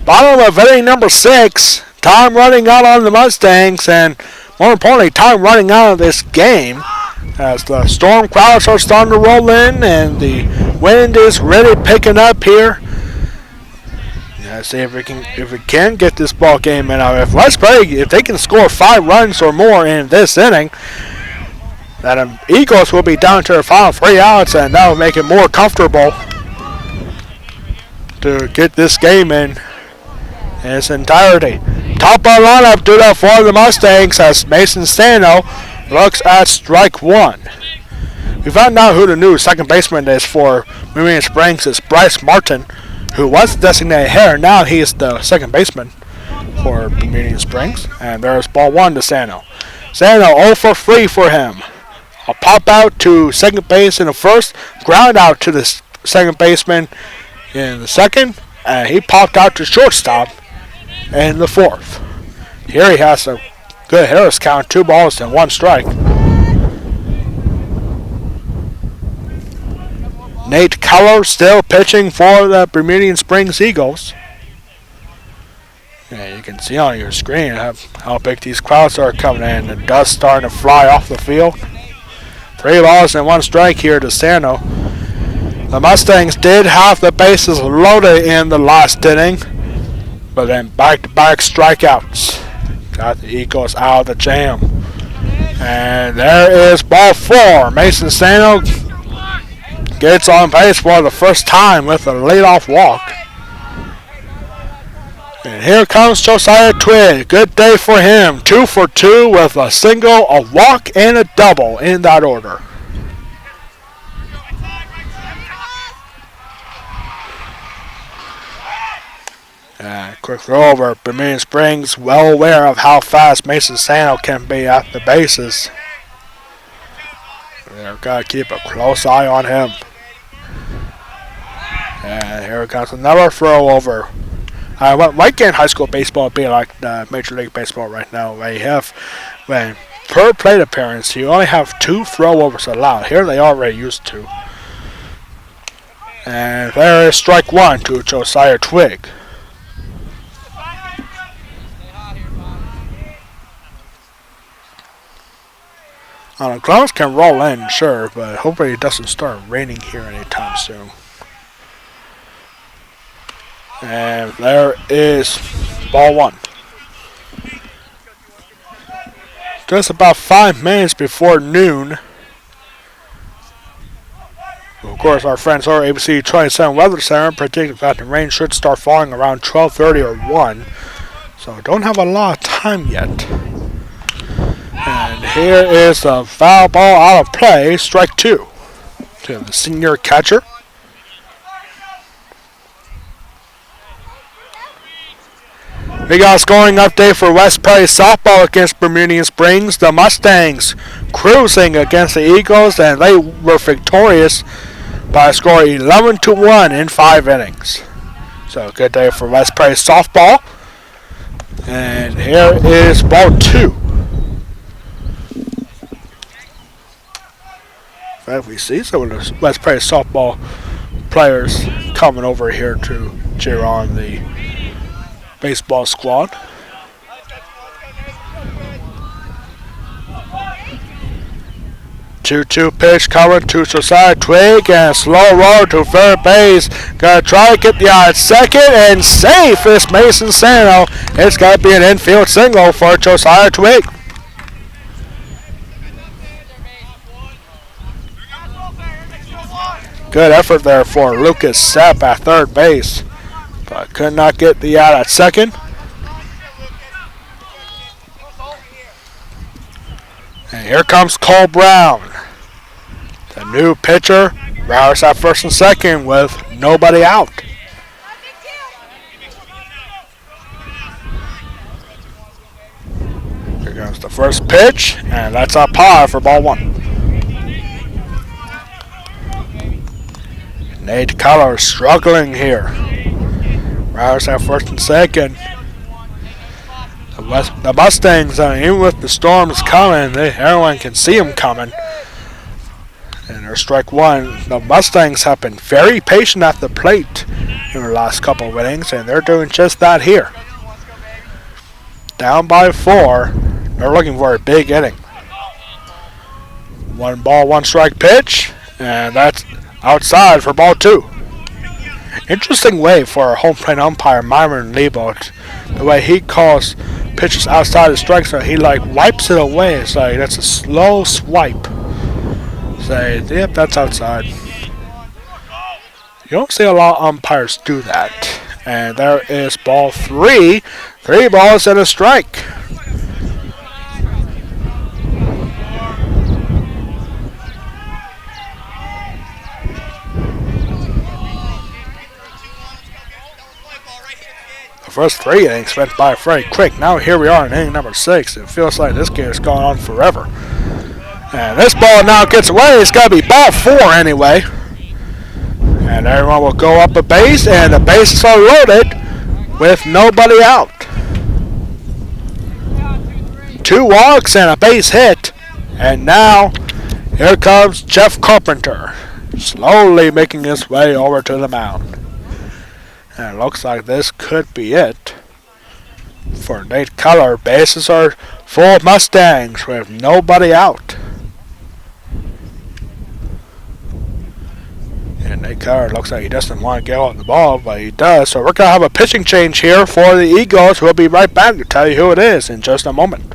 Bottom of inning number 6. Time running out on the Mustangs, and more importantly, time running out of this game as the storm clouds are starting to roll in and the wind is really picking up here. Let's see if we can get this ball game in. If West Prairie, if they can score 5 runs or more in this inning, then Eagles will be down to their final 3 outs, and that will make it more comfortable to get this game in its entirety. Top of the lineup due up for the Mustangs as Mason Stano looks at strike 1. We found out who the new second baseman is for Bermudian Springs. It's Bryce Martin, who was designated hitter. Now he is the second baseman for Bermudian Springs. And there's ball 1 to Stano. Stano 0 for 3 for him. A pop out to second base in the first, ground out to the second baseman in the second, and he popped out to shortstop in the 4th. Here he has a good hitters count, 2 balls and 1 strike. Nate Keller still pitching for the Bermudian Springs Eagles. Yeah, you can see on your screen how big these clouds are coming in. The dust starting to fly off the field. 3 balls and 1 strike here to Stano. The Mustangs did have the bases loaded in the last inning, but then back-to-back strikeouts got the Eagles out of the jam. And there is ball 4. Mason Stano gets on base for the first time with a leadoff walk. And here comes Josiah Twig. Good day for him. 2 for 2 with a single, a walk, and a double in that order. And quick throw over. Bermudian Springs well aware of how fast Mason Sano can be at the bases. They've got to keep a close eye on him. And here comes another throw over. Why can't high school baseball be like Major League Baseball right now? When per plate appearance, you only have 2 throwovers allowed. Here they already used to. And there is strike 1 to Josiah Twig. The clouds can roll in, sure, but hopefully it doesn't start raining here anytime soon. And there is ball 1. Just about 5 minutes before noon. Of course, our friends over ABC 27 Weather Center predict that the rain should start falling around 12:30 or 1. So don't have a lot of time yet. And here is a foul ball out of play, strike 2 to the senior catcher. We got a scoring update for West Prairie softball against Bermudian Springs. The Mustangs cruising against the Eagles, and they were victorious by a score 11-1 in 5 innings. So good day for West Prairie softball. And here is ball 2. In fact, we see some of the West Prairie softball players coming over here to cheer on the baseball squad. Two-two pitch coming to Josiah Twig, and a slow roll to third base. Gonna try to get the out at second, and safe is Mason Sano. It's gotta be an infield single for Josiah Twig. Good effort there for Lucas Sepp at third base, but could not get the out at second. And here comes Cole Brown, the new pitcher. Rouse at first and second with nobody out. Here comes the first pitch, and that's up high for ball 1. Nate Keller struggling here. Rouse at first and second. The Mustangs, even with the storms coming, everyone can see them coming. And there's strike 1. The Mustangs have been very patient at the plate in the last couple of innings, and they're doing just that here. Down by 4, they're looking for a big inning. 1 ball, 1 strike pitch, and that's outside for ball 2. Interesting way for a home plate umpire, Myron Lebo, the way he calls pitches outside the strike zone. He wipes it away. It's like that's a slow swipe. Say, yep, that's outside. You don't see a lot of umpires do that. And there is ball 3. 3 balls and a strike. The first 3 innings went by very quick. Now here we are in inning number 6. It feels like this game has gone on forever. And this ball now gets away. It's got to be ball 4 anyway. And everyone will go up a base, and the bases are loaded with nobody out. 2 walks and a base hit. And now here comes Jeff Carpenter, slowly making his way over to the mound. And it looks like this could be it for Nate Keller. Bases are full of Mustangs with nobody out. And Nate Keller looks like he doesn't want to get out the ball, but he does. So we're going to have a pitching change here for the Eagles. We'll be right back to tell you who it is in just a moment.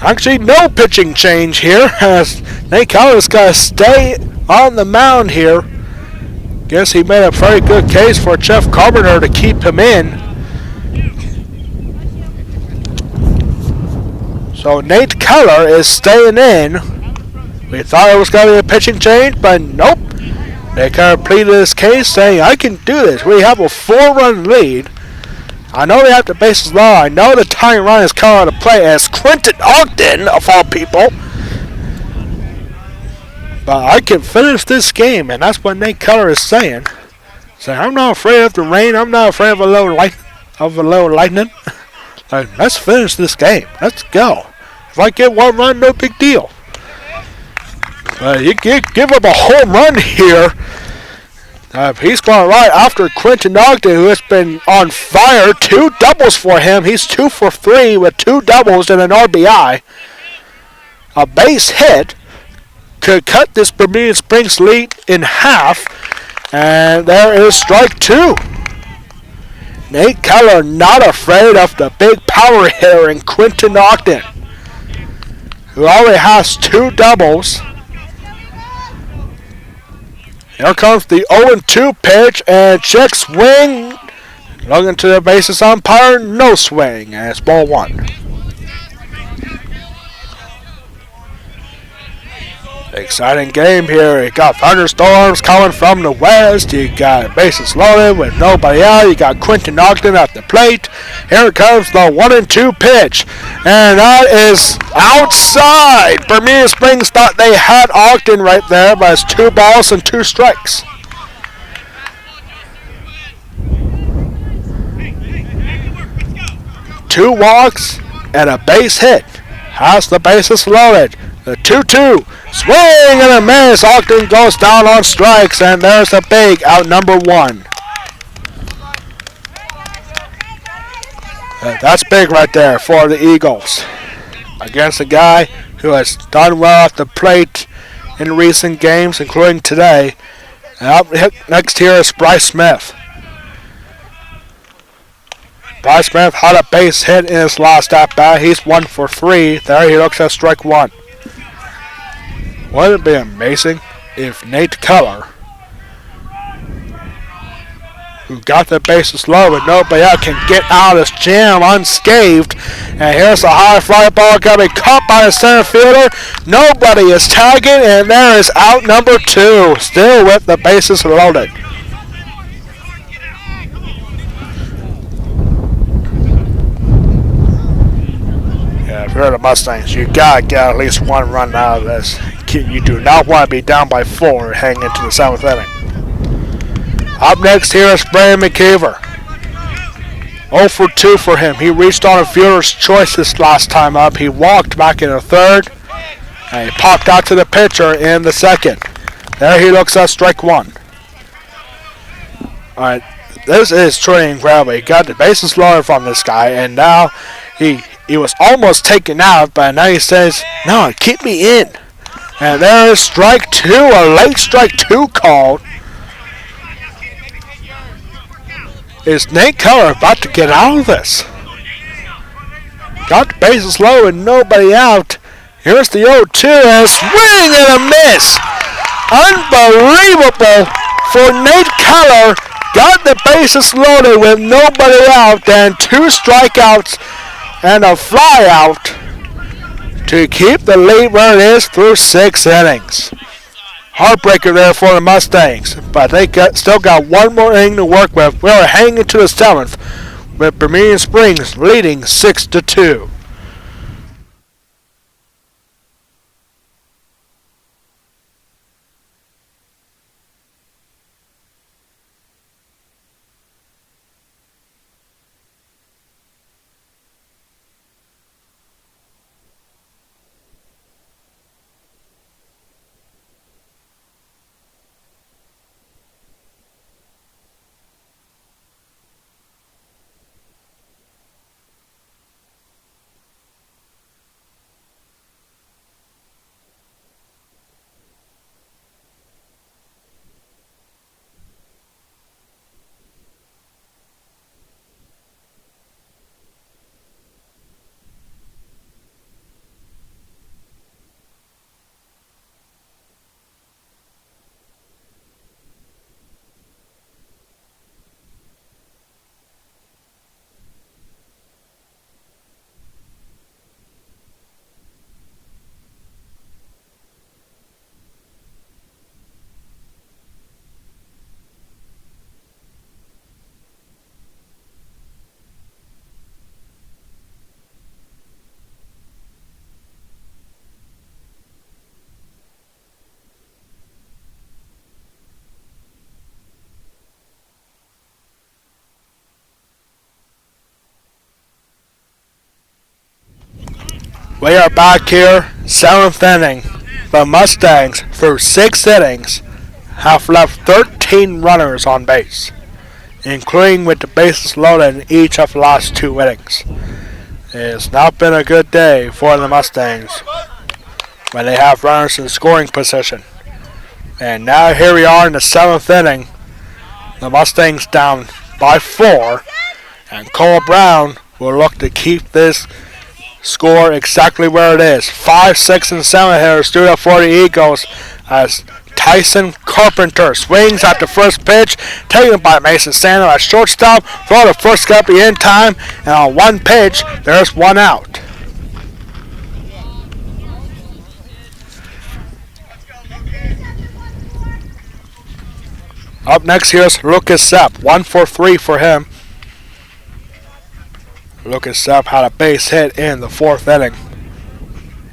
Actually, no pitching change here, as Nate Keller's got to stay on the mound here. Guess he made a very good case for Jeff Carpenter to keep him in. So Nate Keller is staying in. We thought it was going to be a pitching change, but nope. Nate Keller pleaded his case, saying, I can do this. We have a 4-run lead. I know they have the bases low. I know the tying run is coming out of play as Quentin Ogden, of all people. But I can finish this game, and that's what Nate Keller is saying. Saying, I'm not afraid of the rain. I'm not afraid of a little lightning. Like, let's finish this game. Let's go. If I get 1 run, no big deal. You give up a home run here. He's going right after Quentin Ogden, who has been on fire. 2 doubles for him. He's 2 for 3 with 2 doubles and an RBI. A base hit could cut this Bermudian Springs lead in half. And there is strike 2. Nate Keller not afraid of the big power hitter in Quentin Ogden, who already has 2 doubles. Here comes the 0-2 pitch, and check swing. Looking to the bases umpire, no swing, and it's ball 1. Exciting game here. You got thunderstorms coming from the west. You got bases loaded with nobody out. You got Quentin Ogden at the plate. Here comes the 1-2 pitch. And that is outside. Bermudian Springs thought they had Ogden right there, but it's 2 balls and 2 strikes. Two walks and a base hit. Has the bases loaded. The 2-2. Swing and a miss. Ogden goes down on strikes, and there's a big out number 1. That's big right there for the Eagles. Against a guy who has done well at the plate in recent games, including today. And up next here is Bryce Smith. Bryce Smith had a base hit in his last at-bat. He's 1 for 3. There he looks at strike 1. Wouldn't it be amazing if Nate Keller, who got the bases low with nobody out, can get out of his jam unscathed? And here's a high fly ball going to be caught by the center fielder. Nobody is tagging, and there is out number 2, still with the bases loaded. Yeah, if you're the Mustangs, you got to get at least 1 run out of this. You do not want to be down by 4 heading into the 7th inning. Up next here is Brandon McKeever. 0 for 2 for him. He reached on a fielder's choice this last time up. He walked back in the 3rd, and he popped out to the pitcher in the 2nd. There he looks at strike 1. All right, this is truly incredible. He got the bases loaded from this guy, and now he was almost taken out, but now he says, no, keep me in. And there is strike 2, a late strike 2 called. Is Nate Keller about to get out of this? Got the bases low and nobody out. Here's the 0-2, and a swing and a miss. Unbelievable for Nate Keller. Got the bases loaded with nobody out, and 2 strikeouts and a fly out to keep the lead where it is through 6 innings. Heartbreaker there for the Mustangs, but they still got 1 more inning to work with. We're hanging to the 7th with Bermudian Springs leading 6-2. We are back here, 7th inning. The Mustangs, through 6 innings, have left 13 runners on base, including with the bases loaded in each of the last 2 innings. It has not been a good day for the Mustangs when they have runners in scoring position. And now here we are in the 7th inning. The Mustangs down by 4, and Cole Brown will look to keep this score exactly where it is. 5, 6, and 7 hitters do it for the Eagles as Tyson Carpenter swings at the first pitch, taken by Mason Sano at shortstop. Throw the first guppy in time, and on one pitch, there's 1 out. Up next here's Lucas Sepp. 1 for 3 for him. Lucas Sepp had a base hit in the 4th inning.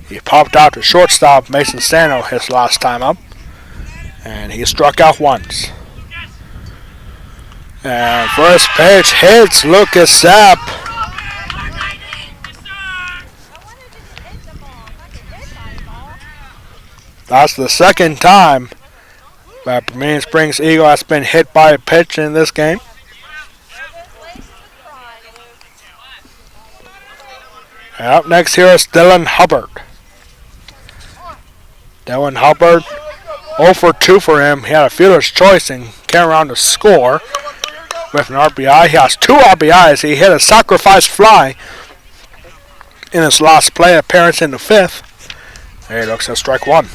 He popped out to shortstop Mason Sano his last time up, and he struck out once. And first pitch hits Lucas Sepp. That's the second time that Bermudian Springs Eagle has been hit by a pitch in this game. And up next here is Dylan Hubbard. Dylan Hubbard, 0 for 2 for him. He had a fielder's choice and came around to score with an RBI. He has 2 RBIs. He hit a sacrifice fly in his last play appearance in the 5th. There he looks at strike 1.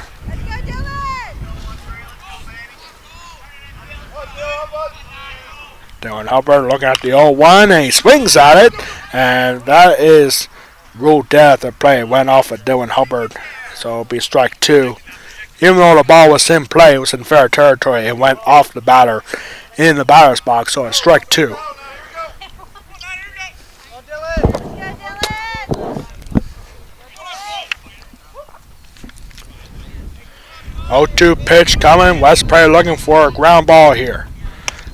Dylan Hubbard looking at the 0-1, and he swings at it, and that is ruled dead. The play went off of Dylan Hubbard, so it'll be strike 2. Even though the ball was in play, it was in fair territory. It went off the batter in the batter's box, so it's strike 2. Oh, 2 pitch coming. West Prairie looking for a ground ball here.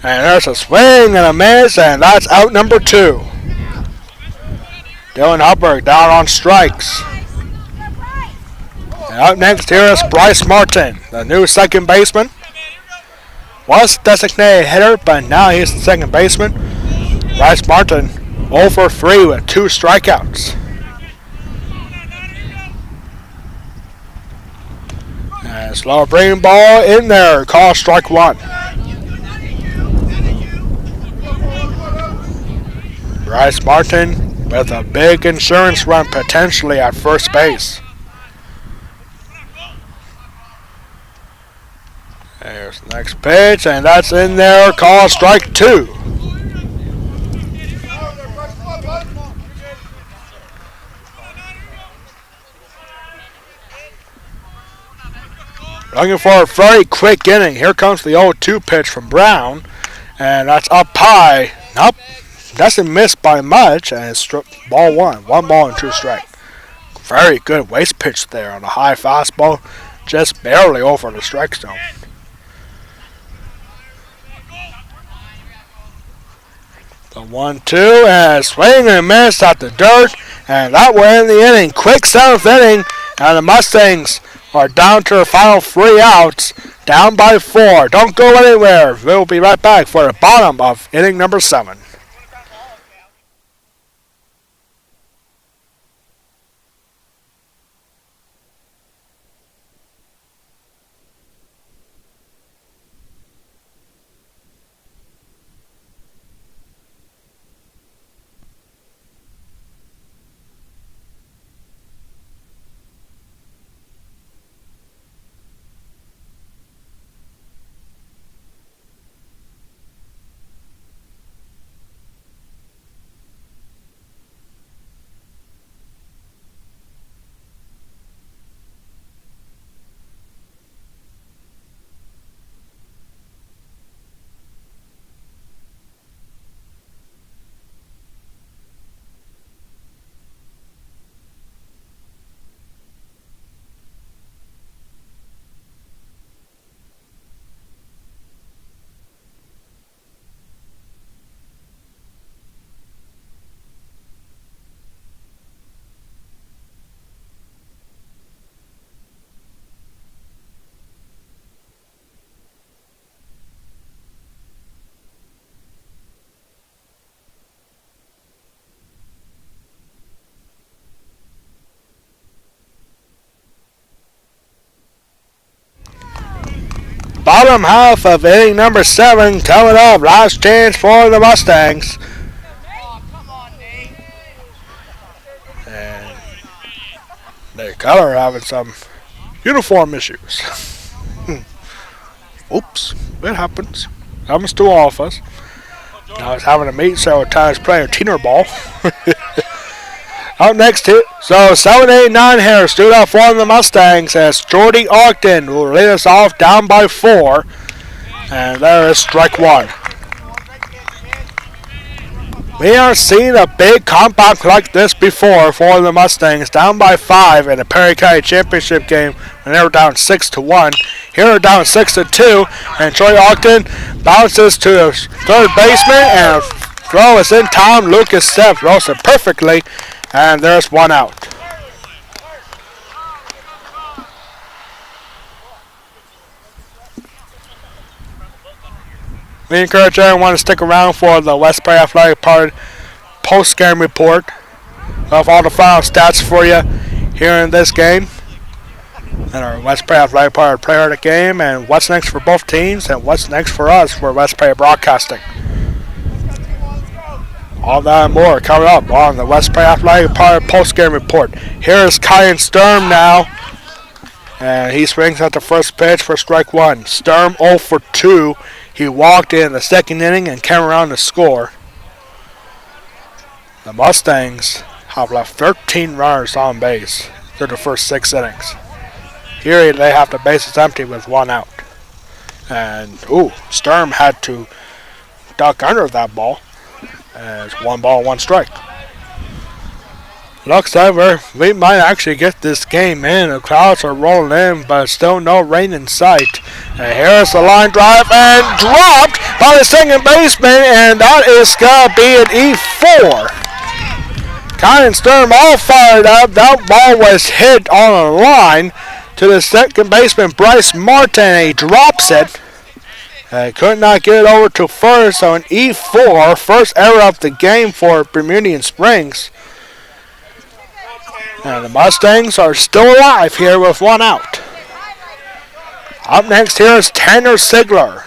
And there's a swing and a miss, and that's out number 2. Dylan Hubbard down on strikes. And up next here is Bryce Martin, the new second baseman. Was designated hitter, but now he's the second baseman. Bryce Martin 0 for 3 with 2 strikeouts. And slow breaking ball in there, call strike 1. Bryce Martin with a big insurance run potentially at first base. There's the next pitch, and that's in there, call strike 2. Looking for a very quick inning. Here comes the 0-2 pitch from Brown, and that's up high. Nope, doesn't miss by much, and it's ball 1. 1 ball and 2 strike. Very good waist pitch there on a high fastball, just barely over the strike zone. The 1-2, and swing and miss at the dirt, and that will end the inning. Quick 7th inning, and the Mustangs are down to their final 3 outs, down by 4. Don't go anywhere. We'll be right back for the bottom of inning number 7. bottom half of inning number 7 coming up. Last chance for the Mustangs. And they are having some uniform issues. Oops, it happens. Happens to all of us. I was having a meet several times playing Teener ball. Up next, so 7, 8, 9 here. Stood up for the Mustangs as Jordy Ogden will lead us off down by 4. And there is strike 1. We are seeing a big comeback like this before for the Mustangs, down by 5 in the Perry County Championship game when they were down 6-1. Here they're down 6-2, and Troy Ogden bounces to the third baseman, and a throw is in time. Lucas Stepp throws it perfectly, and there's 1 out. We encourage everyone to stick around for the West Prairie Athletic Park post-game report of all the final stats for you here in this game. And our West Prairie Athletic Park player of the game, and what's next for both teams, and what's next for us for West Prairie Broadcasting. All that and more coming up on the West Prairie Athletic Park post-game report. Here is Kyan Sturm now. And he swings at the first pitch for strike 1. Sturm 0 for 2. He walked in the second inning and came around to score. The Mustangs have left 13 runners on base through the first 6 innings. Here they have the bases empty with 1 out. And, Sturm had to duck under that ball. And it's 1 ball, 1 strike. Looks over, we might actually get this game in. The clouds are rolling in, but still no rain in sight. And here's the line drive, and dropped by the second baseman, and that is going to be an E4. Kyan Sturm all fired up. That ball was hit on a line to the second baseman, Bryce Martin, and he drops it. And could not get it over to first, so an E4, first error of the game for Bermudian Springs. And the Mustangs are still alive here with 1 out. Up next here is Tanner Sigler.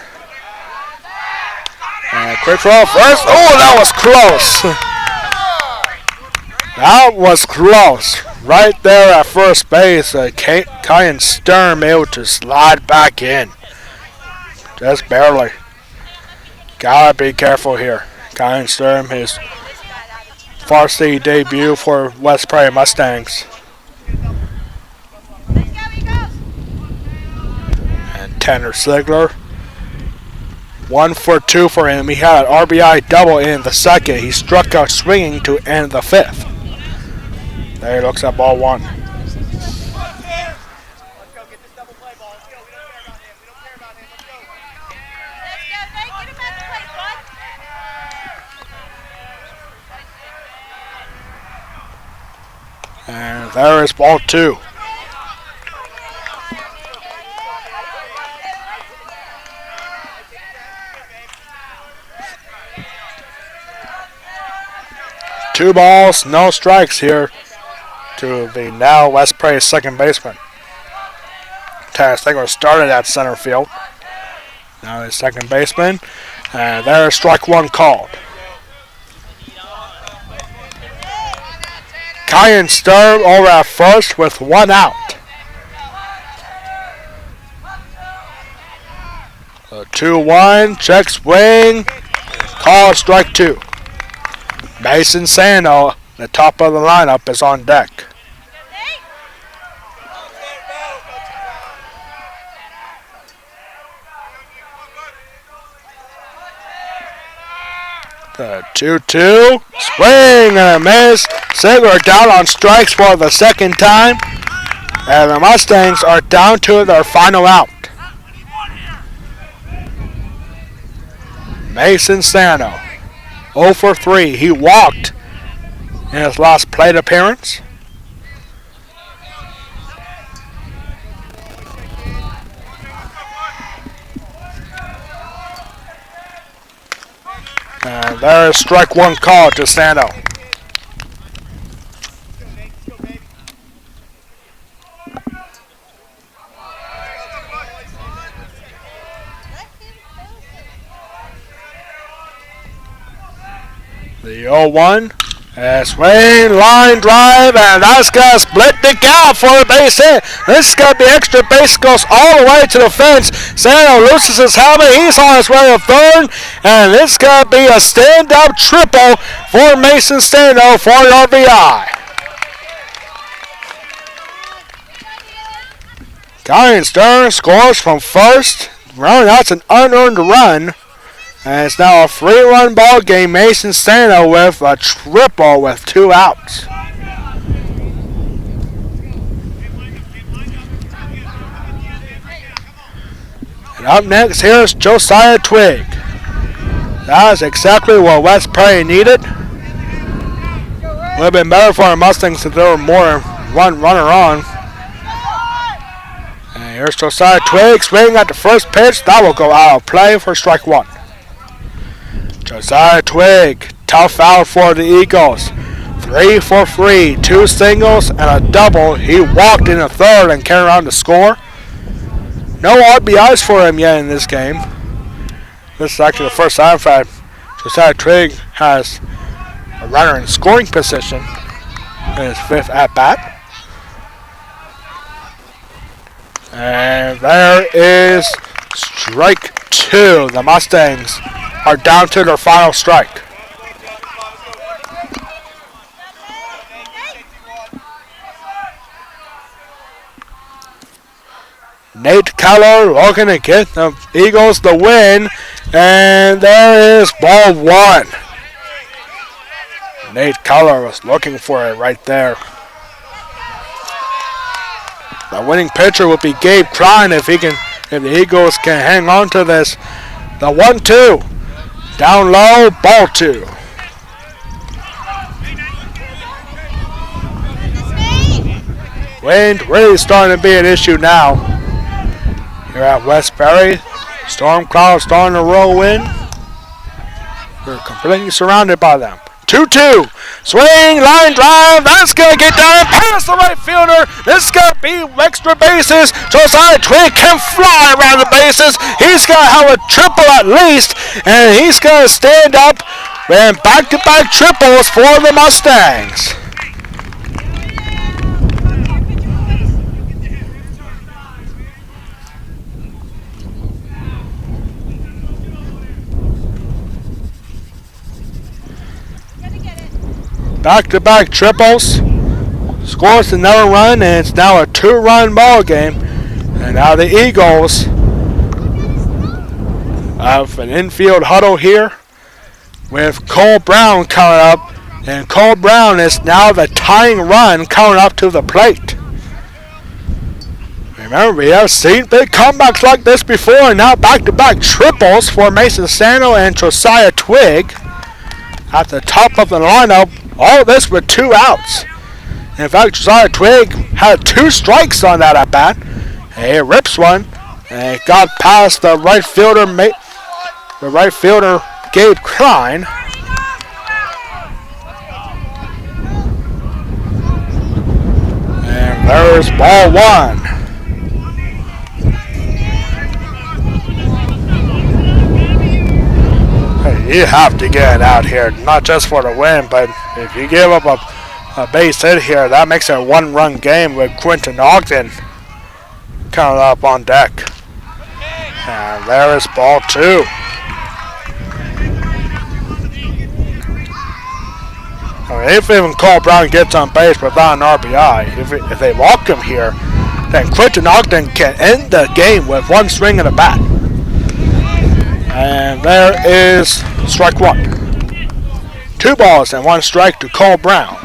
And quick throw first. Oh, that was close. That was close. Right there at first base, Kyan Sturm able to slide back in. Just barely. Gotta be careful here. Kyan Sturm, his varsity debut for West Prairie Mustangs. And Tanner Sigler, 1 for 2 for him. He had an RBI double in the second. He struck out swinging to end the 5th. There he looks at ball 1. And there is ball 2. Two balls, no strikes here to the now West Prairie second baseman. Tanner Sigler started at center field. Now his second baseman. And there is strike 1 called. Kyan Sturm over at first with 1 out. 2-1, check swing, call strike 2. Mason Sano, the top of the lineup, is on deck. The 2-2, swing and a miss. Sigler down on strikes for the second time. And the Mustangs are down to their final out. Mason Sano, 0 for 3. He walked in his last plate appearance. And there is strike 1 call to Sano. The 0-1. Swing, line drive, and that's going to split the gap for a base hit. This is going to be extra base, goes all the way to the fence. Sano loses his helmet. He's on his way to third, and this is going to be a stand-up triple for Mason Sano for the RBI. Ryan Stern scores from first. That's an unearned run. And it's now a 3-run ball game. Mason Sano with a triple with 2 outs. And up next, here's Josiah Twig. That is exactly what West Prairie needed. Would have been better for the Mustangs if there were more one runner on. And here's Josiah Twig swinging at the first pitch. That will go out of play for strike 1. Josiah Twig, tough out for the Eagles. 3 for 3, 2 singles and a double. He walked in the third and came around to score. No RBIs for him yet in this game. This is actually the first time that Josiah Twig has a runner in scoring position in his 5th at-bat. And there is strike 2. The Mustangs are down to their final strike. Nate Keller looking to get the Eagles the win, and there is ball 1. Nate Keller was looking for it right there. The winning pitcher will be Gabe Klein if the Eagles can hang on to this. The 1-2. Down low, ball 2. Wind really starting to be an issue now. Here at West Prairie, storm clouds starting to roll in. We're completely surrounded by them. 2-2. Swing, line drive. That's going to get down past the right fielder. This is going to be extra bases. Josiah Twig can fly around the bases. He's going to have a triple at least. And he's going to stand up and back-to-back triples for the Mustangs. Back-to-back triples. Scores another run, and it's now a 2-run ball game. And now the Eagles have an infield huddle here with Cole Brown coming up. And Cole Brown is now the tying run coming up to the plate. Remember, we have seen big comebacks like this before, and now back-to-back triples for Mason Sano and Josiah Twig at the top of the lineup. All of this with 2 outs. In fact, Josiah Twig had 2 strikes on that at bat. He rips one, and it got past the right fielder, Gabe Klein. And there's ball 1. You have to get it out here, not just for the win, but if you give up a base hit here, that makes it a 1-run game with Quentin Ogden coming up on deck. And there is ball 2. I mean, if even Cole Brown gets on base without an RBI, if they walk him here, then Quentin Ogden can end the game with 1 swing and a bat. And there is strike 1. 2 balls and 1 strike to Cole Brown.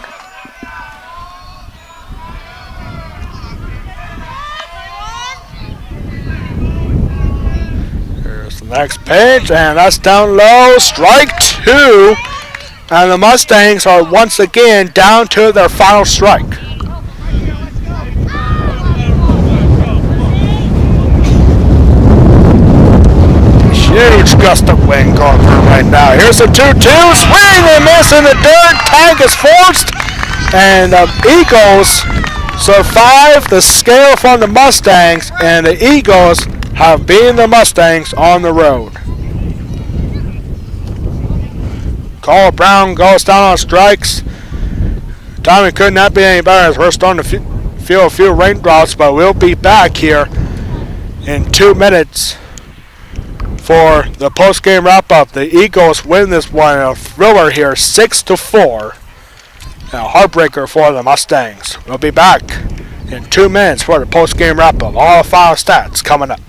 Here's the next pitch, and that's down low. Strike 2. And the Mustangs are once again down to their final strike. Huge gust of wind going through right now. Here's a 2-2. Swing and miss in the dirt. Tag is forced. And the Eagles survive the scale from the Mustangs. And the Eagles have beaten the Mustangs on the road. Cole Brown goes down on strikes. Tommy could not be any better as we're starting to feel a few raindrops, but we'll be back here in 2 minutes for the post-game wrap-up. The Eagles win this one in a thriller here, 6-4. A heartbreaker for the Mustangs. We'll be back in 2 minutes for the post-game wrap-up. All the final stats coming up.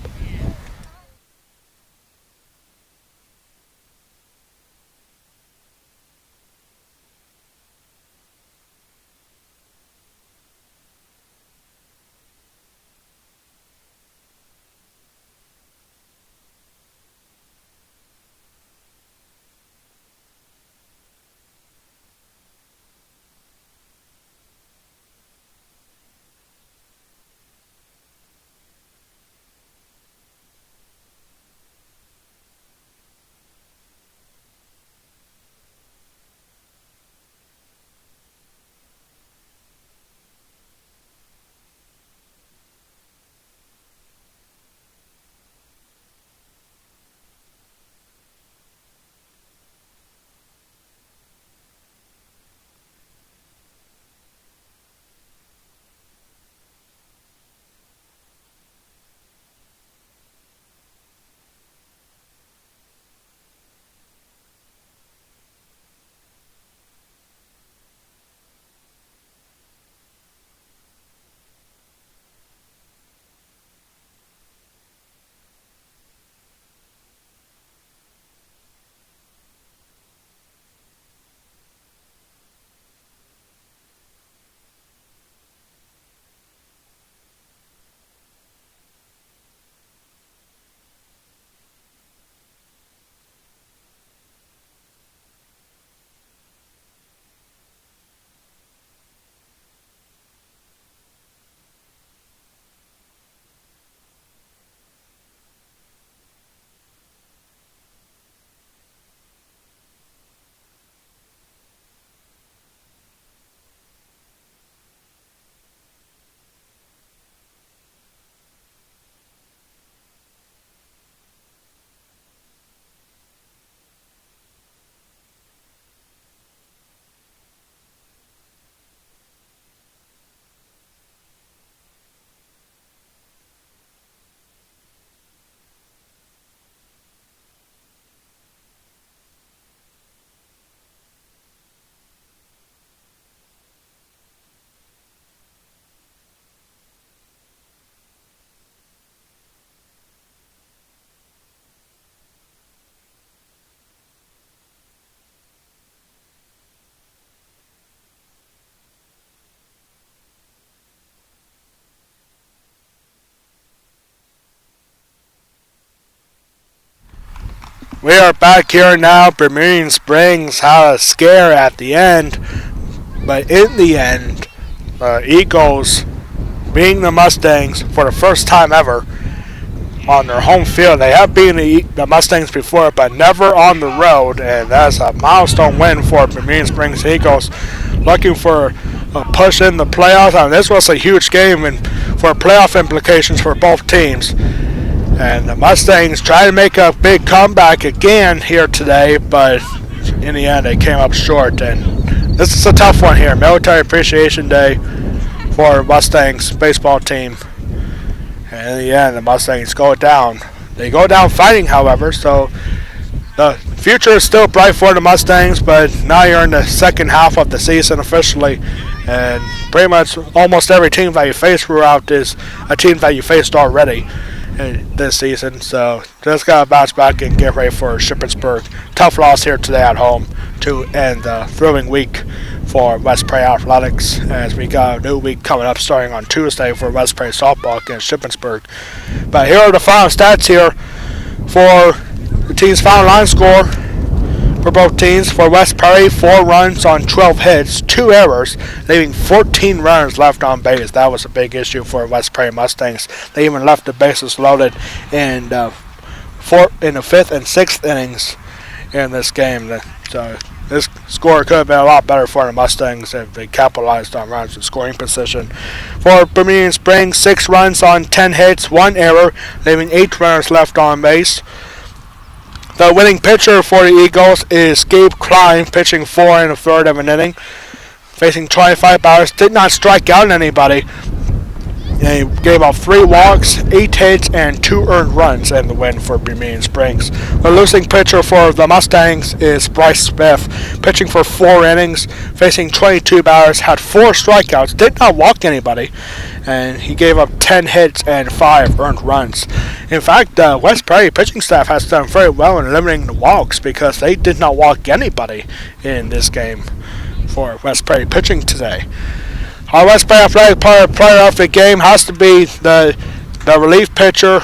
We are back here now. Bermudian Springs had a scare at the end, but in the end, the Eagles beating the Mustangs for the first time ever on their home field. They have beaten the Mustangs before, but never on the road, and that's a milestone win for Bermudian Springs Eagles, looking for a push in the playoffs. I mean, this was a huge game and for playoff implications for both teams. And the Mustangs try to make a big comeback again here today, but in the end they came up short. And this is a tough one here. Military Appreciation Day for Mustangs baseball team. And in the end, the Mustangs go down. They go down fighting, however, so the future is still bright for the Mustangs, but now you're in the second half of the season officially. And pretty much almost every team that you face throughout is a team that you faced already this season, so just gotta bounce back and get ready for Shippensburg. Tough loss here today at home to end the thrilling week for West Prairie Athletics, as we got a new week coming up starting on Tuesday for West Prairie softball against Shippensburg. But here are the final stats here for the team's final line score for both teams. For West Prairie, 4 runs on 12 hits, 2 errors, leaving 14 runners left on base. That was a big issue for West Prairie Mustangs. They even left the bases loaded in the 5th and 6th innings in this game. So this score could have been a lot better for the Mustangs if they capitalized on runs in scoring position. For Bermudian Springs, 6 runs on 10 hits, 1 error, leaving 8 runners left on base. The winning pitcher for the Eagles is Gabe Klein, pitching 4 and a third of an inning. Facing 25 batters, did not strike out anybody. He gave up 3 walks, 8 hits, and 2 earned runs in the win for Bermudian Springs. The losing pitcher for the Mustangs is Bryce Smith, pitching for 4 innings, facing 22 batters, had 4 strikeouts, did not walk anybody, and he gave up 10 hits and 5 earned runs. In fact, the West Prairie pitching staff has done very well in limiting the walks because they did not walk anybody in this game for West Prairie pitching today. Our West Prairie Athletic player of the game has to be the relief pitcher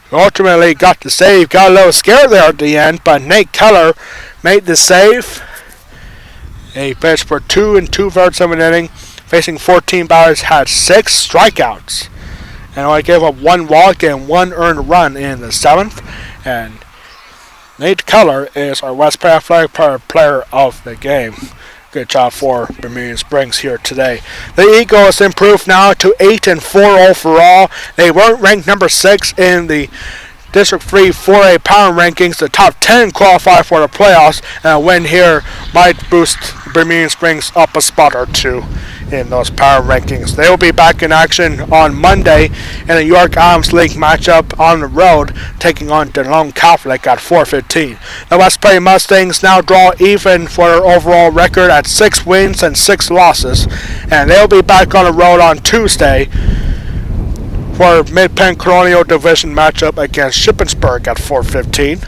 who ultimately got the save. Got a little scared there at the end, but Nate Keller made the save. He pitched for 2 2/3 of an inning, facing 14 batters, had 6 strikeouts, and only gave up 1 walk and 1 earned run in the 7th. And Nate Keller is our West Prairie Athletic player of the game. Good job for Bermudian Springs here today. The Eagles improved now to 8-4 overall. They weren't ranked number 6 in the District 3 4A power rankings. The top 10 qualify for the playoffs, and a win here might boost Bermudian Springs up a spot or 2 in those power rankings. They will be back in action on Monday in a York Adams League matchup on the road, taking on DeLone Catholic at 4:15. The West Prairie Mustangs now draw even for their overall record at 6 wins and 6 losses, and they'll be back on the road on Tuesday for Mid-Penn Colonial Division matchup against Shippensburg at 4:15.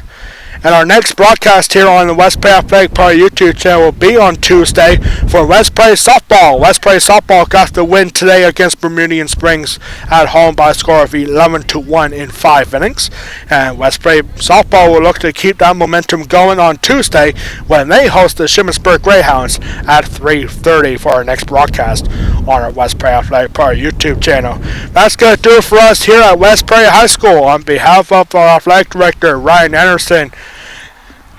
And our next broadcast here on the West Prairie Athletic Party YouTube channel will be on Tuesday for West Prairie Softball. West Prairie Softball got the win today against Bermudian Springs at home by a score of 11-1 in 5 innings. And West Prairie Softball will look to keep that momentum going on Tuesday when they host the Shippensburg Greyhounds at 3:30 for our next broadcast on our West Prairie Athletic Party YouTube channel. That's going to do it for us here at West Prairie High School. On behalf of our athletic director, Ryan Anderson,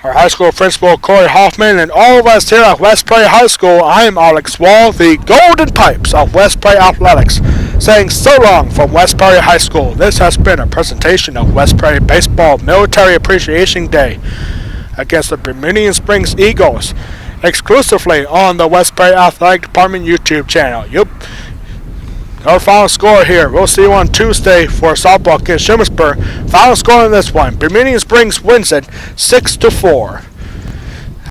our high school principal, Corey Hoffman, and all of us here at West Prairie High School, I am Alex Wall, the Golden Pipes of West Prairie Athletics, saying so long from West Prairie High School. This has been a presentation of West Prairie Baseball Military Appreciation Day against the Bermudian Springs Eagles, exclusively on the West Prairie Athletic Department YouTube channel. Our final score here. We'll see you on Tuesday for softball against Shippensburg. Final score on this one: Bermudian Springs wins it 6-4.